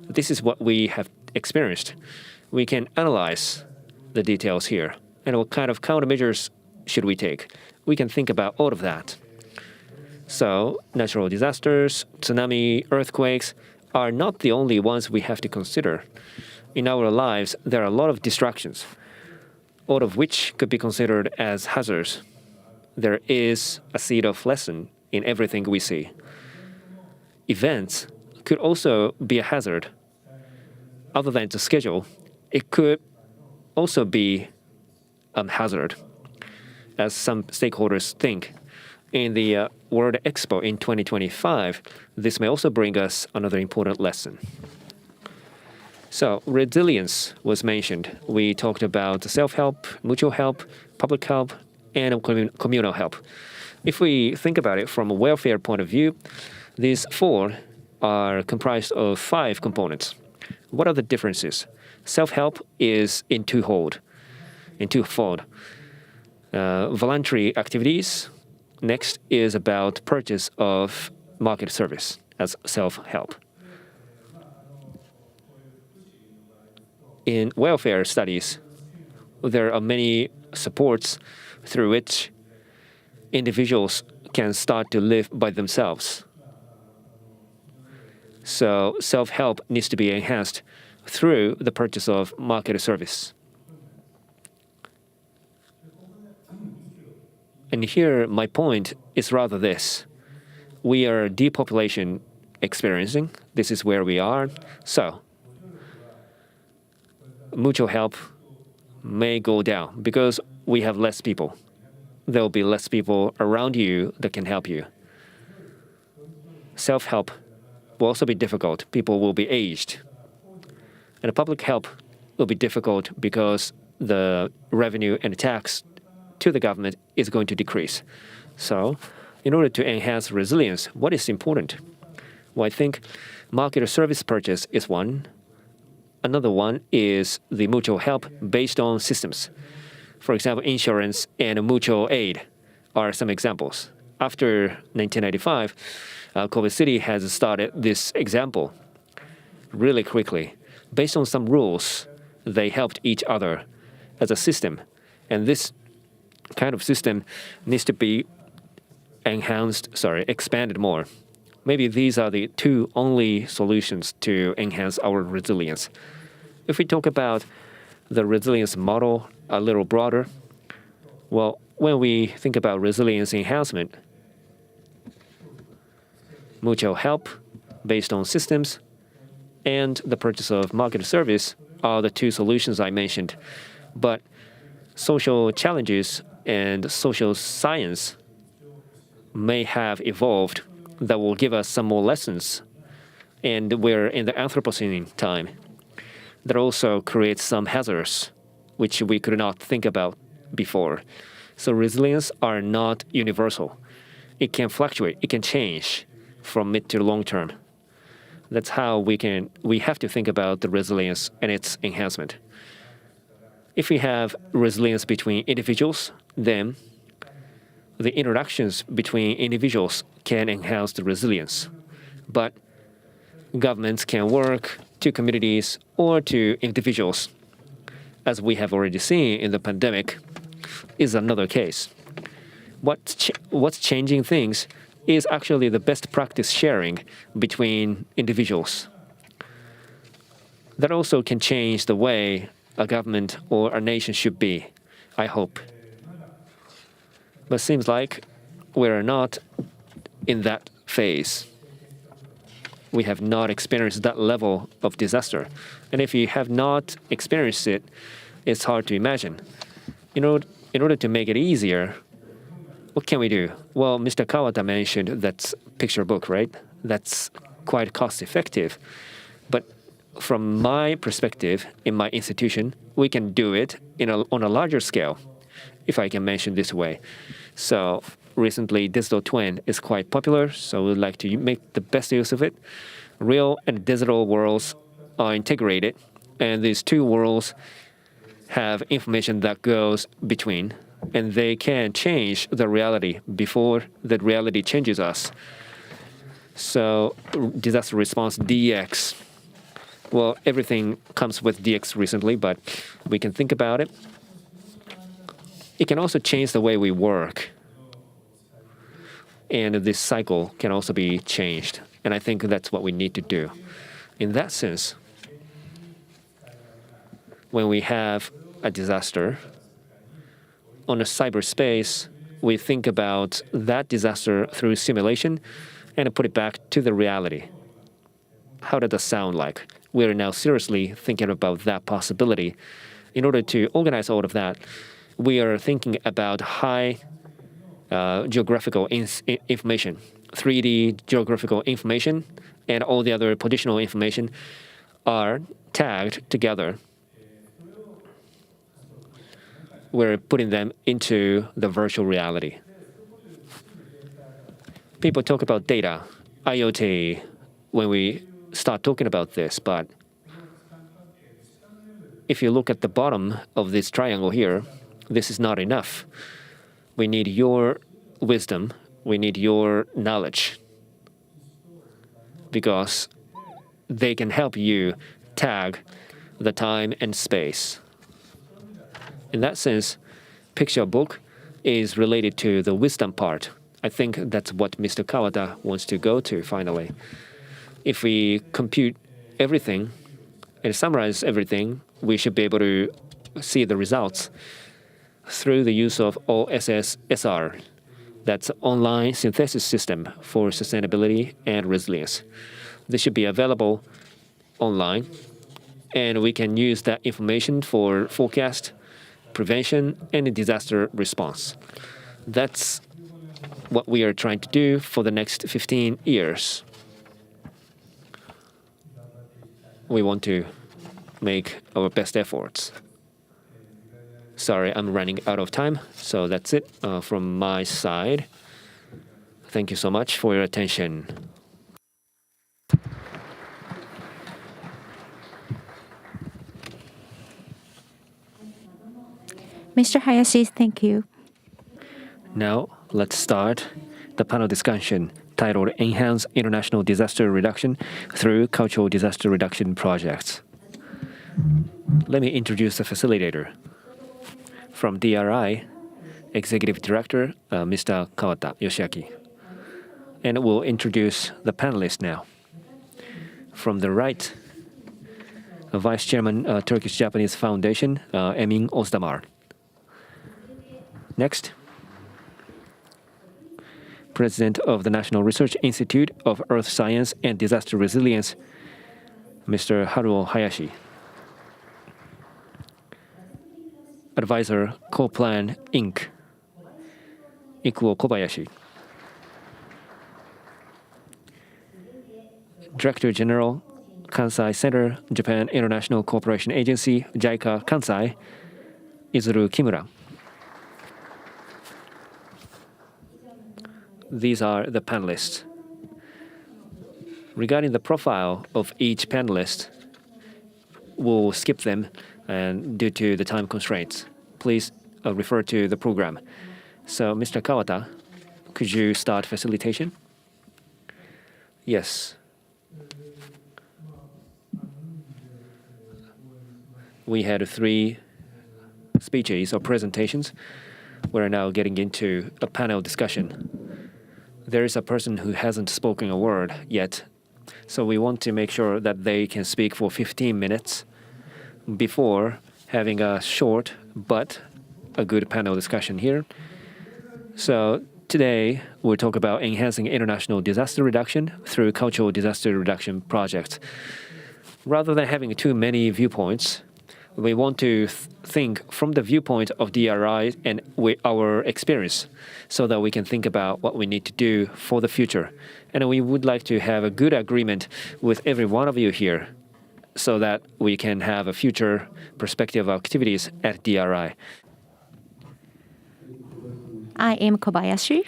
This is what we have experienced. We can analyze the details here. And what kind of countermeasures should we take? We can think about all of that. So, natural disasters, tsunami, earthquakes are not the only ones we have to consider. In our lives, there are a lot of distractions, all of which could be considered as hazards. There is a seed of lesson in everything we see. Events could also be a hazard. Other than the schedule, it could also be a hazard, as some stakeholders think. In the World Expo in 2025, this may also bring us another important lesson. So resilience was mentioned. We talked about self-help, mutual help, public help, and communal help. If we think about it from a welfare point of view, these four are comprised of 5 components. What are the differences? Self-help is in twofold. Voluntary activities. Next is about purchase of market service as self-help. In welfare studies, there are many supports through which individuals can start to live by themselves. So self-help needs to be enhanced through the purchase of market service. And here my point is rather this. We are depopulation experiencing. This is where we are. So mutual help may go down because we have less people. There will be less people around you that can help you. Self-help will also be difficult. People will be aged. And public help will be difficult because the revenue and tax to the government is going to decrease. So in order to enhance resilience, what is important? Well, I think market or service purchase is one. Another one is the mutual help based on systems. For example, insurance and mutual aid are some examples. After 1995, Kobe City has started this example really quickly. Based on some rules, they helped each other as a system. And this kind of system needs to be expanded more. Maybe these are the 2 only solutions to enhance our resilience. If we talk about the resilience model a little broader, well, when we think about resilience enhancement, mutual help based on systems and the purchase of market service are the 2 solutions I mentioned. But social challenges and social science may have evolved that will give us some more lessons. And we're in the Anthropocene time. That also creates some hazards which we could not think about before. So resilience are not universal. It can fluctuate, it can change from mid to long term. That's how we have to think about the resilience and its enhancement. If we have resilience between individuals, then the interactions between individuals can enhance the resilience. But governments can work to communities or to individuals, as we have already seen in the pandemic, is another case. What's changing things is actually the best practice sharing between individuals. That also can change the way a government or a nation should be, I hope. But seems like we're not in that phase. We have not experienced that level of disaster. And if you have not experienced it, it's hard to imagine. In order to make it easier, what can we do? Well, Mr. Kawata mentioned that's picture book, right? That's quite cost effective. But from my perspective, in my institution, we can do it on a larger scale, if I can mention this way. So recently, digital twin is quite popular, so we'd like to make the best use of it. Real and digital worlds are integrated, and these 2 worlds have information that goes between, and they can change the reality before the reality changes us. So disaster response, DX. Well, everything comes with DX recently, but we can think about it. It can also change the way we work. And this cycle can also be changed. And I think that's what we need to do. In that sense, when we have a disaster, on a cyberspace, we think about that disaster through simulation and put it back to the reality. How does that sound like? We are now seriously thinking about that possibility. In order to organize all of that, we are thinking about high geographical information, 3D geographical information, and all the other positional information are tagged together. We're putting them into the virtual reality. People talk about data, IoT, when we start talking about this, but if you look at the bottom of this triangle here, this is not enough. We need your wisdom, we need your knowledge, because they can help you tag the time and space. In that sense, picture book is related to the wisdom part. I think that's what Mr. Kawata wants to go to finally. If we compute everything and summarize everything, we should be able to see the results through the use of OSSSR. That's Online Synthesis System for Sustainability and Resilience. This should be available online, and we can use that information for forecast, prevention, and disaster response. That's what we are trying to do for the next 15 years. We want to make our best efforts. Sorry, I'm running out of time, so that's it from my side. Thank you so much for your attention. Mr. Hayashi, thank you. Now, let's start the panel discussion titled Enhance International Disaster Reduction Through Cultural Disaster Reduction Projects. Let me introduce the facilitator. From DRI, Executive Director, Mr. Kawata Yoshiaki. And we'll introduce the panelists now. From the right, Vice Chairman, Turkish-Japanese Foundation, Emin Ozdamar. Next, President of the National Research Institute of Earth Science and Disaster Resilience, Mr. Haruo Hayashi. Advisor, Co-Plan Inc., Ikuo Kobayashi. Director General, Kansai Center, Japan International Cooperation Agency, JICA Kansai, Izuru Kimura. These are the panelists. Regarding the profile of each panelist, we'll skip them and due to the time constraints. Please refer to the program. So, Mr. Kawata, could you start facilitation? Yes. We had 3 speeches or presentations. We're now getting into a panel discussion. There is a person who hasn't spoken a word yet, so we want to make sure that they can speak for 15 minutes before having a short but a good panel discussion here. So today we'll talk about enhancing international disaster reduction through cultural disaster reduction projects. Rather than having too many viewpoints, we want to think from the viewpoint of DRI and our experience so that we can think about what we need to do for the future. And we would like to have a good agreement with every one of you here so that we can have a future perspective of activities at DRI. I am Kobayashi.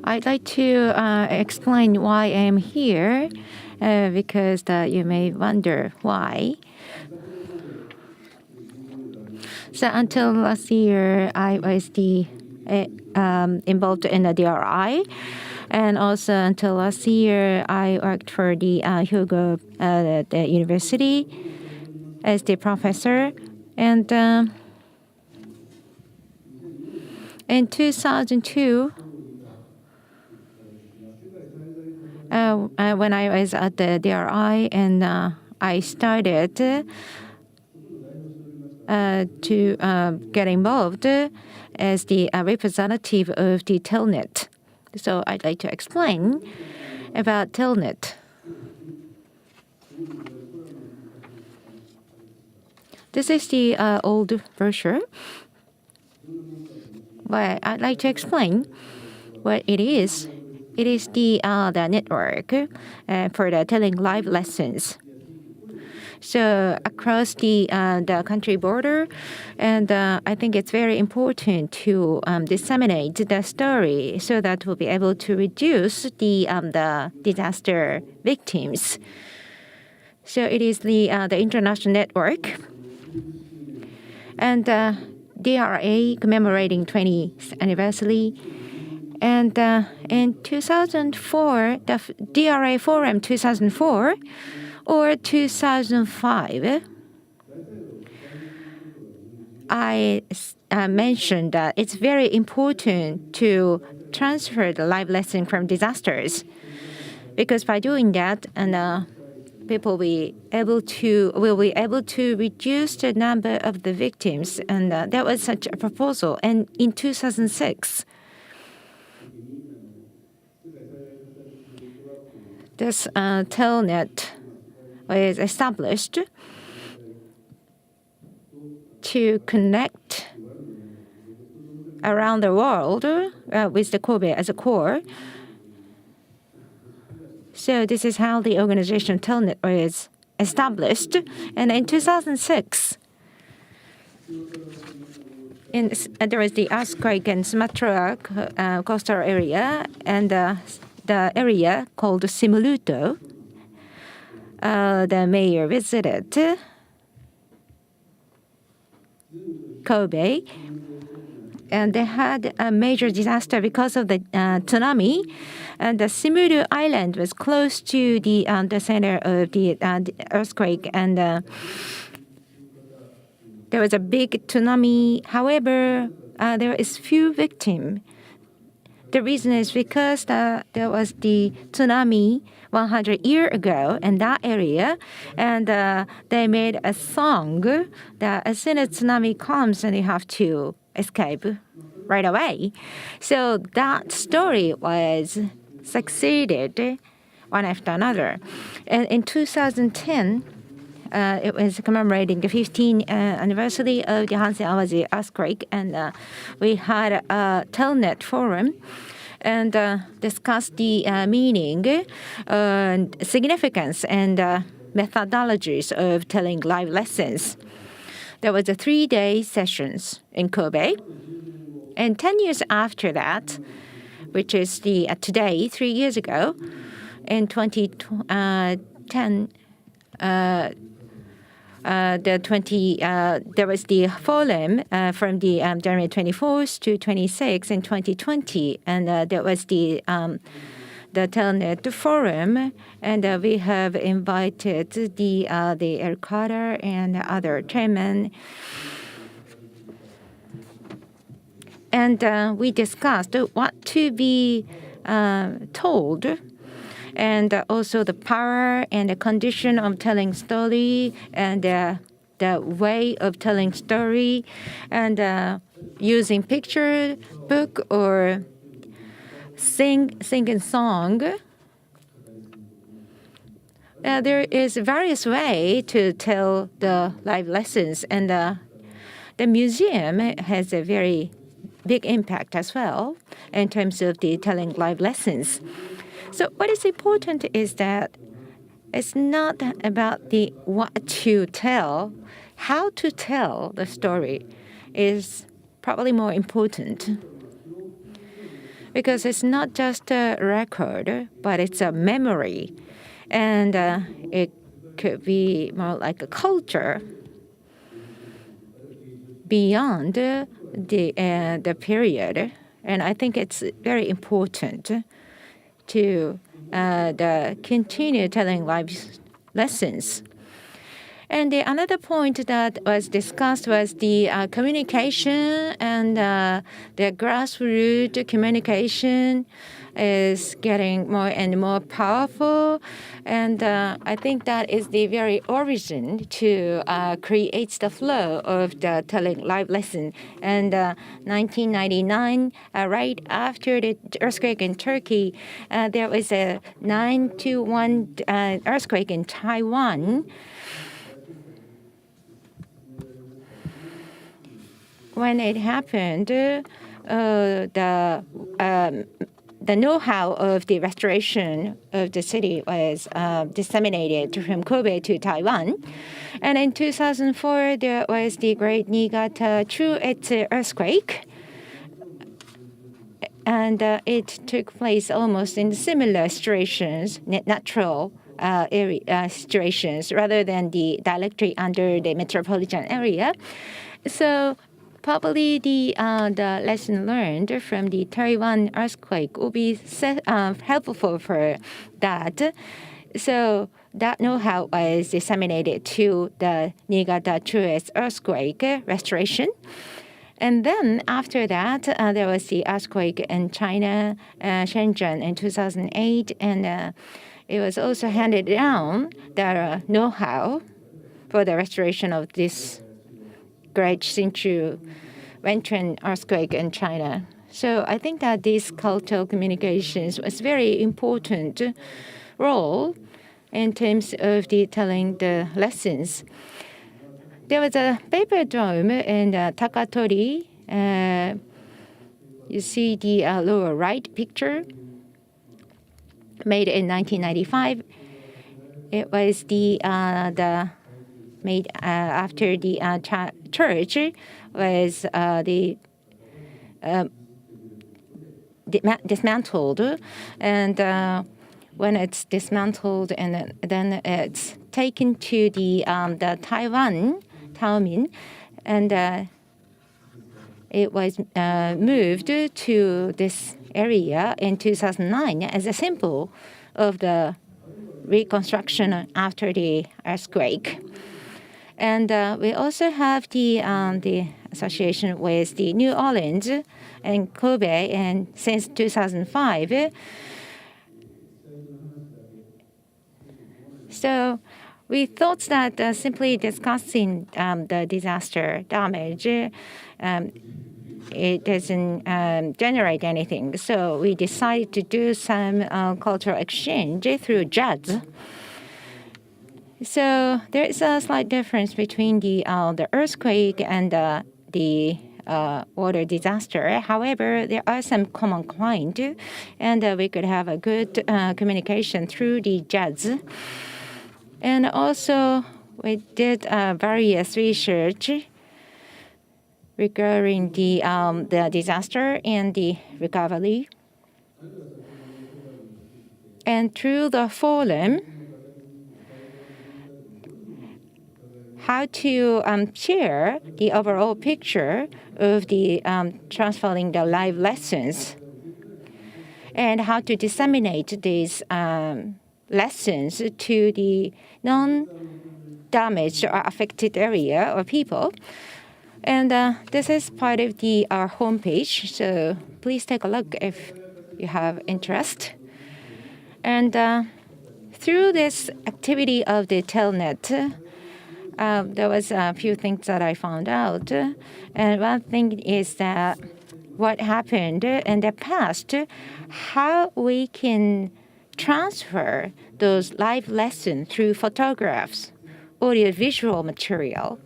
I'd like to explain why I'm here because you may wonder why. So until last year, I was involved in the DRI. And also until last year, I worked for the Hyogo the University as the professor. And in 2002, when I was at the DRI and I started to get involved as the representative of the Telnet. So I'd like to explain about Telnet. This is the old brochure. But I'd like to explain what it is. It is the network for the telling live lessons. So across the country border, and I think it's very important to disseminate the story so that we'll be able to reduce the disaster victims. So it is the international network, and DRA commemorating 20th anniversary. And in 2004, the DRA Forum 2004 or 2005, I mentioned that it's very important to transfer the live lesson from disasters, because by doing that, and people will be able to reduce the number of the victims, and that was such a proposal. And in 2006, this Telnet was established to connect around the world with the Kobe as a core. So this is how the organization Telnet was established. And in 2006, there was the earthquake in Sumatra coastal area, and the area called Simeuluto. The mayor visited Kobe, and they had a major disaster because of the tsunami. And the Simeulu Island was close to the center of the earthquake, and there was a big tsunami. However, there is few victims. The reason is because there was the tsunami 100 years ago in that area, and they made a song that as soon as tsunami comes, and you have to escape right away. So that story was succeeded one after another. And in 2010, it was commemorating the 15th anniversary of the Hansen-Awaji earthquake, and we had a Telnet forum and discussed the meaning, significance, and methodologies of telling live lessons. There was a 3-day sessions in Kobe, and 10 years after that, which is the today, 3 years ago, in 2010. There was the forum from the January 24th to 26th in 2020, and there was the Telnet forum, and we have invited the Eric Carter and other chairmen, and we discussed what to be told, and also the power and the condition of telling story, and the way of telling story, and using picture book or singing song. There is various way to tell the live lessons, and the museum has a very big impact as well in terms of the telling live lessons. So what is important is that it's not about the what to tell, how to tell the story is probably more important, because it's not just a record, but it's a memory, and it could be more like a culture beyond the period. And I think it's very important to continue telling live lessons. And another point that was discussed was the communication and the grassroots communication is getting more and more powerful. And I think that is the very origin to create the flow of the telling live lesson. And 1999, right after the earthquake in Turkey, there was a 9/1 earthquake in Taiwan. When it happened, the know-how of the restoration of the city was disseminated from Kobe to Taiwan. And in 2004, there was the Great Niigata Chuetsu earthquake. And it took place almost in similar situations, natural situations, rather than the directly under the metropolitan area. So probably the lesson learned from the Taiwan earthquake will be helpful for that. So that know-how was disseminated to the Niigata Chuetsu earthquake restoration. And then after that, there was the earthquake in China, Shenzhen in 2008, and it was also handed down the know-how for the restoration of this Great Hsinchu Wenchuan earthquake in China. So I think that these cultural communications was very important role in terms of the telling the lessons. There was a paper dome in Takatori. You see the lower right picture, made in 1995. It was the made after the church was dismantled, and when it's dismantled, and then it's taken to the Taiwan Taomin, and it was moved to this area in 2009 as a symbol of the reconstruction after the earthquake. And we also have the association with the New Orleans and Kobe, and since 2005. So we thought that simply discussing the disaster damage, it doesn't generate anything. So we decided to do some cultural exchange through jazz. So there is a slight difference between the earthquake and the water disaster. However, there are some common point, and we could have a good communication through the jazz. And also, we did various research regarding the disaster and the recovery. And through the forum, how to share the overall picture of the transferring the live lessons, and how to disseminate these lessons to the non-damaged or affected area or people. And this is part of our homepage, so please take a look if you have interest. And through this activity of the Telnet, there was a few things that I found out. And one thing is that what happened in the past, how we can transfer those live lessons through photographs, audio-visual material,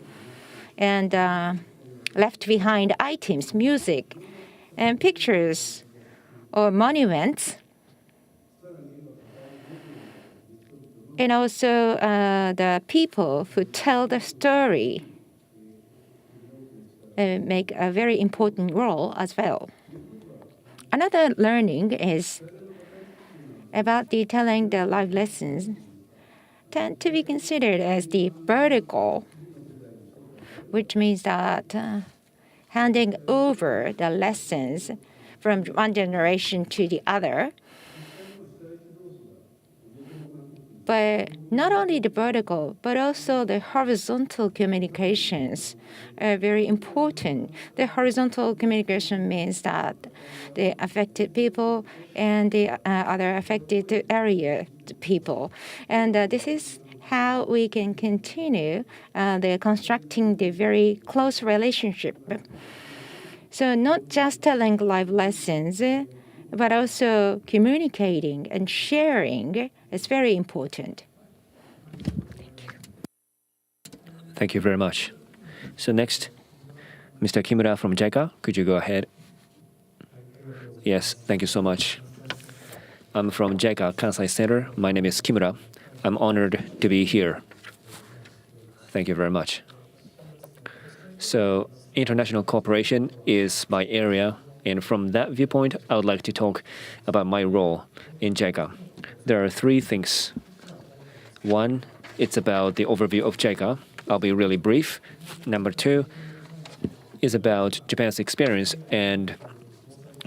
and left behind items, music, and pictures or monuments. And also the people who tell the story make a very important role as well. Another learning is about the telling the live lessons tend to be considered as the vertical, which means that handing over the lessons from one generation to the other. But not only the vertical, but also the horizontal communications are very important. The horizontal communication means that the affected people and the other affected area people. And this is how we can continue the constructing the very close relationship. So not just telling live lessons, but also communicating and sharing is very important. Thank you very much. So next, Mr. Kimura from JICA, could you go ahead? Yes, thank you so much. I'm from JICA Kansai Center. My name is Kimura. I'm honored to be here. Thank you very much. So international cooperation is my area, and from that viewpoint, I would like to talk about my role in JICA. There are three things. One, it's about the overview of JICA. I'll be really brief. Number two is about Japan's experience and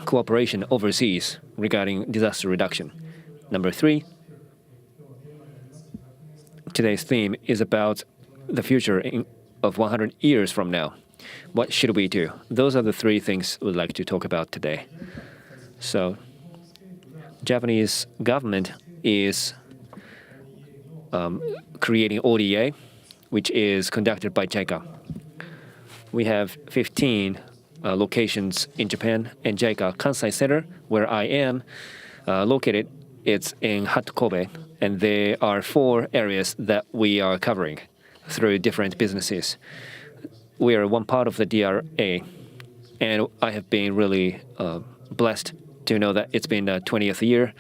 cooperation overseas regarding disaster reduction. Number three, today's theme is about the future of 100 years from now. What should we do? Those are the three things we'd like to talk about today. So, Japanese government is creating ODA, which is conducted by JICA. We have 15 locations in Japan, and JICA Kansai Center, where I am located, it's in Kobe, and there are 4 areas that we are covering through different businesses. We are one part of the DRA, and I have been really blessed to know that it's been the 20th year,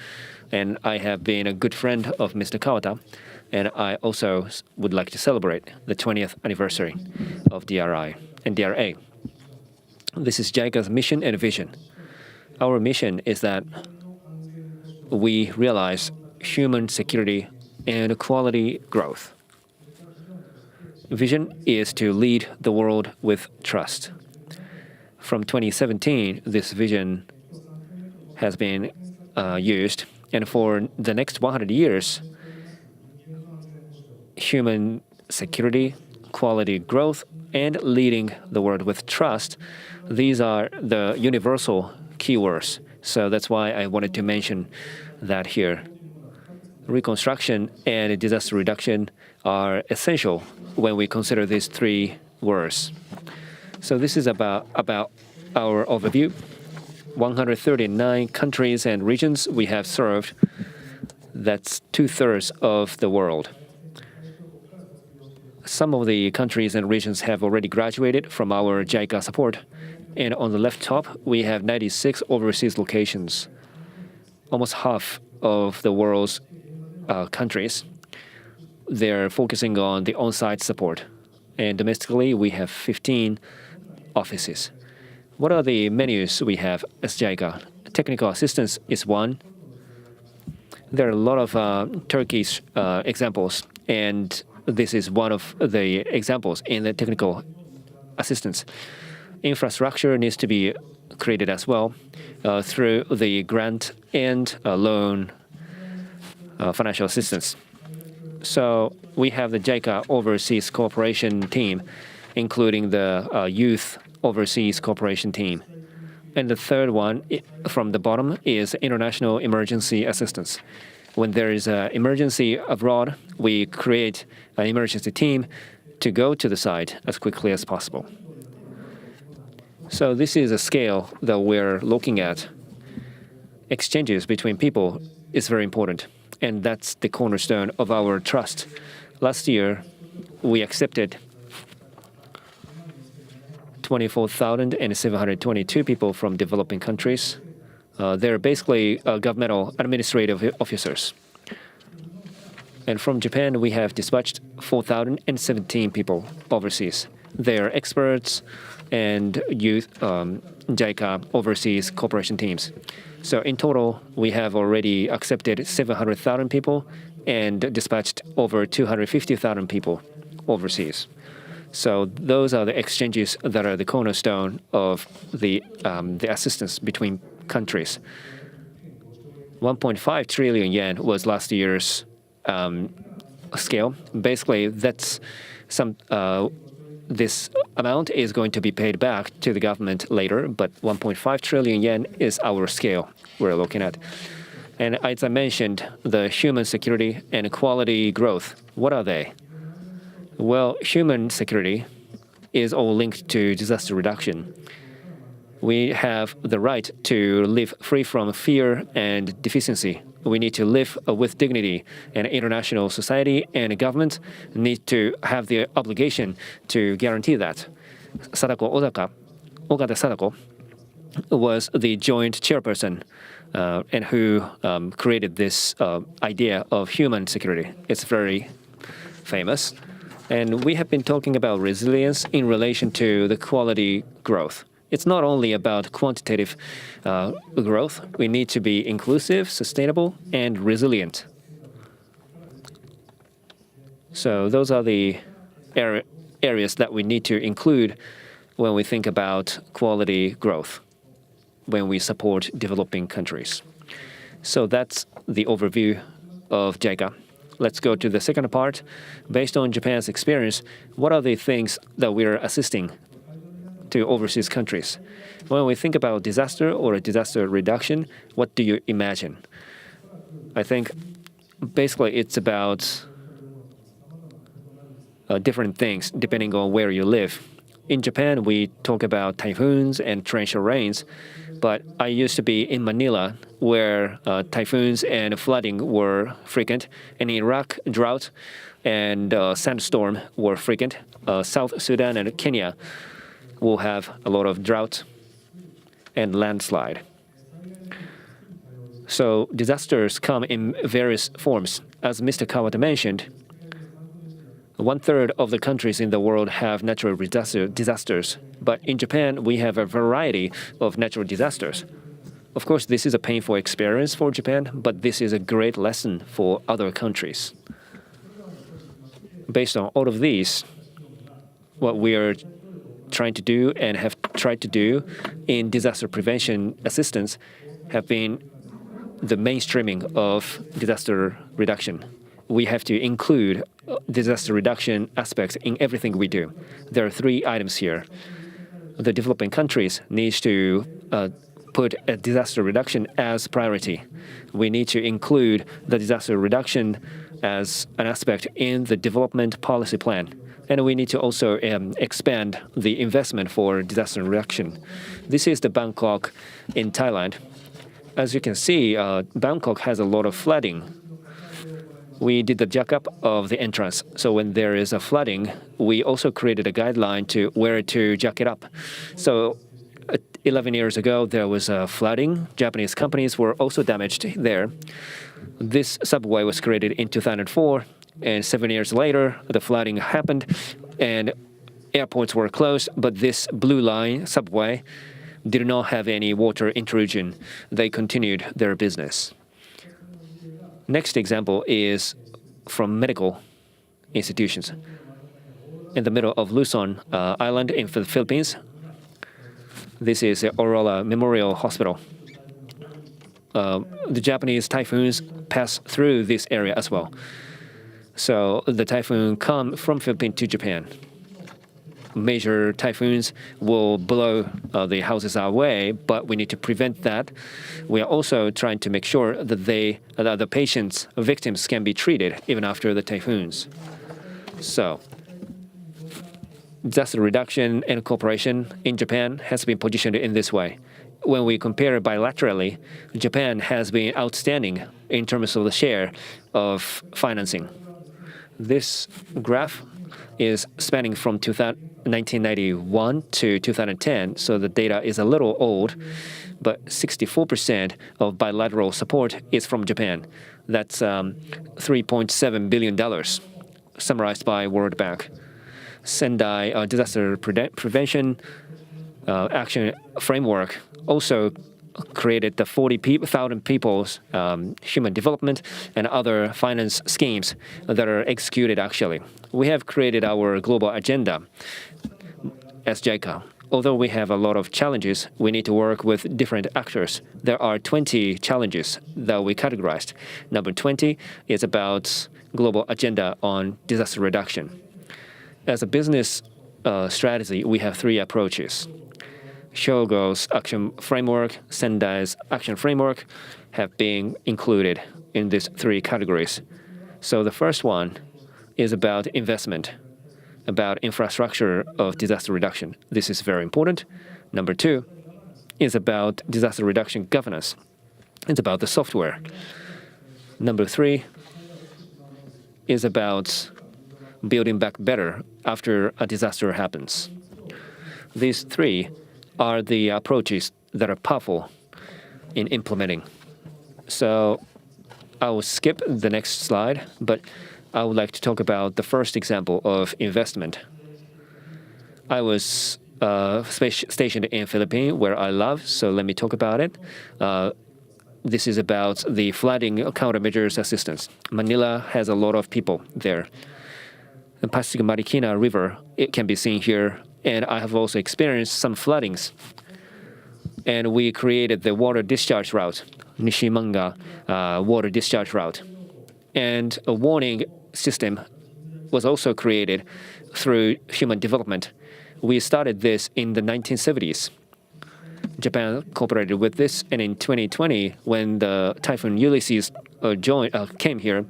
and I have been a good friend of Mr. Kawata, and I also would like to celebrate the 20th anniversary of DRI and DRA. This is JICA's mission and vision. Our mission is that we realize human security and quality growth. Vision is to lead the world with trust. From 2017, this vision has been used, and for the next 100 years, human security, quality growth, and leading the world with trust, these are the universal keywords. So that's why I wanted to mention that here. Reconstruction and disaster reduction are essential when we consider these 3 words. So this is about our overview. 139 countries and regions we have served. That's 2/3 of the world. Some of the countries and regions have already graduated from our JICA support. And on the left top, we have 96 overseas locations, almost half of the world's countries. They're focusing on the on-site support. And domestically, we have 15 offices. What are the menus we have as JICA? Technical assistance is one. There are a lot of Turkish examples, and this is one of the examples in the technical assistance. Infrastructure needs to be created as well through the grant and loan financial assistance. So we have the JICA Overseas Cooperation Team, including the Youth Overseas Cooperation Team. And the third one from the bottom is International Emergency Assistance. When there is an emergency abroad, we create an emergency team to go to the site as quickly as possible. So this is a scale that we're looking at. Exchanges between people is very important, and that's the cornerstone of our trust. Last year, we accepted 24,722 people from developing countries. They're basically governmental administrative officers. And from Japan, we have dispatched 4,017 people overseas. They are experts and youth JICA overseas cooperation teams. So in total, we have already accepted 700,000 people and dispatched over 250,000 people overseas. So those are the exchanges that are the cornerstone of the assistance between countries. 1.5 trillion yen was last year's scale. Basically, that's this amount is going to be paid back to the government later, but 1.5 trillion yen is our scale we're looking at. And as I mentioned, the human security and quality growth, what are they? Well, human security is all linked to disaster reduction. We have the right to live free from fear and deficiency. We need to live with dignity, and international society and government need to have the obligation to guarantee that. Ogata Sadako was the joint chairperson and who created this idea of human security. It's very famous. And we have been talking about resilience in relation to the quality growth. It's not only about quantitative growth. We need to be inclusive, sustainable, and resilient. So those are the areas that we need to include when we think about quality growth, when we support developing countries. So that's the overview of JICA. Let's go to the second part. Based on Japan's experience, what are the things that we're assisting to overseas countries? When we think about disaster or disaster reduction, what do you imagine? I think basically it's about different things depending on where you live. In Japan, we talk about typhoons and torrential rains, but I used to be in Manila where typhoons and flooding were frequent. In Iraq, drought and sandstorm were frequent. South Sudan and Kenya will have a lot of drought and landslide. So disasters come in various forms. As Mr. Kawata mentioned, 1/3 of the countries in the world have natural disasters. But in Japan, we have a variety of natural disasters. Of course, this is a painful experience for Japan, but this is a great lesson for other countries. Based on all of these, what we are trying to do and have tried to do in disaster prevention assistance have been the mainstreaming of disaster reduction. We have to include disaster reduction aspects in everything we do. There are 3 items here. The developing countries need to put a disaster reduction as priority. We need to include the disaster reduction as an aspect in the development policy plan. And we need to also expand the investment for disaster reduction. This is the Bangkok in Thailand. As you can see, Bangkok has a lot of flooding. We did the jack-up of the entrance. So when there is a flooding, we also created a guideline to where to jack it up. So 11 years ago, there was a flooding. Japanese companies were also damaged there. This subway was created in 2004. And 7 years later, the flooding happened and airports were closed. But this Blue Line subway did not have any water intrusion. They continued their business. Next example is from medical institutions. In the middle of Luzon Island in the Philippines, this is Aurora Memorial Hospital. The Japanese typhoons pass through this area as well. So the typhoon come from Philippines to Japan. Major typhoons will blow the houses away, but we need to prevent that. We are also trying to make sure that the patients, victims, can be treated even after the typhoons. So, disaster reduction and cooperation in Japan has been positioned in this way. When we compare bilaterally, Japan has been outstanding in terms of the share of financing. This graph is spanning from 1991 to 2010, so the data is a little old, but 64% of bilateral support is from Japan. That's $3.7 billion, summarized by World Bank. Sendai Disaster Prevention Action Framework also created the 40,000 people's human development and other finance schemes that are executed actually. We have created our global agenda as JICA. although we have a lot of challenges, we need to work with different actors. There are 20 challenges that we categorized. Number 20 is about global agenda on disaster reduction. As a business strategy, we have 3 approaches. Shogo's action framework, Sendai's action framework have been included in these 3 categories. So the first one is about investment, about infrastructure of disaster reduction. This is very important. Number 2 is about disaster reduction governance. It's about the software. Number 3 is about building back better after a disaster happens. These 3 are the approaches that are powerful in implementing. So I will skip the next slide, but I would like to talk about the first example of investment. I was stationed in Philippines, where I love, so let me talk about it. This is about the flooding countermeasures assistance. Manila has a lot of people there. The Pasig Marikina River, it can be seen here, and I have also experienced some floodings. And we created the water discharge route, Nishimanga water discharge route. And a warning system was also created through human development. We started this in the 1970s. Japan cooperated with this, and in 2020, when the Typhoon Ulysses came here,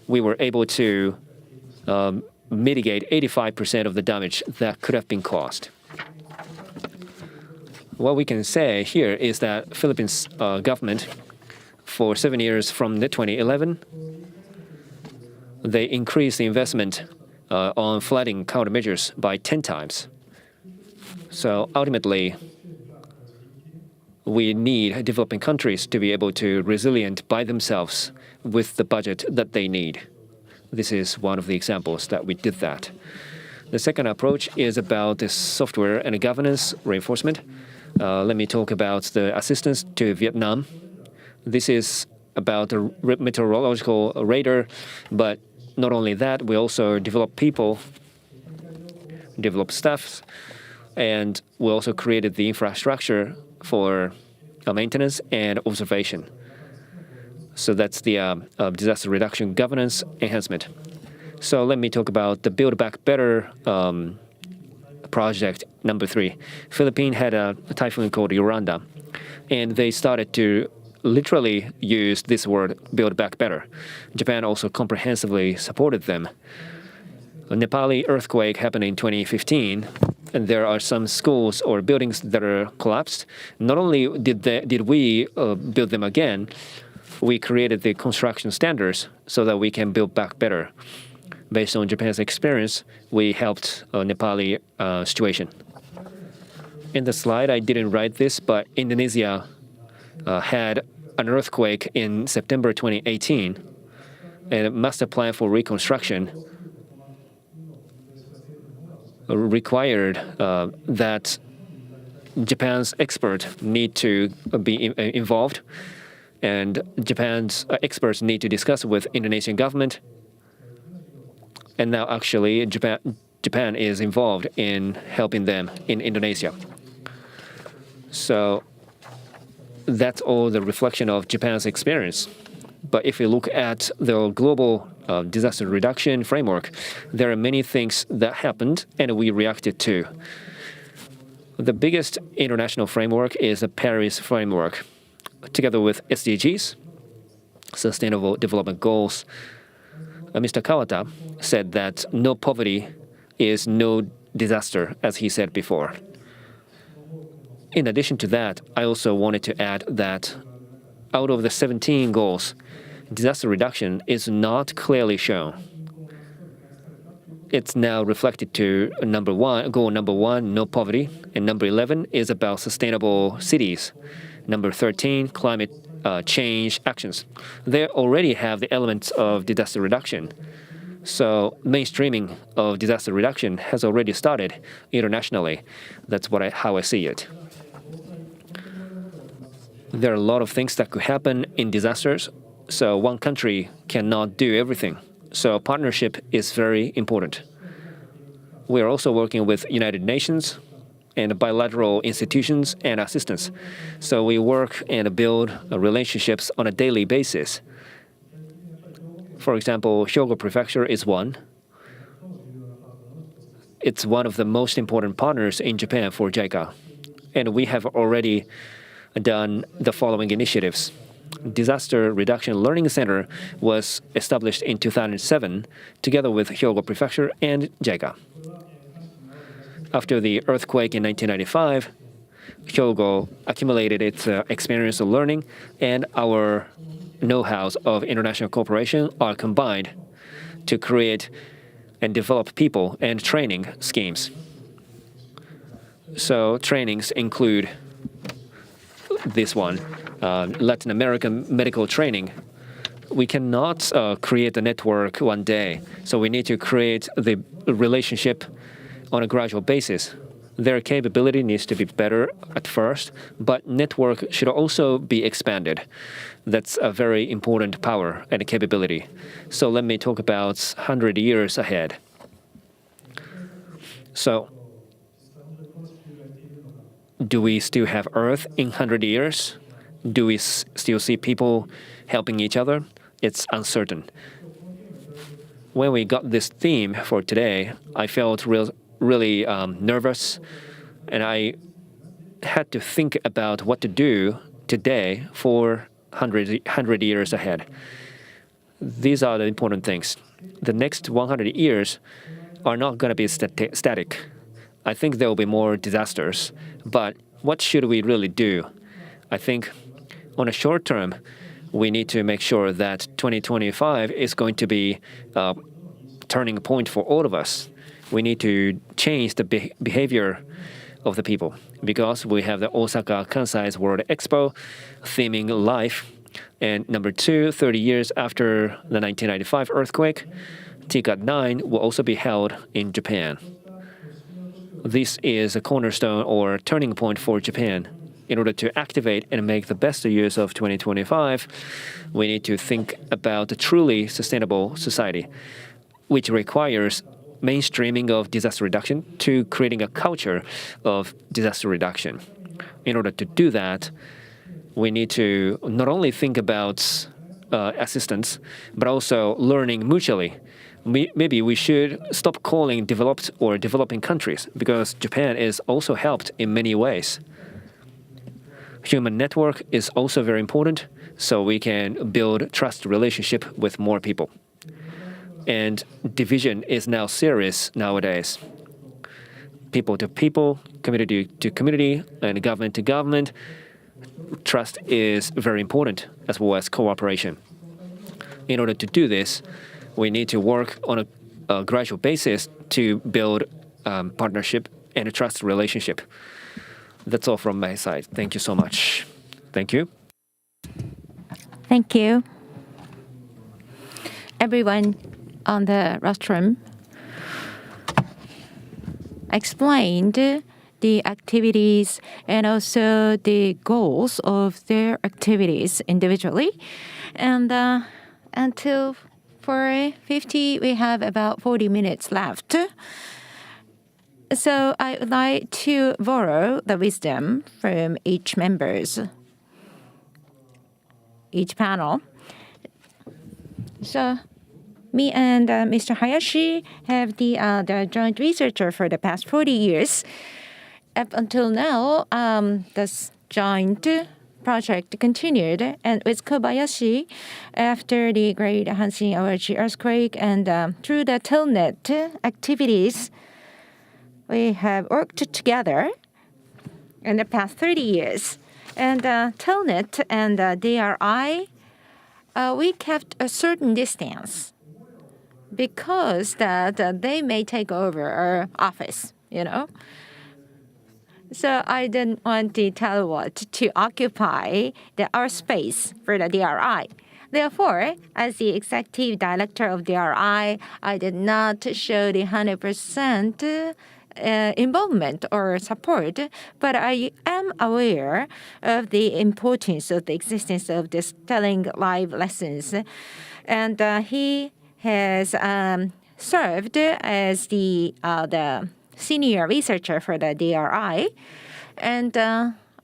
we were able to mitigate 85% of the damage that could have been caused. What we can say here is that Philippines government, for 7 years from the 2011, they increased the investment on flooding countermeasures by 10 times. So ultimately, we need developing countries to be able to resilient by themselves with the budget that they need. This is one of the examples that we did that. The second approach is about the software and governance reinforcement. Let me talk about the assistance to Vietnam. This is about the meteorological radar, but not only that, we also develop people, develop staff, and we also created the infrastructure for maintenance and observation. So that's the disaster reduction governance enhancement. So let me talk about the Build Back Better project number 3. Philippines had a typhoon called Yoranda, and they started to literally use this word, Build Back Better. Japan also comprehensively supported them. A Nepali earthquake happened in 2015, and there are some schools or buildings that are collapsed. Not only did we build them again, we created the construction standards so that we can build back better. Based on Japan's experience, we helped Nepali situation. In the slide, I didn't write this, but Indonesia had an earthquake in September 2018, and a master plan for reconstruction required that Japan's experts need to be involved, and Japan's experts need to discuss with Indonesian government. And now actually Japan is involved in helping them in Indonesia. So that's all the reflection of Japan's experience. But if you look at the global disaster reduction framework, there are many things that happened and we reacted to. The biggest international framework is the Paris framework. Together with SDGs, Sustainable Development Goals, Mr. Kawata said that no poverty is no disaster, as he said before. In addition to that, I also wanted to add that out of the 17 goals, disaster reduction is not clearly shown. It's now reflected to goal number one, no poverty, and number 11 is about sustainable cities. Number 13, climate change actions. They already have the elements of disaster reduction. So mainstreaming of disaster reduction has already started internationally. That's how I see it. There are a lot of things that could happen in disasters, so one country cannot do everything. So partnership is very important. We are also working with United Nations and bilateral institutions and assistance. So we work and build relationships on a daily basis. For example, Hyogo Prefecture is one. It's one of the most important partners in Japan for JICA. And we have already done the following initiatives. Disaster Reduction Learning Center was established in 2007 together with Hyogo Prefecture and JICA. After the earthquake in 1995, Hyogo accumulated its experience of learning, and our know-hows of international cooperation are combined to create and develop people and training schemes. So trainings include this one, Latin American medical training. We cannot create a network one day, so we need to create the relationship on a gradual basis. Their capability needs to be better at first, but network should also be expanded. That's a very important power and capability. So let me talk about 100 years ahead. So, do we still have Earth in 100 years? Do we still see people helping each other? It's uncertain. When we got this theme for today, I felt really nervous, and I had to think about what to do today for 100 years ahead. These are the important things. The next 100 years are not going to be static. I think there will be more disasters. But what should we really do? I think on a short term, we need to make sure that 2025 is going to be a turning point for all of us. We need to change the behavior of the people because we have the Osaka Kansai's World Expo theming life. And number two, 30 years after the 1995 earthquake, TCAT 9 will also be held in Japan. This is a cornerstone or turning point for Japan. In order to activate and make the best use of 2025, we need to think about a truly sustainable society, which requires mainstreaming of disaster reduction to creating a culture of disaster reduction. In order to do that, we need to not only think about assistance, but also learning mutually. Maybe we should stop calling developed or developing countries because Japan is also helped in many ways. Human network is also very important, so we can build trust relationship with more people. And division is now serious nowadays. People to people, community to community, and government to government. Trust is very important, as well as cooperation. In order to do this, we need to work on a gradual basis to build partnership and a trust relationship. That's all from my side. Thank you so much. Thank you. Thank you. Everyone on the rostrum explained the activities and also the goals of their activities individually. And until 4:50, we have about 40 minutes left. So I would like to borrow the wisdom from each panel. So me and Mr. Hayashi have the joint researcher for the past 40 years. Up until now, this joint project continued, and with Kobayashi, after the Great Hanshin Awaji earthquake and through the Telnet activities, we have worked together in the past 30 years. And Telnet and DRI, we kept a certain distance because that they may take over our office, you know. So I didn't want the Telewatt to occupy our space for the DRI. Therefore, as the executive director of DRI, I did not show the 100% involvement or support, but I am aware of the importance of the existence of this telling live lessons. And he has served as the senior researcher for the DRI. And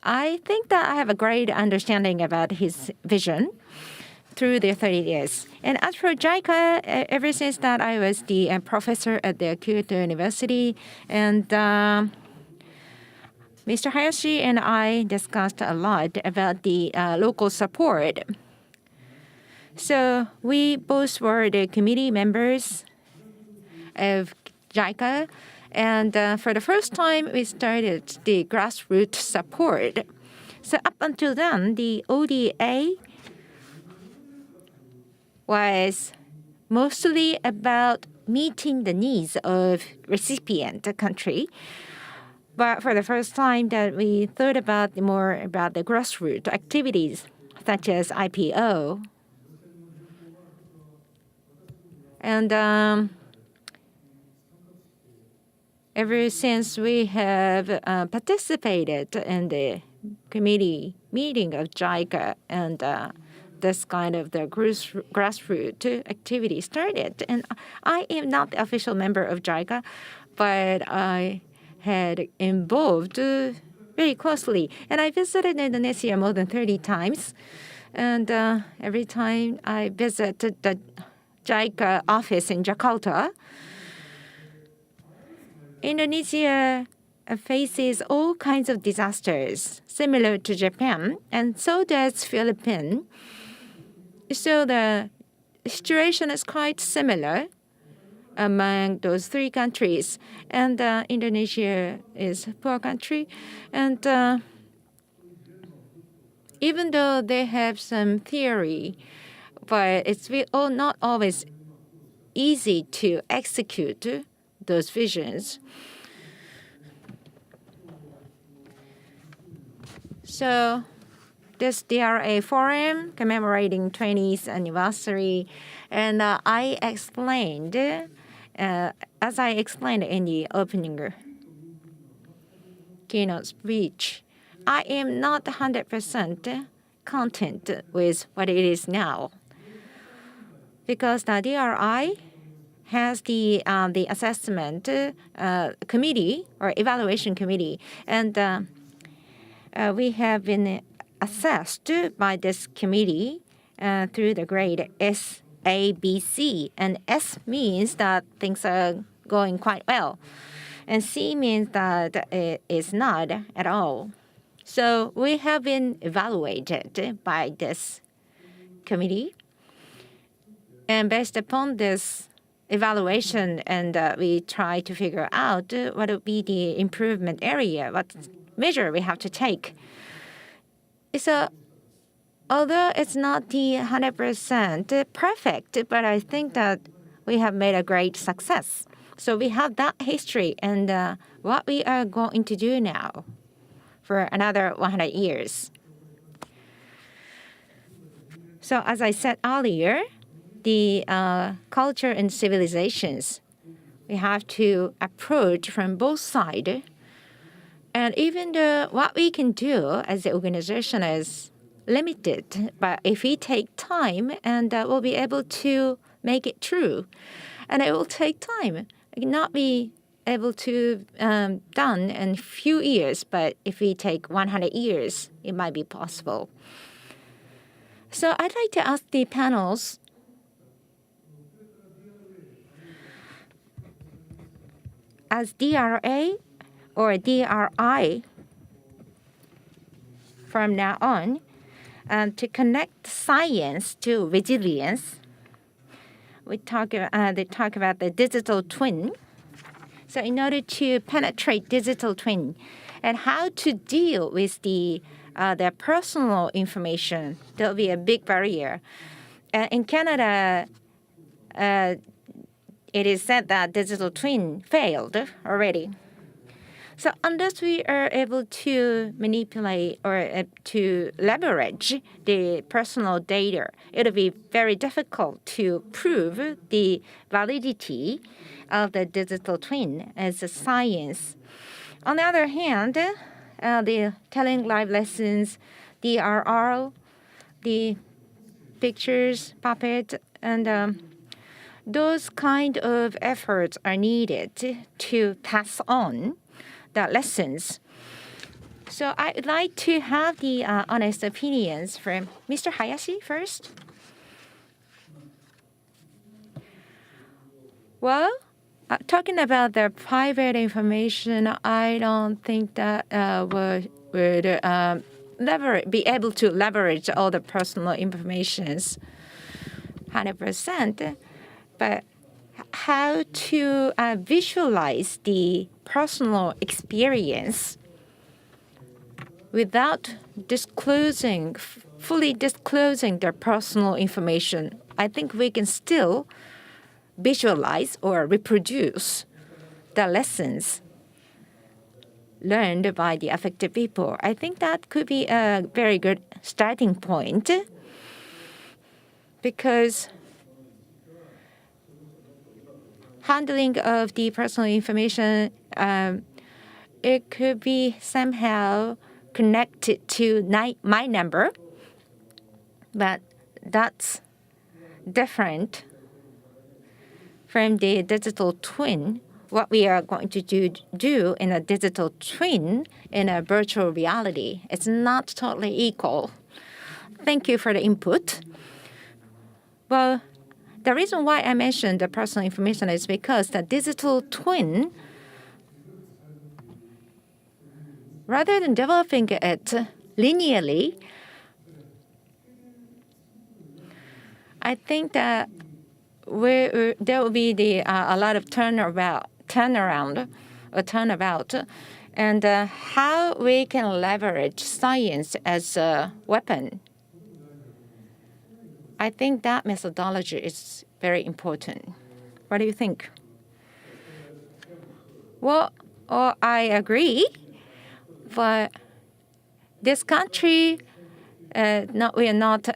I think that I have a great understanding about his vision through the 30 years. And as for JICA, ever since that I was the professor at the Kyoto University, and Mr. Hayashi and I discussed a lot about the local support. So we both were the committee members of JICA, and for the first time, we started the grassroots support. So up until then, the ODA was mostly about meeting the needs of recipient country. But for the first time that we thought about more about the grassroots activities, such as IPO. And ever since we have participated in the committee meeting of JICA, and this kind of the grassroots activity started. And I am not the official member of JICA, but I had involved very closely. And I visited Indonesia more than 30 times. And every time I visited the JICA office in Jakarta, Indonesia faces all kinds of disasters similar to Japan, and so does Philippines. So the situation is quite similar among those three countries. And Indonesia is a poor country. And even though they have some theory, but it's not always easy to execute those visions. So this DRA forum commemorating 20th anniversary, and I explained, as I explained in the opening keynote speech, I am not 100% content with what it is now, because the DRI has the assessment committee or evaluation committee, and we have been assessed by this committee through the grade S, A, B, C. And S means that things are going quite well, and C means that it is not at all. So we have been evaluated by this committee, and based upon this evaluation, and we try to figure out what would be the improvement area, what measure we have to take. So although it's not the 100% perfect, but I think that we have made a great success. So we have that history, and what we are going to do now for another 100 years. So as I said earlier, the culture and civilizations, we have to approach from both sides. And even though what we can do as an organization is limited, but if we take time, and we'll be able to make it true. And it will take time. It cannot be able to done in a few years, but if we take 100 years, it might be possible. So I'd like to ask the panels, as DRA or DRI from now on, to connect science to resilience. They talk about the digital twin. So in order to penetrate digital twin and how to deal with the personal information, there'll be a big barrier. In Canada, it is said that digital twin failed already. So unless we are able to manipulate or to leverage the personal data, it'll be very difficult to prove the validity of the digital twin as a science. On the other hand, the telling live lessons, DRR, the pictures, puppet, and those kind of efforts are needed to pass on the lessons. So I'd like to have the honest opinions from Mr. Hayashi first. Well, talking about the private information, I don't think that would be able to leverage all the personal informations 100%. But how to visualize the personal experience without fully disclosing their personal information, I think we can still visualize or reproduce the lessons learned by the affected people. I think that could be a very good starting point, because handling of the personal information, it could be somehow connected to my number, but that's different from the digital twin. What we are going to do in a digital twin in a virtual reality, it's not totally equal. Thank you for the input. Well, the reason why I mentioned the personal information is because the digital twin, rather than developing it linearly, I think that there will be a lot of turnabout, and how we can leverage science as a weapon. I think that methodology is very important. What do you think? Well, I agree, but this country, we are not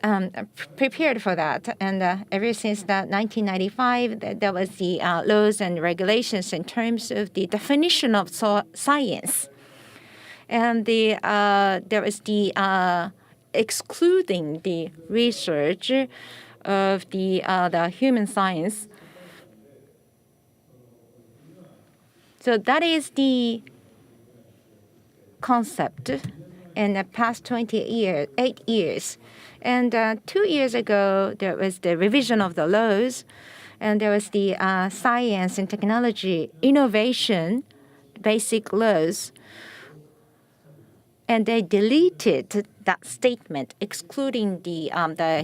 prepared for that. And ever since 1995, there was the laws and regulations in terms of the definition of science. And there was the excluding the research of the human science. So that is the concept in the past 8 years. And 2 years ago, there was the revision of the laws, and there was the science and technology innovation basic laws. And they deleted that statement, excluding the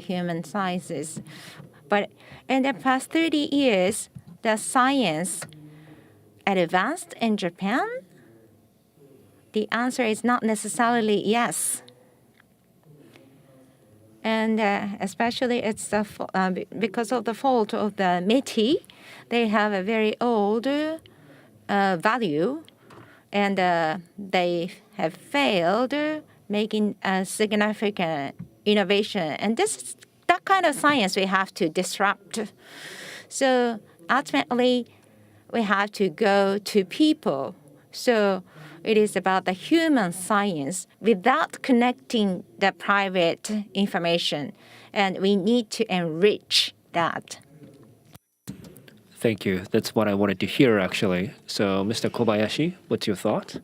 human sciences. But in the past 30 years, the science advanced in Japan. The answer is not necessarily yes. And especially it's because of the fault of the Métis, they have a very old value, and they have failed making a significant innovation. And this is that kind of science we have to disrupt. So ultimately, we have to go to people. So it is about the human science without connecting the private information. And we need to enrich that. Thank you. That's what I wanted to hear, actually. So, Mr. Kobayashi, what's your thought?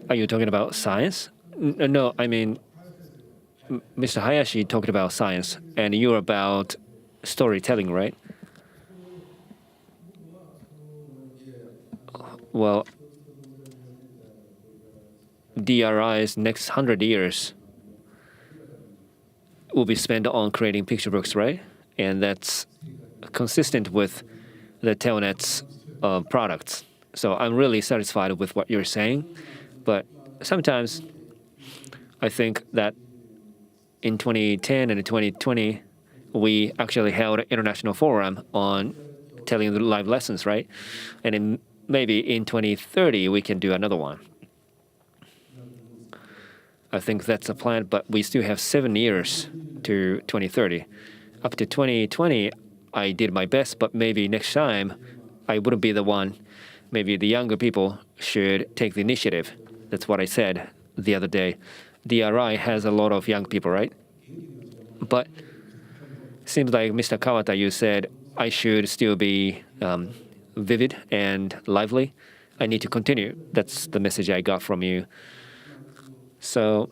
Are you talking about science? No, I mean, Mr. Hayashi talked about science, and you're about storytelling, right? Well, DRI's next 100 years will be spent on creating picture books, right? And that's consistent with the Telnet's products. So I'm really satisfied with what you're saying. But sometimes I think that in 2010 and 2020, we actually held an international forum on telling the live lessons, right? And maybe in 2030, we can do another one. I think that's a plan, but we still have 7 years to 2030. Up to 2020, I did my best, but maybe next time, I wouldn't be the one. Maybe the younger people should take the initiative. That's what I said the other day. DRI has a lot of young people, right? But seems like Mr. Kawata, you said I should still be vivid and lively. I need to continue. That's the message I got from you. So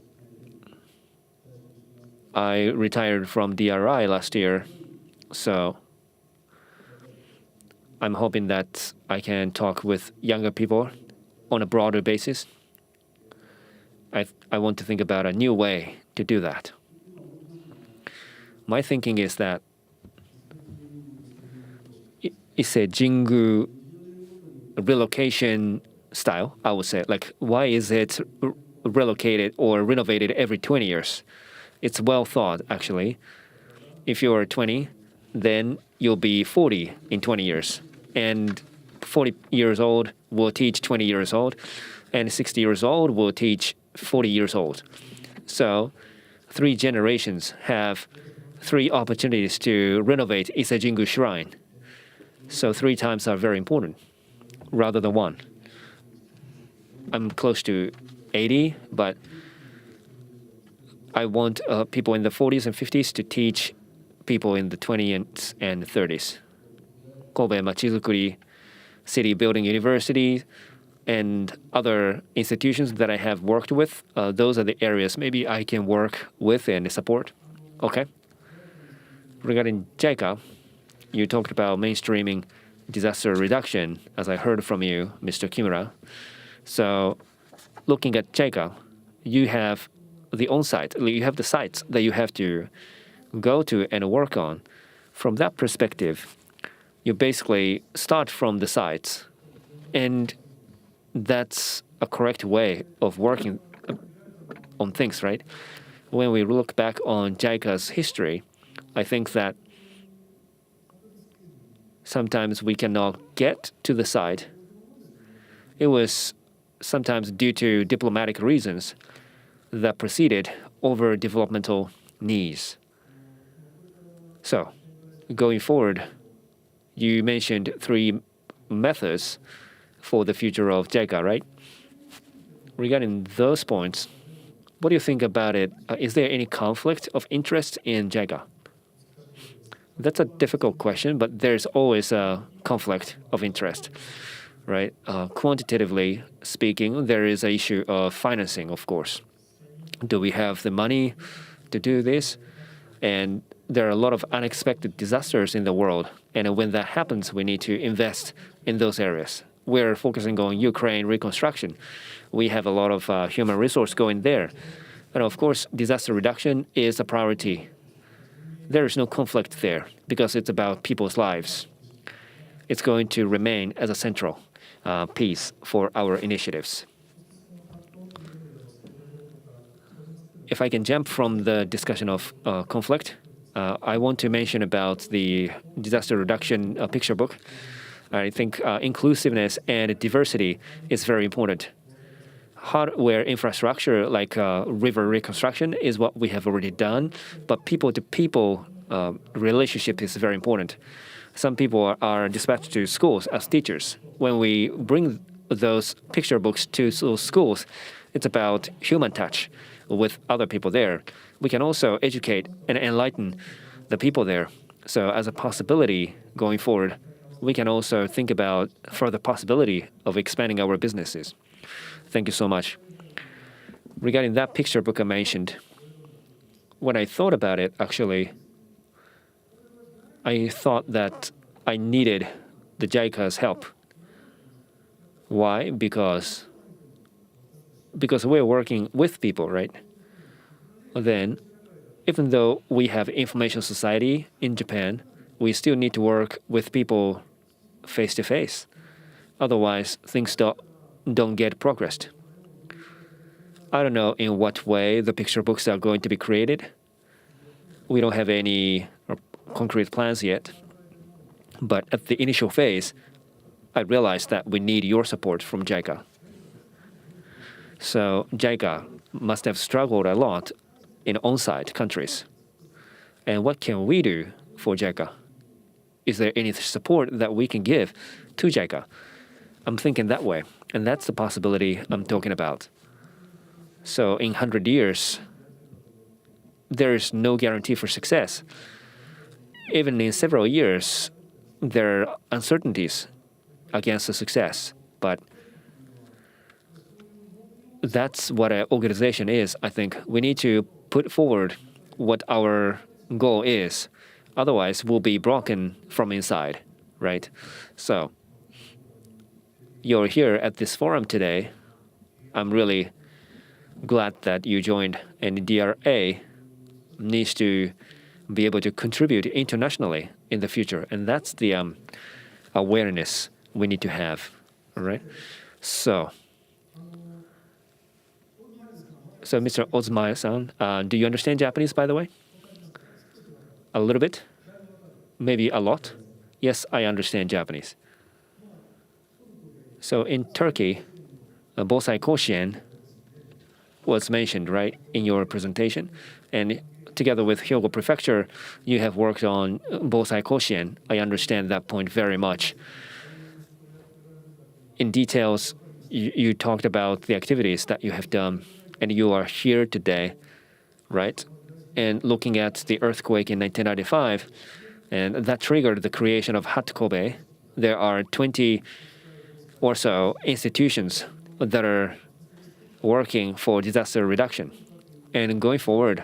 I retired from DRI last year. So I'm hoping that I can talk with younger people on a broader basis. I want to think about a new way to do that. My thinking is that it's a Jingu relocation style, I would say. Like, why is it relocated or renovated every 20 years? It's well thought, actually. If you're 20, then you'll be 40 in 20 years. And 40 years old will teach 20 years old, and 60 years old will teach 40 years old. So 3 generations have 3 opportunities to renovate Isejingu Shrine. So 3 times are very important, rather than 1. I'm close to 80, but I want people in the 40s and 50s to teach people in the 20s and 30s. Kobe Machizukuri, City Building University, and other institutions that I have worked with, those are the areas maybe I can work with and support. Okay. Regarding JICA, you talked about mainstreaming disaster reduction, as I heard from you, Mr. Kimura. So looking at JICA, you have the on-site, you have the sites that you have to go to and work on. From that perspective, you basically start from the sites, and that's a correct way of working on things, right? When we look back on JICA's history, I think that sometimes we cannot get to the site. It was sometimes due to diplomatic reasons that proceeded over developmental needs. So, going forward, you mentioned 3 methods for the future of JICA, right? Regarding those points, what do you think about it? Is there any conflict of interest in JICA? That's a difficult question, but there's always a conflict of interest, right? Quantitatively speaking, there is an issue of financing, of course. Do we have the money to do this? And there are a lot of unexpected disasters in the world. And when that happens, we need to invest in those areas. We're focusing on Ukraine reconstruction. We have a lot of human resource going there. And of course, disaster reduction is a priority. There is no conflict there because it's about people's lives. It's going to remain as a central piece for our initiatives. If I can jump from the discussion of conflict, I want to mention about the disaster reduction picture book. I think inclusiveness and diversity is very important. Hardware infrastructure like river reconstruction is what we have already done, but people-to-people relationship is very important. Some people are dispatched to schools as teachers. When we bring those picture books to those schools, it's about human touch with other people there. We can also educate and enlighten the people there. So as a possibility going forward, we can also think about further possibility of expanding our businesses. Thank you so much. Regarding that picture book I mentioned, when I thought about it, actually, I thought that I needed the JICA's help. Why? Because we're working with people, right? Then, even though we have information society in Japan, we still need to work with people face to face. Otherwise, things don't get progressed. I don't know in what way the picture books are going to be created. We don't have any concrete plans yet. But at the initial phase, I realized that we need your support from JICA. So JICA must have struggled a lot in on-site countries. And what can we do for JICA? Is there any support that we can give to JICA? I'm thinking that way, and that's the possibility I'm talking about. So in 100 years, there is no guarantee for success. even in several years, there are uncertainties against the success. But that's what an organization is. I think we need to put forward what our goal is. Otherwise, we'll be broken from inside, right? So you're here at this forum today. I'm really glad that you joined, and DRA needs to be able to contribute internationally in the future, and that's the awareness we need to have, all right? So Mr. Ozumaya-san, do you understand Japanese, by the way? A little bit? Maybe a lot? Yes, I understand Japanese. So in Turkey, Bosai Koshien was mentioned, right, in your presentation. And together with Hyogo Prefecture, you have worked on Bosai Koshien. I understand that point very much. In details, you talked about the activities that you have done, and you are here today, right? And looking at the earthquake in 1995, and that triggered the creation of HAT Kobe. There are 20 or so institutions that are working for disaster reduction. And going forward,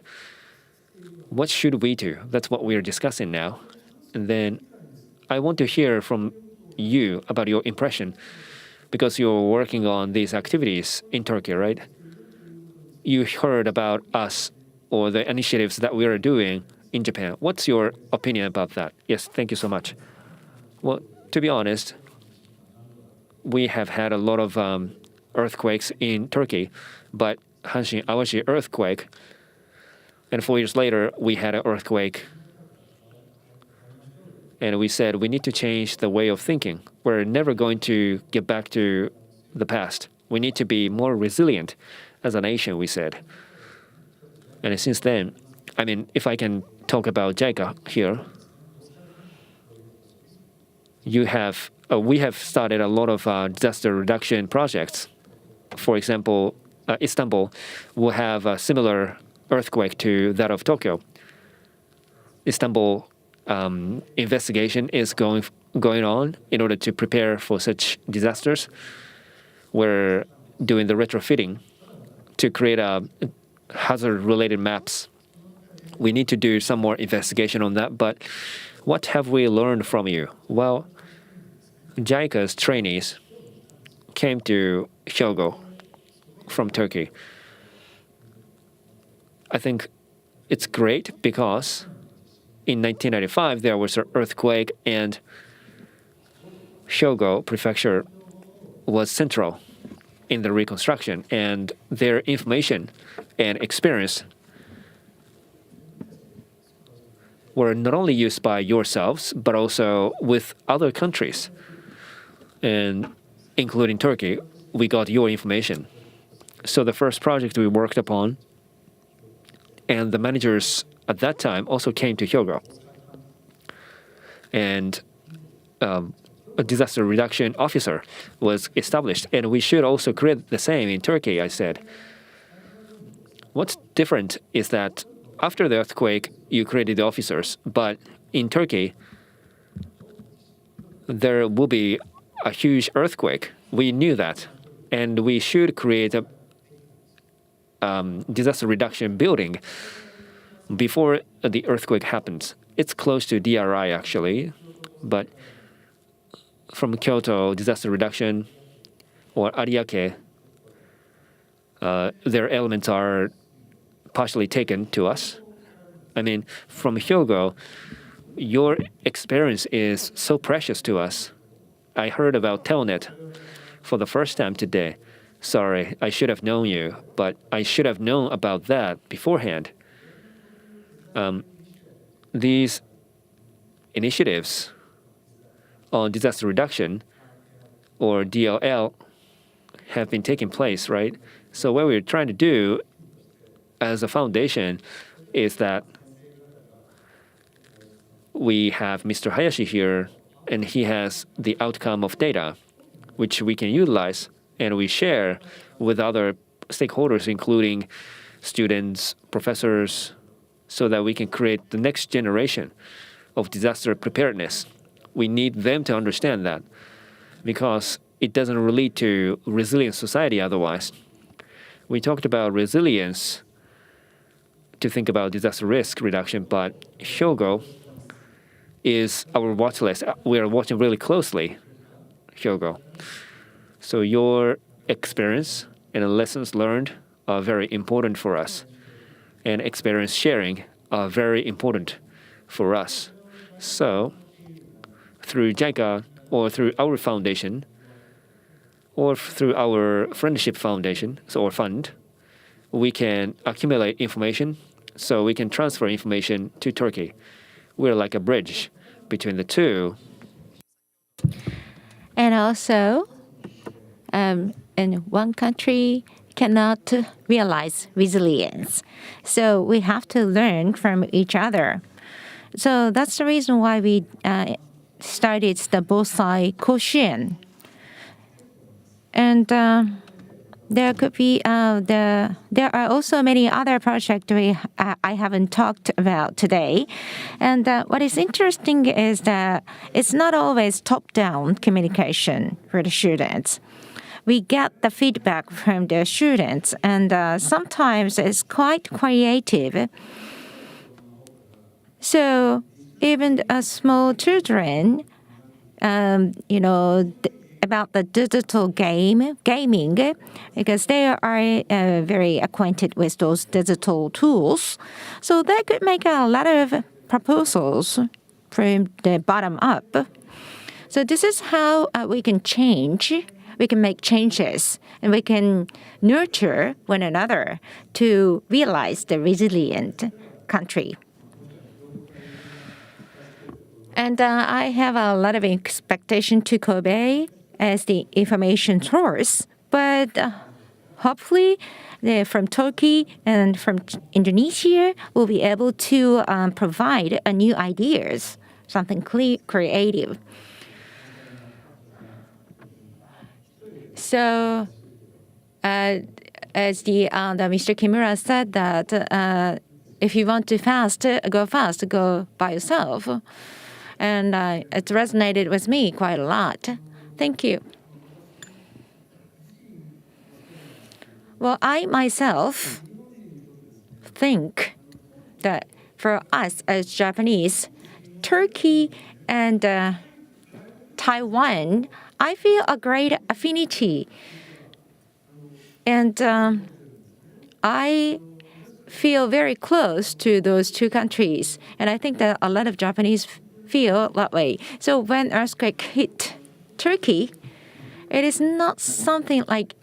what should we do? That's what we're discussing now. And then I want to hear from you about your impression, because you're working on these activities in Turkey, right? You heard about us or the initiatives that we are doing in Japan. What's your opinion about that? Yes, thank you so much. Well, to be honest, we have had a lot of earthquakes in Turkey, but Hanshin Awashi earthquake, and 4 years later, we had an earthquake. And we said we need to change the way of thinking. We're never going to get back to the past. We need to be more resilient as a nation, we said. And since then, I mean, if I can talk about JICA here, we have started a lot of disaster reduction projects. For example, Istanbul will have a similar earthquake to that of Tokyo. Istanbul investigation is going on in order to prepare for such disasters. We're doing the retrofitting to create hazard-related maps. We need to do some more investigation on that, but what have we learned from you? Well, JICA's trainees came to Hyogo from Turkey. I think it's great because in 1995 there was an earthquake and Hyogo Prefecture was central in the reconstruction, and their information and experience were not only used by yourselves, but also with other countries, and including Turkey. We got your information. So the first project we worked upon, and the managers at that time also came to Hyogo. And a disaster reduction officer was established, and we should also create the same in Turkey, I said. What's different is that after the earthquake, you created the officers, but in Turkey, there will be a huge earthquake. We knew that, and we should create a disaster reduction building before the earthquake happens. It's close to DRA, actually, but from Kyoto disaster reduction or Ariake, their elements are partially taken to us. I mean, from Hyogo, your experience is so precious to us. I heard about Telnet for the first time today. Sorry, I should have known you, but I should have known about that beforehand. These initiatives on disaster reduction, or DLL, have been taking place, right? So what we're trying to do as a foundation is that we have Mr. Hayashi here, and he has the outcome of data, which we can utilize, and we share with other stakeholders, including students, professors, so that we can create the next generation of disaster preparedness. We need them to understand that because it doesn't relate to resilient society otherwise. We talked about resilience to think about disaster risk reduction, but Hyogo is our watch list. We are watching really closely, Hyogo. So your experience and lessons learned are very important for us. And experience sharing are very important for us. So through JICA or through our foundation or through our friendship foundation or fund, we can accumulate information so we can transfer information to Turkey. We're like a bridge between the two. And also, in one country cannot realize resilience. So we have to learn from each other. So that's the reason why we started the Bosai Koshin. And there could be there are also many other projects I haven't talked about today. And what is interesting is that it's not always top-down communication for the students. We get the feedback from the students, and sometimes it's quite creative. So even small children, about the digital gaming, because they are very acquainted with those digital tools. So they could make a lot of proposals from the bottom up. So this is how we can change. We can make changes, and we can nurture one another to realize the resilient country. And I have a lot of expectation to Kobe as the information source, but hopefully from Turkey and from Indonesia, we'll be able to provide new ideas, something creative. So, as the Mr. Kimura said that if you want to fast, go by yourself. And it resonated with me quite a lot. Thank you. Well, I myself think that for us as Japanese, Turkey and Taiwan, I feel a great affinity. And I feel very close to those two countries. And I think that a lot of Japanese feel that way. So when earthquake hit Turkey, it is not something like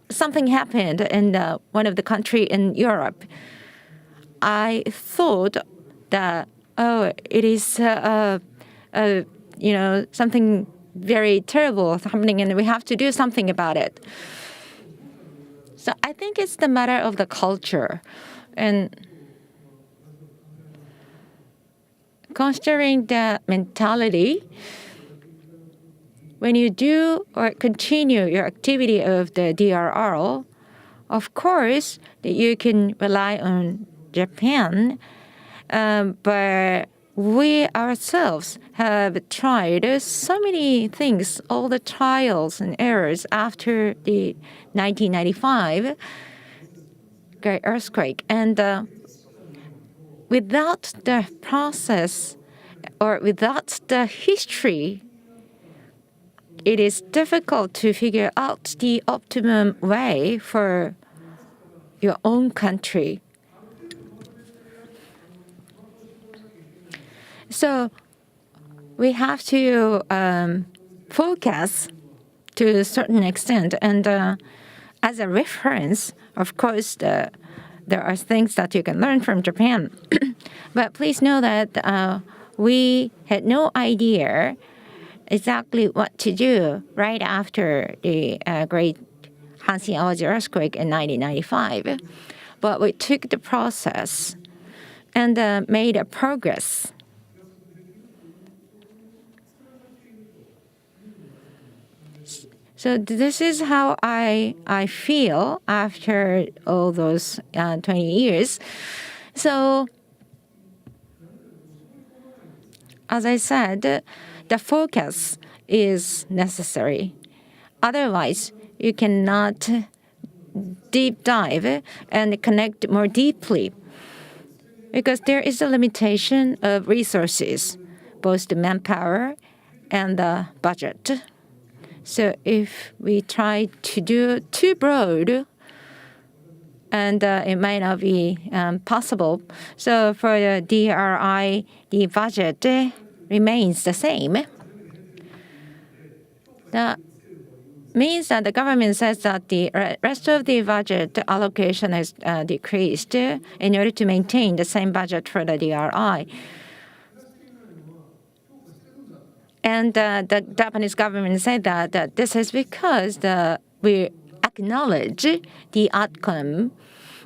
something happened in one of the country in Europe. I thought that it is something very terrible happening, and we have to do something about it. So I think it's the matter of the culture, and considering that mentality, when you do or continue your activity of the DRR, of course, that you can rely on Japan, but we ourselves have tried so many things, all the trials and errors after the 1995 great earthquake. And without the process or without the history, it is difficult to figure out the optimum way for your own country. So we have to focus to a certain extent. And as a reference, of course, there are things that you can learn from Japan. But please know that we had no idea exactly what to do right after the great Hanshin-Awaji earthquake in 1995. But we took the process and made a progress. So this is how I feel after all those 20 years. So as I said, the focus is necessary. Otherwise, you cannot deep dive and connect more deeply because there is a limitation of resources, both the manpower and the budget. So if we try to do too broad, and it might not be possible. So for the DRI, the budget remains the same. That means that the government says that the rest of the budget allocation has decreased in order to maintain the same budget for the DRI. And the Japanese government said that this is because we acknowledge the outcome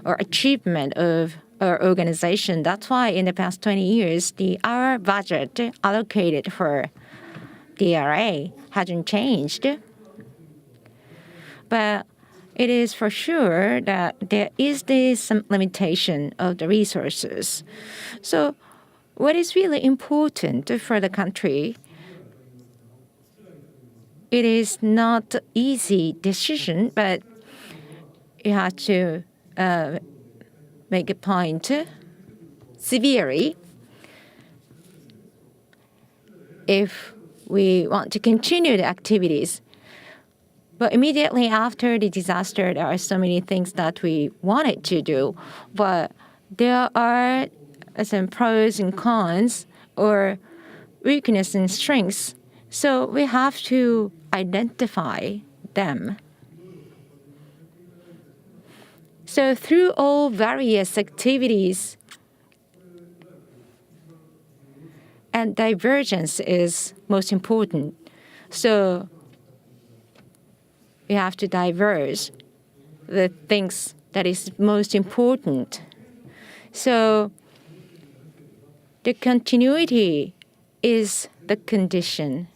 or achievement of our organization. That's why in the past 20 years, our budget allocated for DRA hasn't changed. But it is for sure that there is some limitation of the resources. So what is really important for the country, it is not an easy decision, but you have to make a point severely if we want to continue the activities. But immediately after the disaster, there are so many things that we wanted to do, but there are some pros and cons or weaknesses and strengths. So we have to identify them. So through all various activities, and divergence is most important. So we have to diverge the things that is most important. So the continuity is the condition.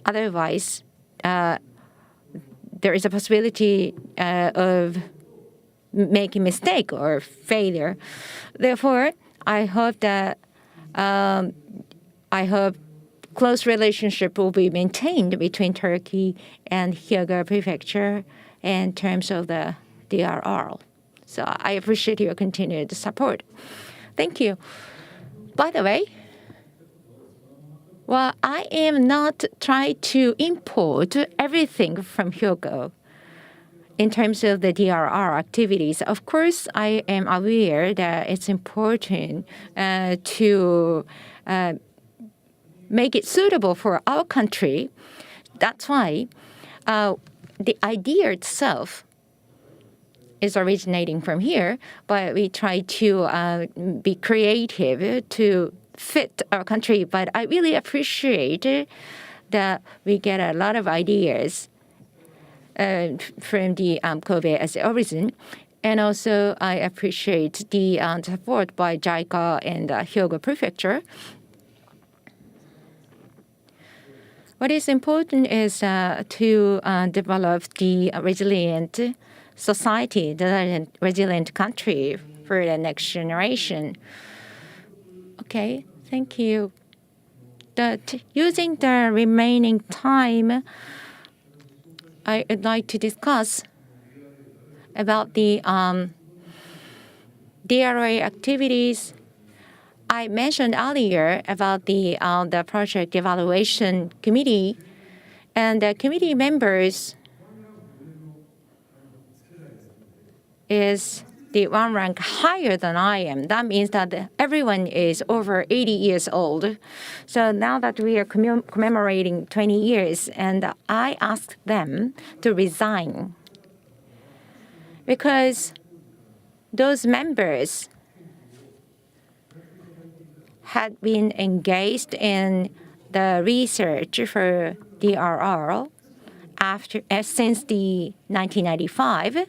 Otherwise, there is a possibility of making mistake or failure. Therefore, I hope that close relationship will be maintained between Turkey and Hyogo Prefecture in terms of the DRR. So I appreciate your continued support. Thank you. By the way, well, I am not trying to import everything from Hyogo in terms of the DRR activities. Of course, I am aware that it's important to make it suitable for our country. That's why the idea itself is originating from here, but we try to be creative to fit our country. But I really appreciate that we get a lot of ideas from the Kobe as the origin. And also I appreciate the support by JICA and Hyogo Prefecture. What is important is to develop the resilient society, the resilient country for the next generation. Okay, thank you. Using the remaining time, I would like to discuss about the DRA activities. I mentioned earlier about the project evaluation committee, and the committee members is the one rank higher than I am. That means that everyone is over 80 years old. So now that we are commemorating 20 years, and I asked them to resign because those members had been engaged in the research for DRR since the 1995.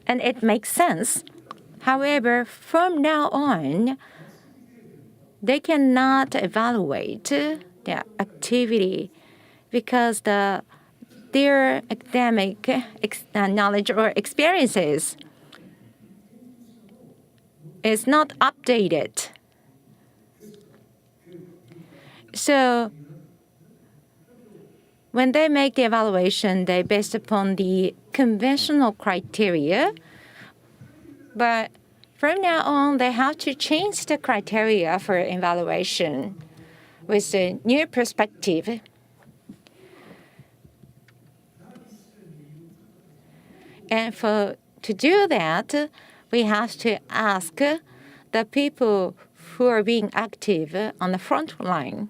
And it makes sense. However, from now on, they cannot evaluate their activity because their academic knowledge or experiences is not updated. So when they make the evaluation, they based upon the conventional criteria. But from now on, they have to change the criteria for evaluation with a new perspective. And to do that, we have to ask the people who are being active on the front line,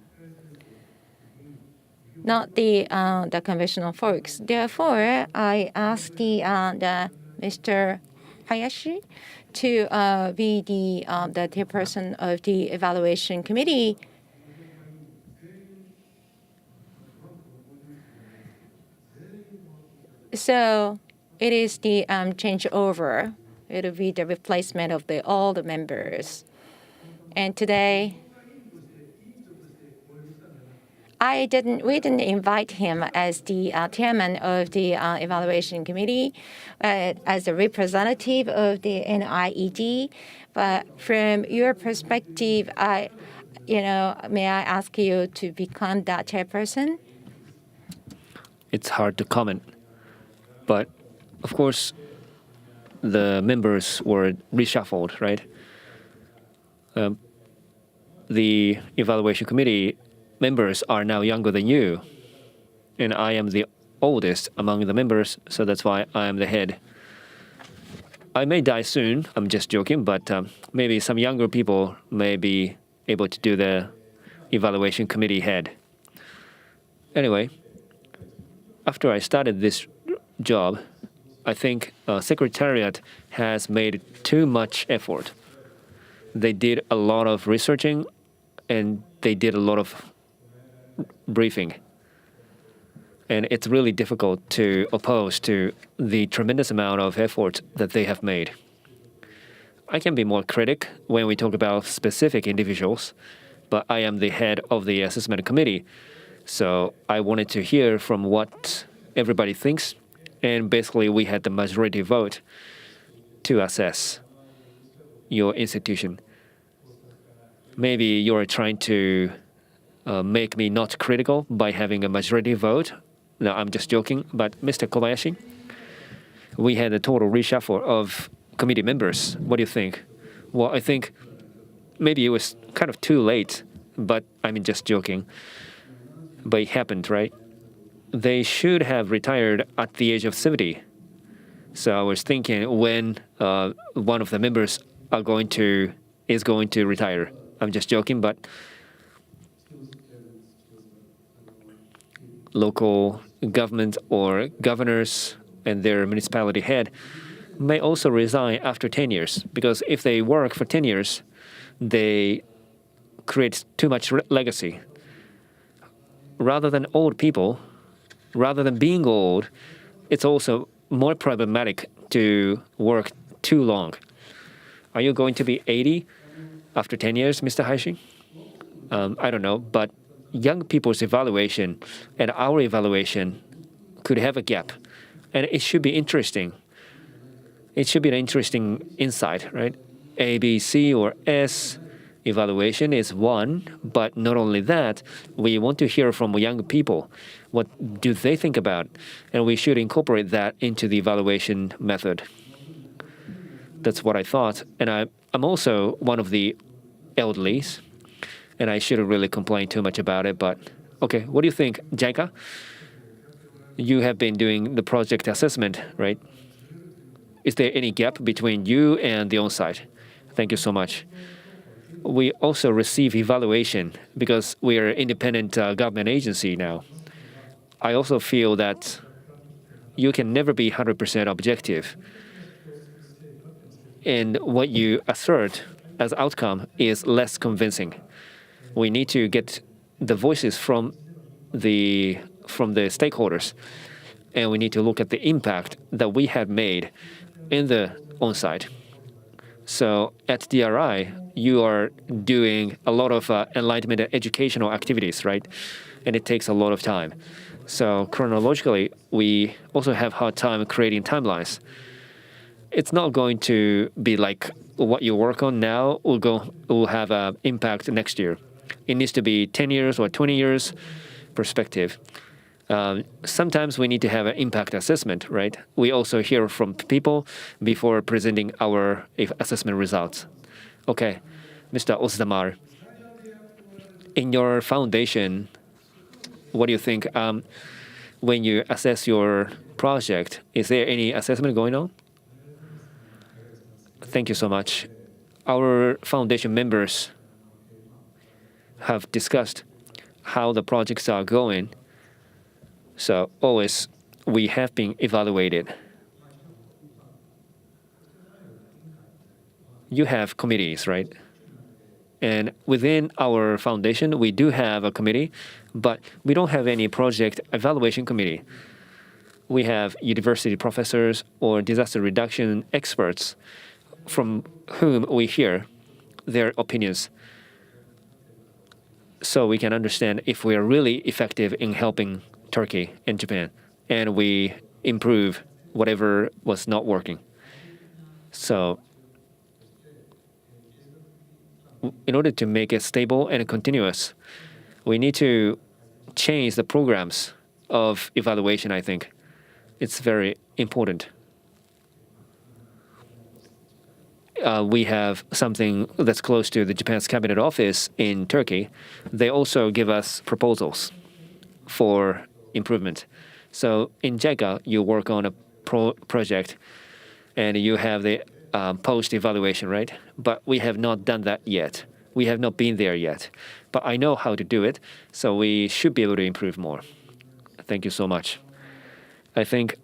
not the conventional folks. Therefore, I asked the Mr. Hayashi to be the chairperson of the evaluation committee. So it is the changeover. It will be the replacement of all the members. And today, we didn't invite him as the chairman of the evaluation committee, as a representative of the NIED. But from your perspective, may I ask you to become that chairperson? It's hard to comment, but of course, the members were reshuffled, right? The evaluation committee members are now younger than you, and I am the oldest among the members, so that's why I am the head. I may die soon, I'm just joking, but maybe some younger people may be able to do the evaluation committee head. Anyway, after I started this job, I think Secretariat has made too much effort. They did a lot of researching and they did a lot of briefing. And it's really difficult to oppose to the tremendous amount of effort that they have made. I can be more critic when we talk about specific individuals, but I am the head of the assessment committee. So I wanted to hear from what everybody thinks. And basically, we had the majority vote to assess your institution. Maybe you're trying to make me not critical by having a majority vote. No, I'm just joking. But Mr. Kobayashi, we had a total reshuffle of committee members. What do you think? Well, I think maybe it was kind of too late, but I'm just joking. But it happened, right? They should have retired at the age of 70. So I was thinking when one of the members is going to retire. I'm just joking, but local government or governors and their municipality head may also resign after 10 years, because if they work for 10 years, they create too much legacy. Rather than old people, rather than being old, it's also more problematic to work too long. Are you going to be 80 after 10 years, Mr. Hayashi? I don't know, but young people's evaluation and our evaluation could have a gap. And it should be interesting. It should be an interesting insight, right? A, B, C, or S evaluation is one, but not only that, we want to hear from young people. What do they think about? And we should incorporate that into the evaluation method. That's what I thought. And I'm also one of the elderlies, and I shouldn't really complain too much about it, but okay, what do you think, Janka? You have been doing the project assessment, right? Is there any gap between you and the on-site? Thank you so much. We also receive evaluation because we are an independent government agency now. I also feel that you can never be 100% objective. And what you assert as outcome is less convincing. We need to get the voices from the stakeholders, and we need to look at the impact that we have made in the on-site. So at DRI, you are doing a lot of enlightenment and educational activities, right? And it takes a lot of time. So chronologically, we also have hard time creating timelines. It's not going to be like what you work on now will have an impact next year. It needs to be 10 years or 20 years perspective. Sometimes we need to have an impact assessment, right? We also hear from people before presenting our assessment results. Okay, Mr. Ozdamar, in your foundation, what do you think? When you assess your project, is there any assessment going on? Thank you so much. Our foundation members have discussed how the projects are going. So always we have been evaluated. You have committees, right? And within our foundation, we do have a committee, but we don't have any project evaluation committee. We have university professors or disaster reduction experts from whom we hear their opinions, so we can understand if we are really effective in helping Turkey and Japan, and we improve whatever was not working. So in order to make it stable and continuous, we need to change the programs of evaluation, I think. It's very important. We have something that's close to the Japan's cabinet office in Turkey. They also give us proposals for improvement. So in JICA, you work on a project and you have the post-evaluation, right? But we have not done that yet. We have not been there yet. But I know how to do it, so we should be able to improve more. Thank you so much. I think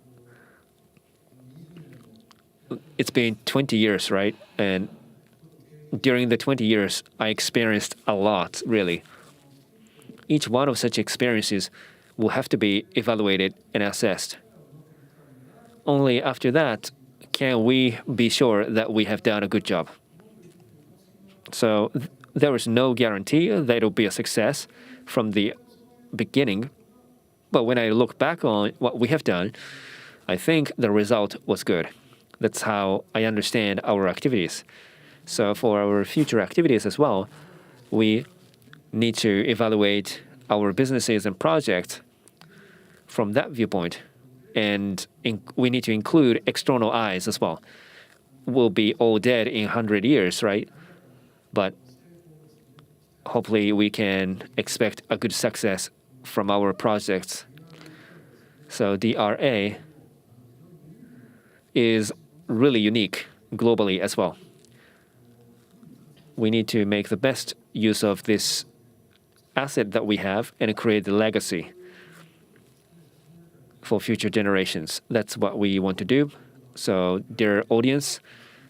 it's been 20 years, right? And during the 20 years, I experienced a lot, really. Each one of such experiences will have to be evaluated and assessed. Only after that can we be sure that we have done a good job. So there is no guarantee that it will be a success from the beginning. But when I look back on what we have done, I think the result was good. That's how I understand our activities. So for our future activities as well, we need to evaluate our businesses and projects from that viewpoint. And we need to include external eyes as well. We'll be all dead in 100 years, right? But hopefully we can expect a good success from our projects. So DRA is really unique globally as well. We need to make the best use of this asset that we have and create the legacy for future generations. That's what we want to do. So dear audience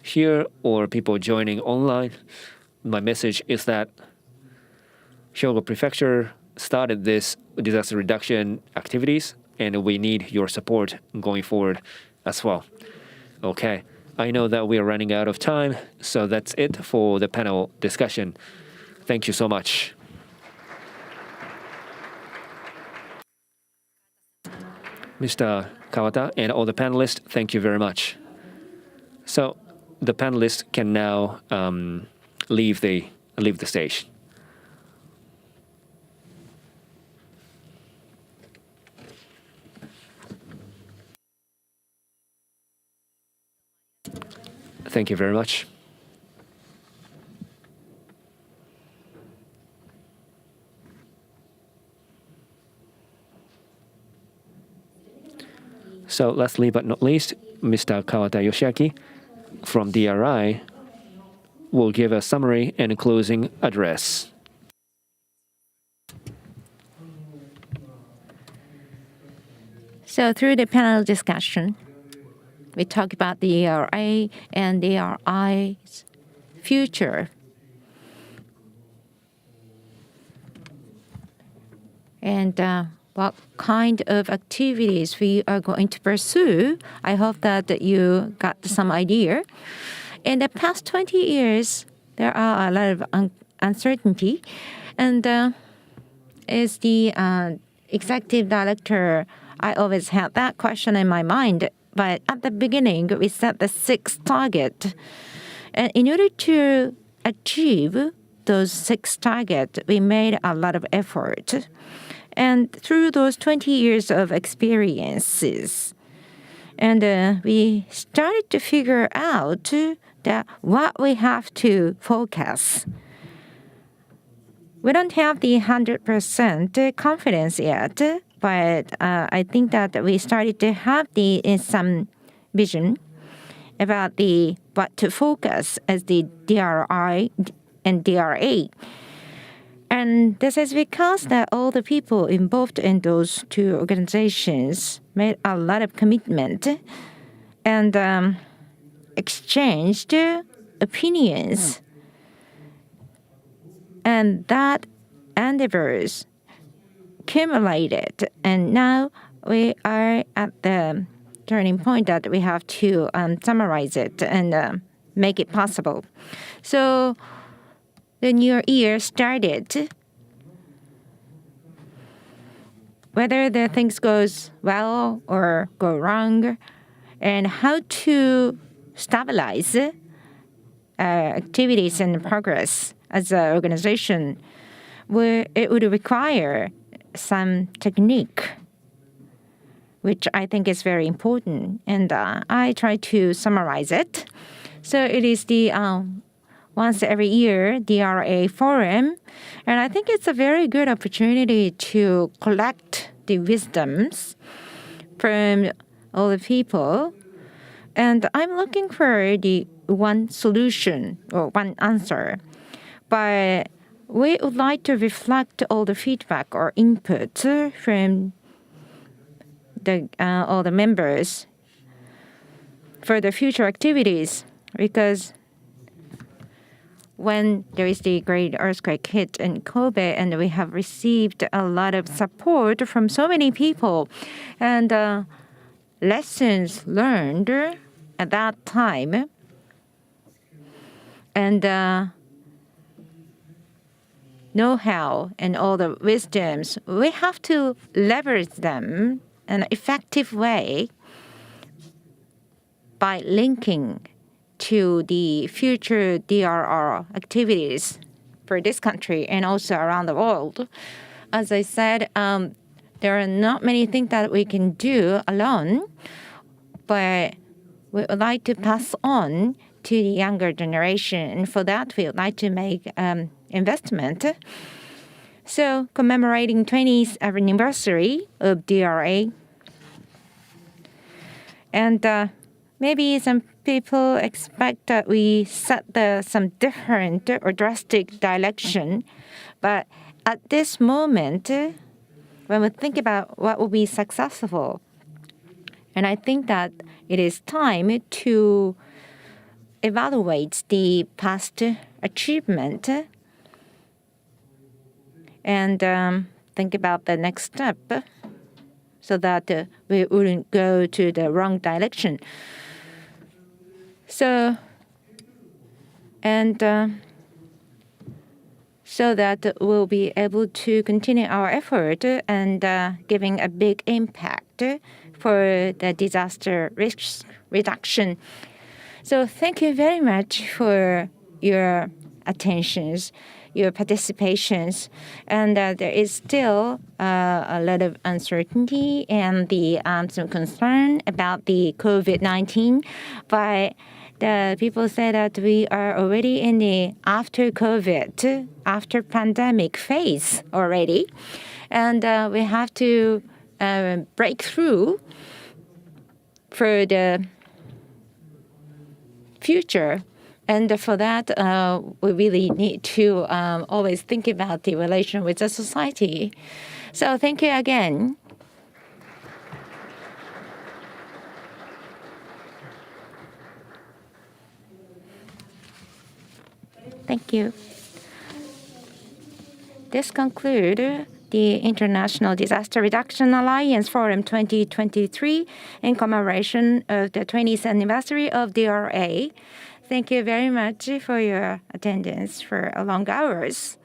here or people joining online, my message is that Hyogo Prefecture started this disaster reduction activities, and we need your support going forward as well. Okay, I know that we are running out of time, so that's it for the panel discussion. Thank you so much. Mr. Kawata and all the panelists, thank you very much. So the panelists can now leave the stage. Thank you very much. So lastly but not least, Mr. Kawata Yoshiaki from DRI will give a summary and closing address. So through the panel discussion, we talk about the DRA and DRI's future. And what kind of activities we are going to pursue. I hope that you got some idea. In the past 20 years, there are a lot of uncertainty. And as the executive director, I always had that question in my mind. But at the beginning, we set the 6th target. And in order to achieve those 6 targets, we made a lot of effort. And through those 20 years of experiences, and we started to figure out that what we have to focus. We don't have the 100% confidence yet, but I think that we started to have some vision about what to focus as the DRI and DRA. And this is because that all the people involved in those 2 organizations made a lot of commitment and exchanged opinions. And that endeavors accumulated. And now we are at the turning point that we have to summarize it and make it possible. So the new year started. Whether the things goes well or go wrong, and how to stabilize activities and progress as an organization, it would require some technique, which I think is very important. And I try to summarize it. So it is the once every year DRA forum, and I think it's a very good opportunity to collect the wisdoms from all the people. And I'm looking for the one solution or one answer. But we would like to reflect all the feedback or input from all the members for the future activities, because when there is the great earthquake hit in Kobe, and we have received a lot of support from so many people, and lessons learned at that time, and know-how and all the wisdoms, we have to leverage them in an effective way by linking to the future DRR activities for this country and also around the world. As I said, there are not many things that we can do alone, but we would like to pass on to the younger generation. And for that, we would like to make investment. So commemorating 20th anniversary of DRA. And maybe some people expect that we set some different or drastic direction. But at this moment, when we think about what will be successful, and I think that it is time to evaluate the past achievement and think about the next step so that we wouldn't go to the wrong direction. So that we'll be able to continue our effort and giving a big impact for the disaster risk reduction. So thank you very much for your attentions, your participations. And there is still a lot of uncertainty and some concern about the COVID-19. But the people say that we are already in the after COVID, after pandemic phase already. And we have to break through for the future. And for that, we really need to always think about the relation with the society. So thank you again. Thank you. This concludes the International Disaster Reduction Alliance Forum 2023 in commemoration of the 20th anniversary of DRA. Thank you very much for your attendance for long hours.